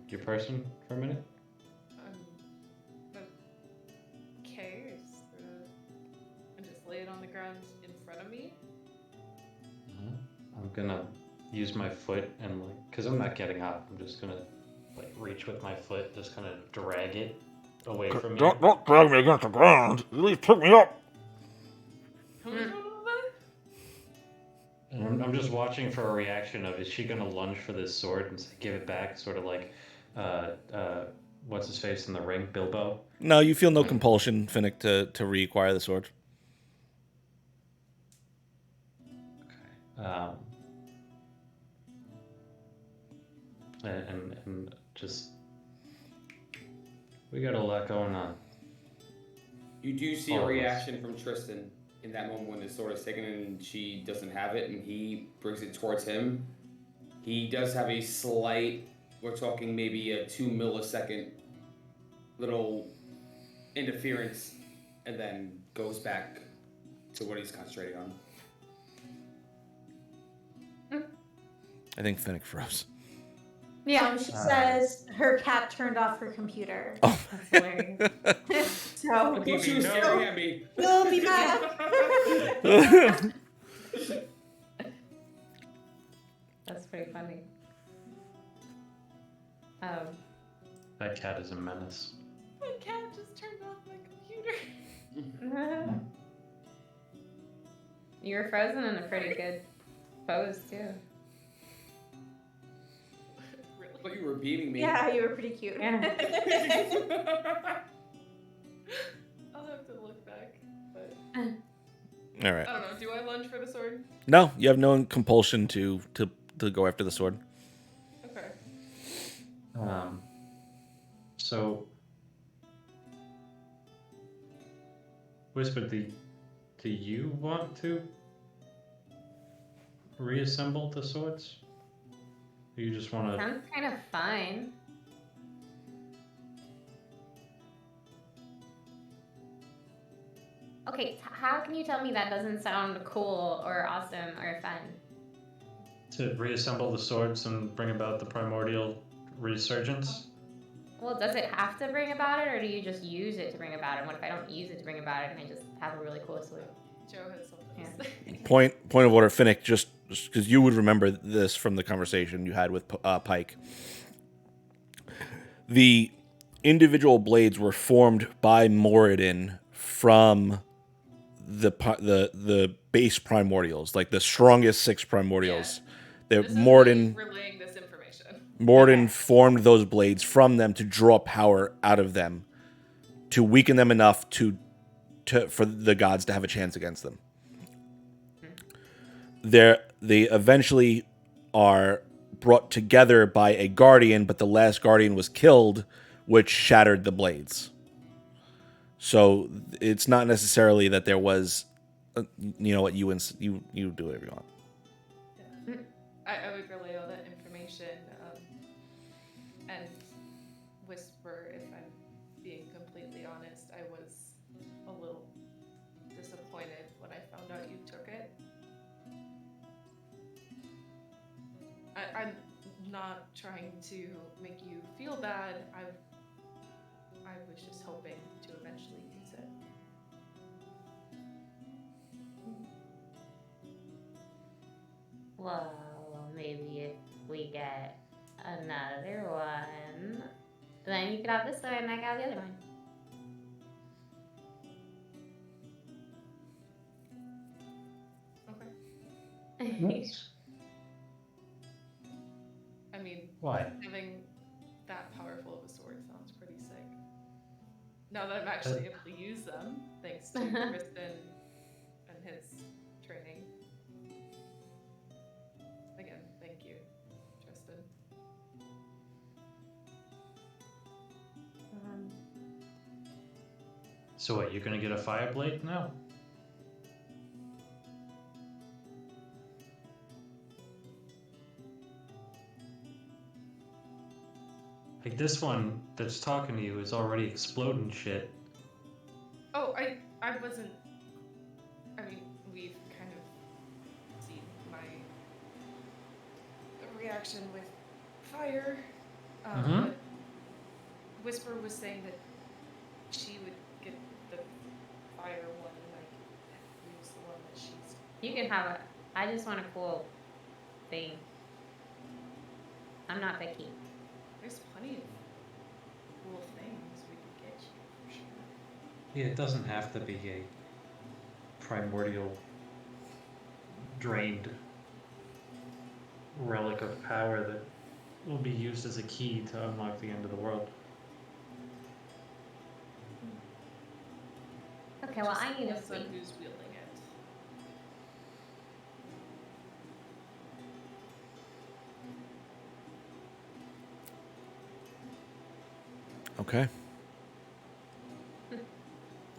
your person for a minute? okay. And just lay it on the ground in front of me. I'm gonna use my foot and cause I'm not getting up. I'm just gonna reach with my foot, just kind of drag it away from me. Don't drag me against the ground. At least pick me up. And I'm just watching for a reaction of, is she gonna lunge for this sword and give it back, sort of like, what's his face in the ring, Bilbo? No, you feel no compulsion, Finnick, to reacquire the sword. Okay. And just, we got a lot going on. You do see All a of us. reaction from Tristan in that moment when the sword is taken and she doesn't have it and he brings it towards him. He does have a slight, we're talking maybe a 2 millisecond little interference and then goes back to what he's concentrating on. I think Finnick froze. Yeah, she says her cat turned off her computer. Oh. That's hilarious. So Look, she was staring at me. we'll be back. That's pretty funny. That cat is a menace. My cat just turned off my computer. You were frozen in a pretty good pose too. Really? I thought you were beating me. Yeah, you were pretty cute. I'll have to look back. But All right. I don't know. Do I lunge for the sword? No, you have no compulsion to go after the sword. Okay. So, Whisper, do you want to reassemble the swords? Or you just want to? Sounds kind of fun. Okay, how can you tell me that doesn't sound cool or awesome or fun? To reassemble the swords and bring about the primordial resurgence? Well, does it have to bring about it, or do you just use it to bring about it? And what if I don't use it to bring about it and I just have a really cool sword? Joe has something Yeah. to say. Point of order, Finnick, just because you would remember this from the conversation you had with Pike. The individual blades were formed by Moradin from the base primordials, like the strongest 6 primordials. This That is Moradin me relaying this information. Moradin formed those blades from them to draw power out of them, to weaken them enough for the gods to have a chance against them. They eventually are brought together by a guardian, but the last guardian was killed, which shattered the blades. So it's not necessarily that there was, you know what, you do whatever you want. I would relay all that information and whisper, if I'm being completely honest, I was a little disappointed when I found out you took it. I'm not trying to make you feel bad. I was just hoping to eventually use it. Well, maybe if we get another one, then you could have this one and I got the other one. Nice. I mean, Why? having that powerful of a sword sounds pretty sick. Now that I'm actually able to use them, thanks to Kristen and his training. Again, thank you, Tristan. So what, you're gonna get a fire blade now? Like this one that's talking to you is already exploding shit. Oh, I wasn't. I mean, we've kind of seen my reaction with fire. But Whisper was saying that she would get the fire one, like use the one that she's. You can have it. I just want a cool thing. I'm not picky. There's plenty of cool things we could get you for sure. Yeah, it doesn't have to be a primordial, drained relic of power that will be used as a key to unlock the end of the world. Okay, well, I need a Depends on sleep. who's wielding it. Okay.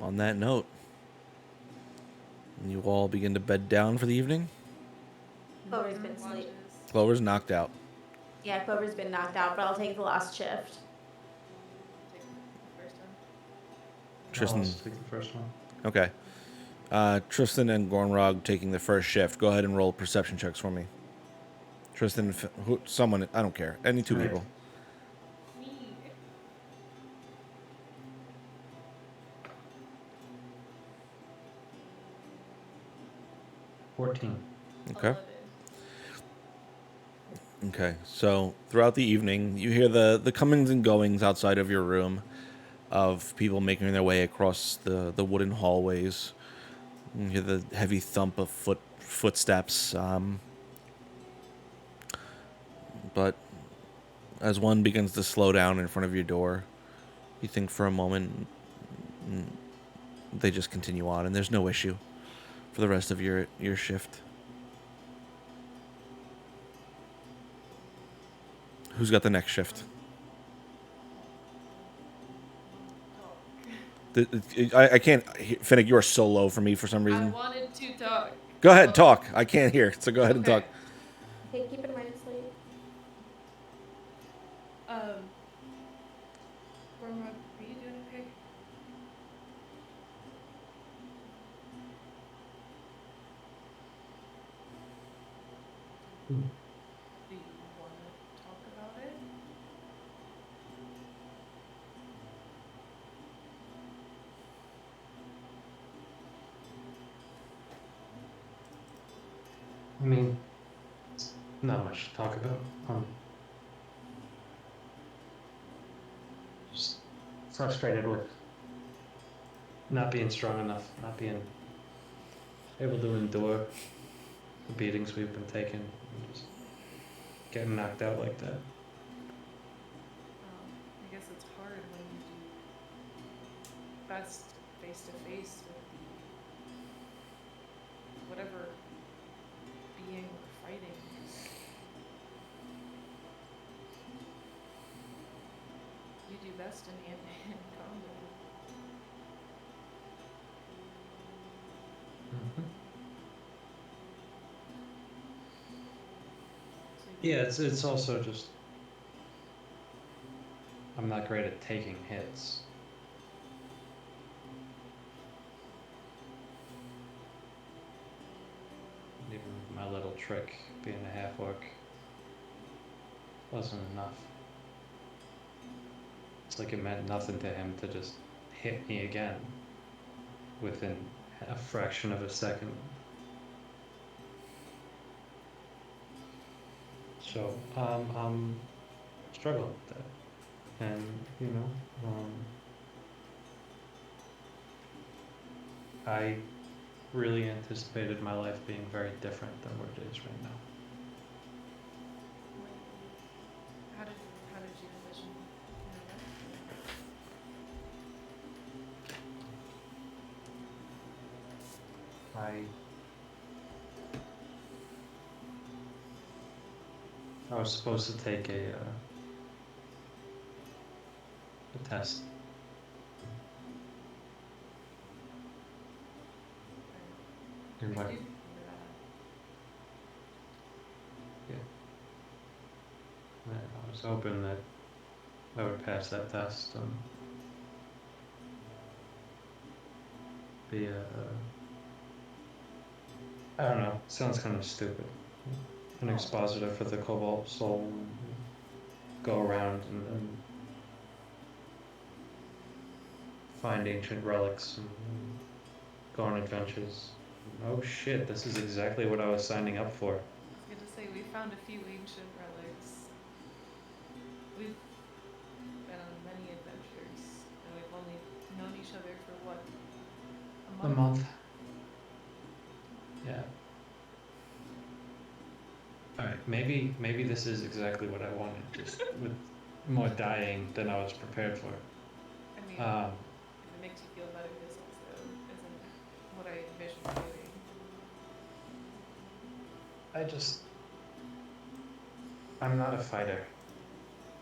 On that note, you all begin to bed down for the evening. Clover's been asleep. Watches. Clover's knocked out. Yeah, Clover's been knocked out, but I'll take the last shift. Take the first one. Tristan. I'll take the first one. Okay. Tristan and Gornrog taking the first shift. Go ahead and roll perception checks for me. Tristan, someone, I don't care. Any two Right. people. Me. 14. Okay. 11. Okay. So throughout the evening, you hear the comings and goings outside of your room of people making their way across the wooden hallways. You hear the heavy thump of footsteps. But as one begins to slow down in front of your door, you think for a moment, and they just continue on, and there's no issue for the rest of your shift. Who's got the next shift? I can't. Finnick, you are so low for me for some I reason. wanted to talk. Go ahead, talk. I can't hear, so go ahead and talk. Okay, keep in mind it's late. Gormrod, are you doing okay? Hmm. Do you want to talk about it? I mean, not much to talk about. Just frustrated with not being strong enough, not being able to endure the beatings we've been taking, and just getting knocked out like that. I guess it's hard when you do best face to face with the whatever being we're fighting. You do best in hand-to-hand combat. So you Yeah, it's also just I'm not great at taking hits. Even my little trick, being a half orc, wasn't enough. It's like it meant nothing to him to just hit me again within a fraction of a second. So I'm struggling with that, and you know, I really anticipated my life being very different than what it is right now. How did you envision I was supposed to take a test. In I my, do remember I was hoping that I would pass that test and be I don't know, sounds kind of stupid. An expositor for the Cobalt Soul and go around and find ancient relics and go on adventures. Oh shit, this is exactly what I was signing up for. I was going to say, we found a few ancient relics. We've been on many adventures, and we've only known each other for what? A month. Yeah. Alright, maybe this is exactly what I wanted, just with more dying than I was prepared for. I mean, if it makes you feel better, this also isn't what I envisioned doing. I'm not a fighter.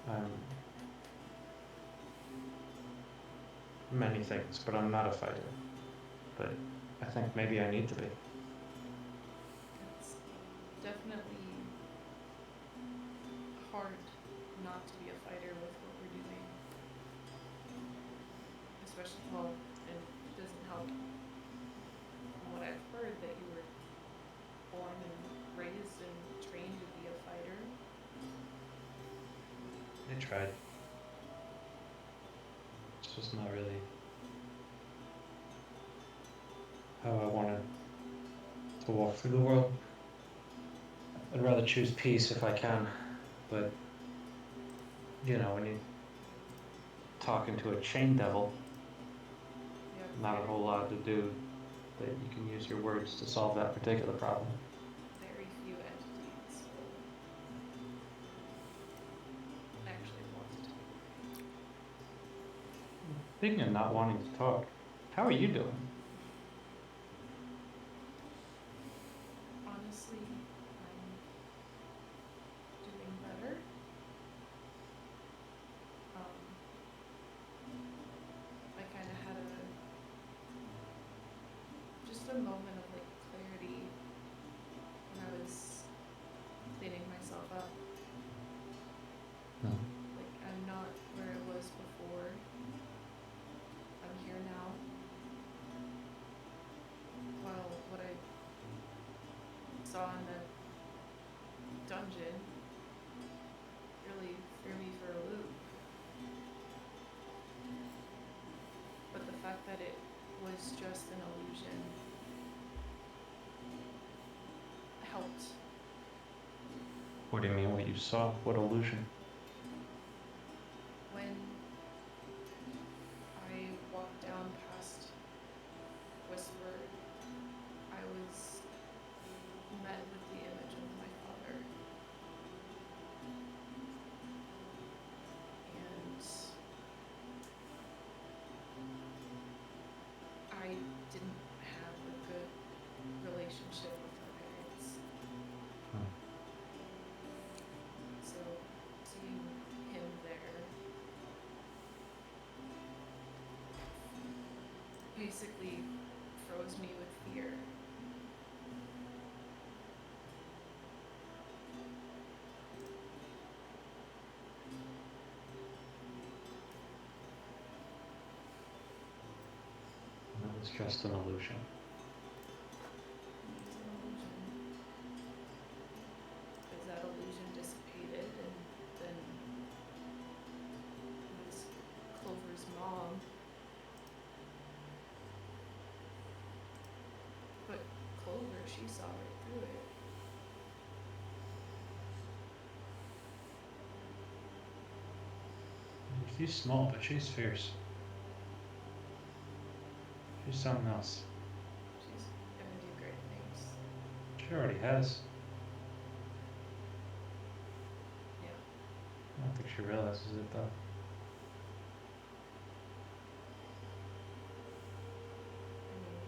I'm many things, but I'm not a fighter. But I think maybe I need to be. It's definitely hard not to be a fighter with what we're doing. Especially, well, it doesn't help from what I've heard that you were born and raised and trained to be a fighter. I tried. It's just not really how I wanted to walk through the world. I'd rather choose peace if I can, but you know, when you're talking to a chain devil, You have not a whole lot to do that you can use your words to solve that particular problem. very few entities will actually want to talk. Speaking of not wanting to talk, how are you doing? Honestly, I'm doing better. I kind of had just a moment of like clarity when I was cleaning myself up. Like, I'm not where I was before. I'm here now. Well, what I saw in the dungeon really threw me for a loop. But the fact that it was just an illusion helped. What do you mean what you saw? What illusion? When I walked down past Whisper, I was met with the image of my father. And I didn't have a good relationship with my parents. So seeing him there basically froze me with fear. That was just an illusion. It was an illusion. Because that illusion dissipated, and then it was Clover's mom. But Clover, she saw right through it. She's small, but she's fierce. She's something else. She's She already has. Yeah. I don't think she realizes it though. I mean,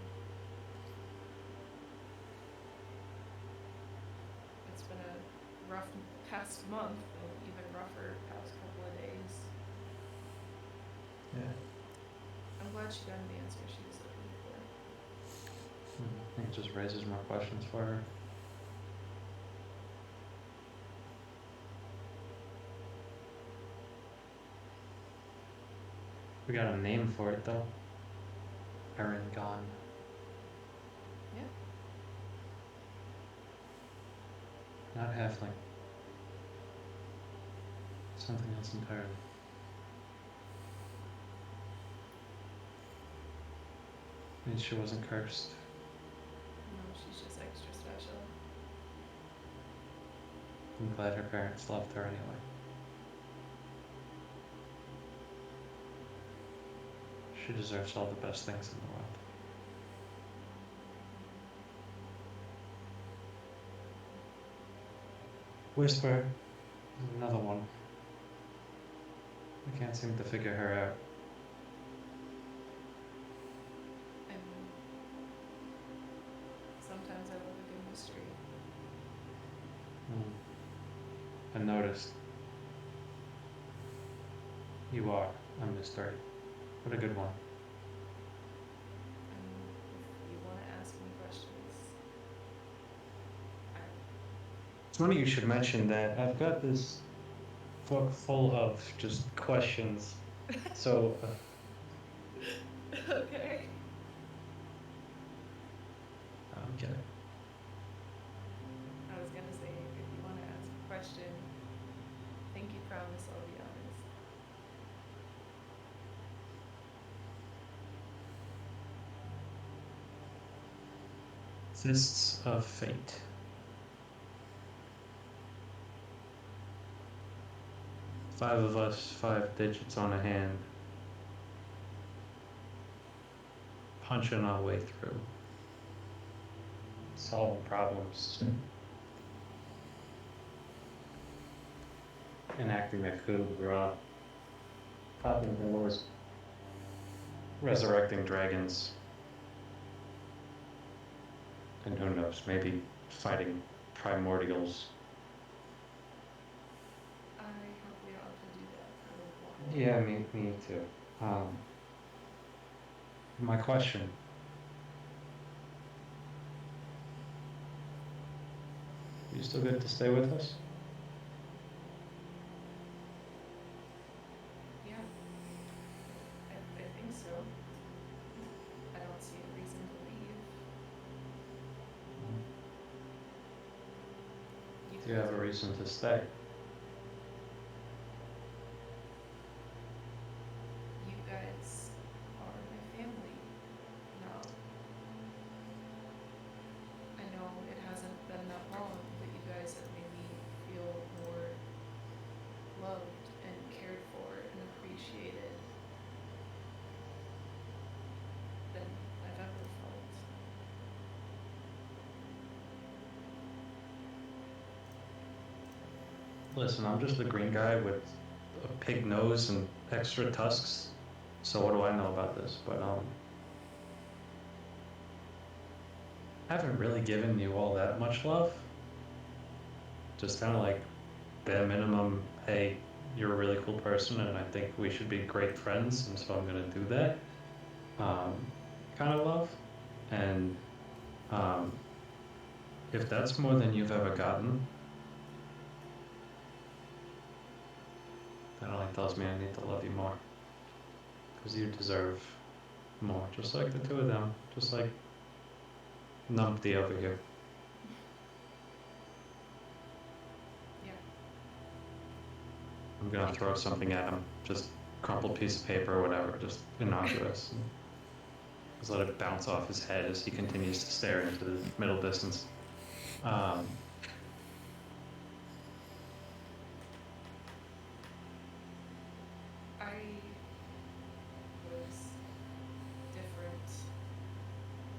it's been a rough past month, and even rougher past couple of days. Yeah. I'm glad she got the answer she was looking for. I think it just raises more questions for her. We got a name for it though. Erin Gone. Yeah. Not halfling. Something else entirely. Means she wasn't cursed. No, she's just extra special. I'm glad her parents loved her anyway. She deserves all the best things in the world. Whisper is another one. I can't seem to figure her out. I mean, sometimes I love a good mystery. I noticed. You are a mystery. What a good one. I mean, if you want to ask me questions, I It's funny you should mention that. I've got this book full of just questions. So, okay. I'm kidding. I was gonna say, if you want to ask a question, pinky promise I'll be honest. Fists of Fate. Five of us, 5 digits on a hand. Punching our way through. Solving problems. Enacting a coup, popping wars. Resurrecting dragons. And who knows, maybe fighting primordials. I hope we all can do that for a while. Yeah, me too. My question. You still good to stay with us? Yeah, I think so. I don't see a reason to leave. Do you have a reason to stay? You guys are my family now. I know it hasn't been that long, but you guys have made me feel more loved and cared for and appreciated than I've ever felt. Listen, I'm just a green guy with a pig nose and extra tusks. So what do I know about this? But I haven't really given you all that much love. Just kind of like bare minimum, hey, you're a really cool person and I think we should be great friends, and so I'm gonna do that. Kind of love. And if that's more than you've ever gotten, that only tells me I need to love you more. Because you deserve more, just like the two of them, just like Numpty over here. Yeah. I'm gonna throw something at him, just crumpled piece of paper or whatever, just innocuous. And just let it bounce off his head as he continues to stare into the middle distance. I was different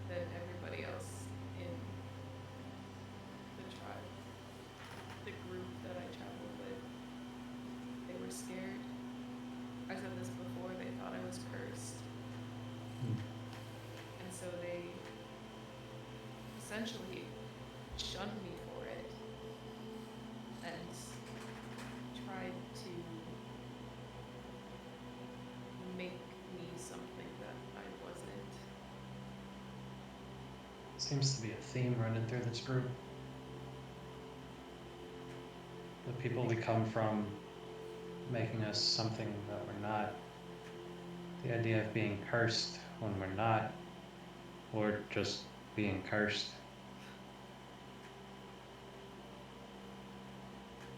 than everybody else in essentially shunned me for it and tried to make me something that I wasn't. Seems to be a theme running through this group. The people we come from making us something that we're not. The idea of being cursed when we're not, or just being cursed.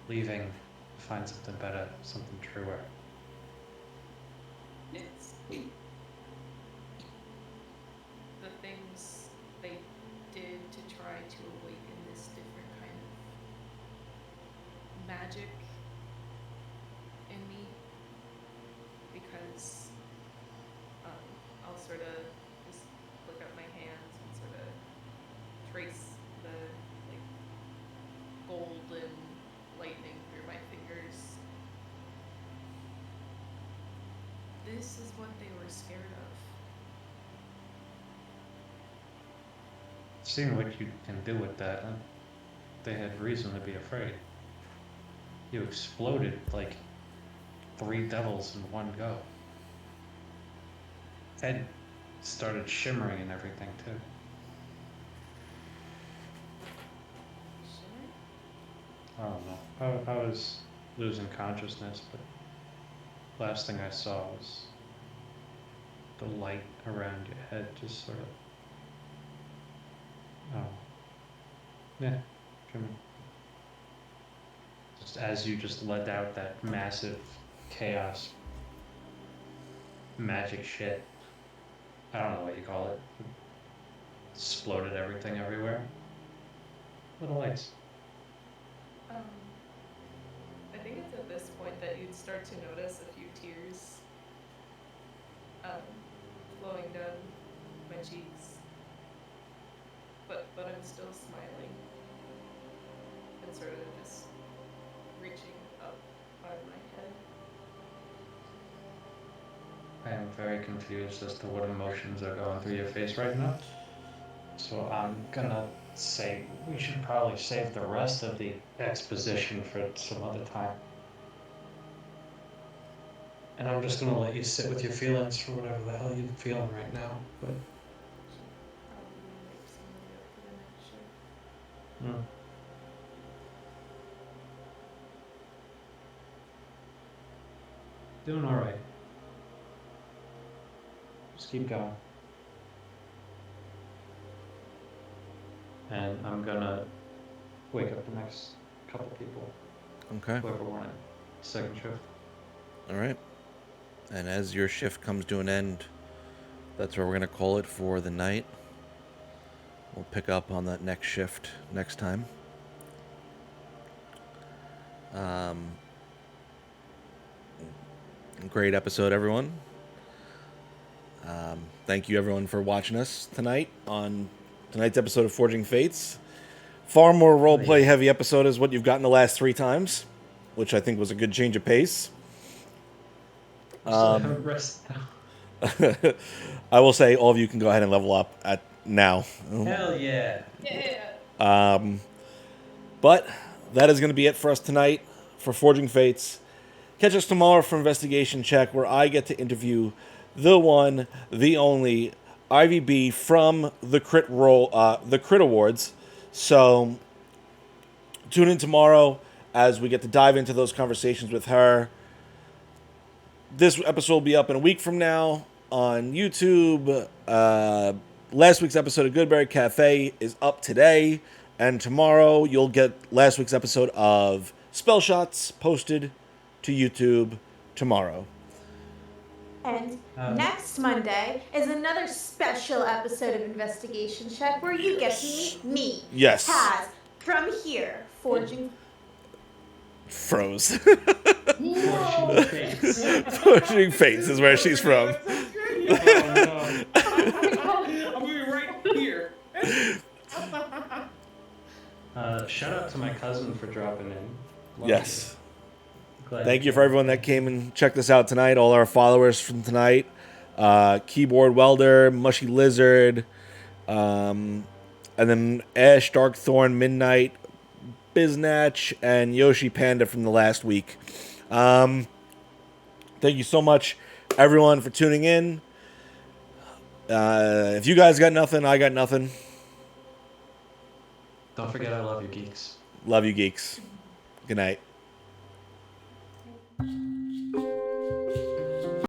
Leaving to find something better, something truer. It's the things they did to try to awaken this different kind of magic in me, because I'll sort of just look at my hands and sort of trace the like golden lightning through my fingers. This is what they were scared of. Seeing what you can do with that, they had reason to be afraid. You exploded like 3 devils in one go. Head started shimmering and everything too. Shimmer? I don't know. I was losing consciousness, but last thing I saw was the light around your head just sort of. Oh. Yeah, shimmering. Just as you just let out that massive chaos magic shit. I don't know what you call it. Exploded everything everywhere. Little lights. I think it's at this point that you'd start to notice a few tears flowing down my cheeks. But I'm still smiling and sort of just reaching up by my head. I am very confused as to what emotions are going through your face right now. So I'm gonna say we should probably save the rest of the exposition for some other time. And I'm just gonna let you sit with your feelings for whatever the hell you're feeling right now. But Probably wake somebody up for the next shift. Doing all right. Just keep going. And I'm gonna wake up the next couple people. Okay. Whoever wanted second shift. All right. And as your shift comes to an end, that's where we're going to call it for the night. We'll pick up on that next shift next time. Great episode, everyone. Thank you, everyone, for watching us tonight on tonight's episode of Forging Fates. Far more roleplay heavy episode is what you've gotten the last 3 times, which I think was a good change of pace. I will say all of you can go ahead and level up at now. Hell yeah. Yeah. But that is going to be it for us tonight for Forging Fates. Catch us tomorrow for Investigation Check, where I get to interview the one, the only Ivy B from the Crit Awards. So tune in tomorrow as we get to dive into those conversations with her. This episode will be up in a week from now on YouTube. Last week's episode of Goodberry Cafe is up today. And tomorrow you'll get last week's episode of Spell Shots posted to YouTube tomorrow. And next Monday is another special episode of Investigation Check where you get to meet me, Yes. Taz, from here, Forging. Froze. Forging Fates. Forging Fates is where she's from. I'm gonna be right here. Shout out to my cousin for dropping in. Love Yes. you. Glad Thank you for everyone that came and checked us out tonight. All our followers from tonight. Keyboard Welder, Mushy Lizard, and then Ash, Darkthorn, Midnight, Biznatch, and Yoshi Panda from the last week. Thank you so much, everyone, for tuning in. If you guys got nothing, I got nothing. Don't forget I love you, geeks. Love you, geeks. Good night.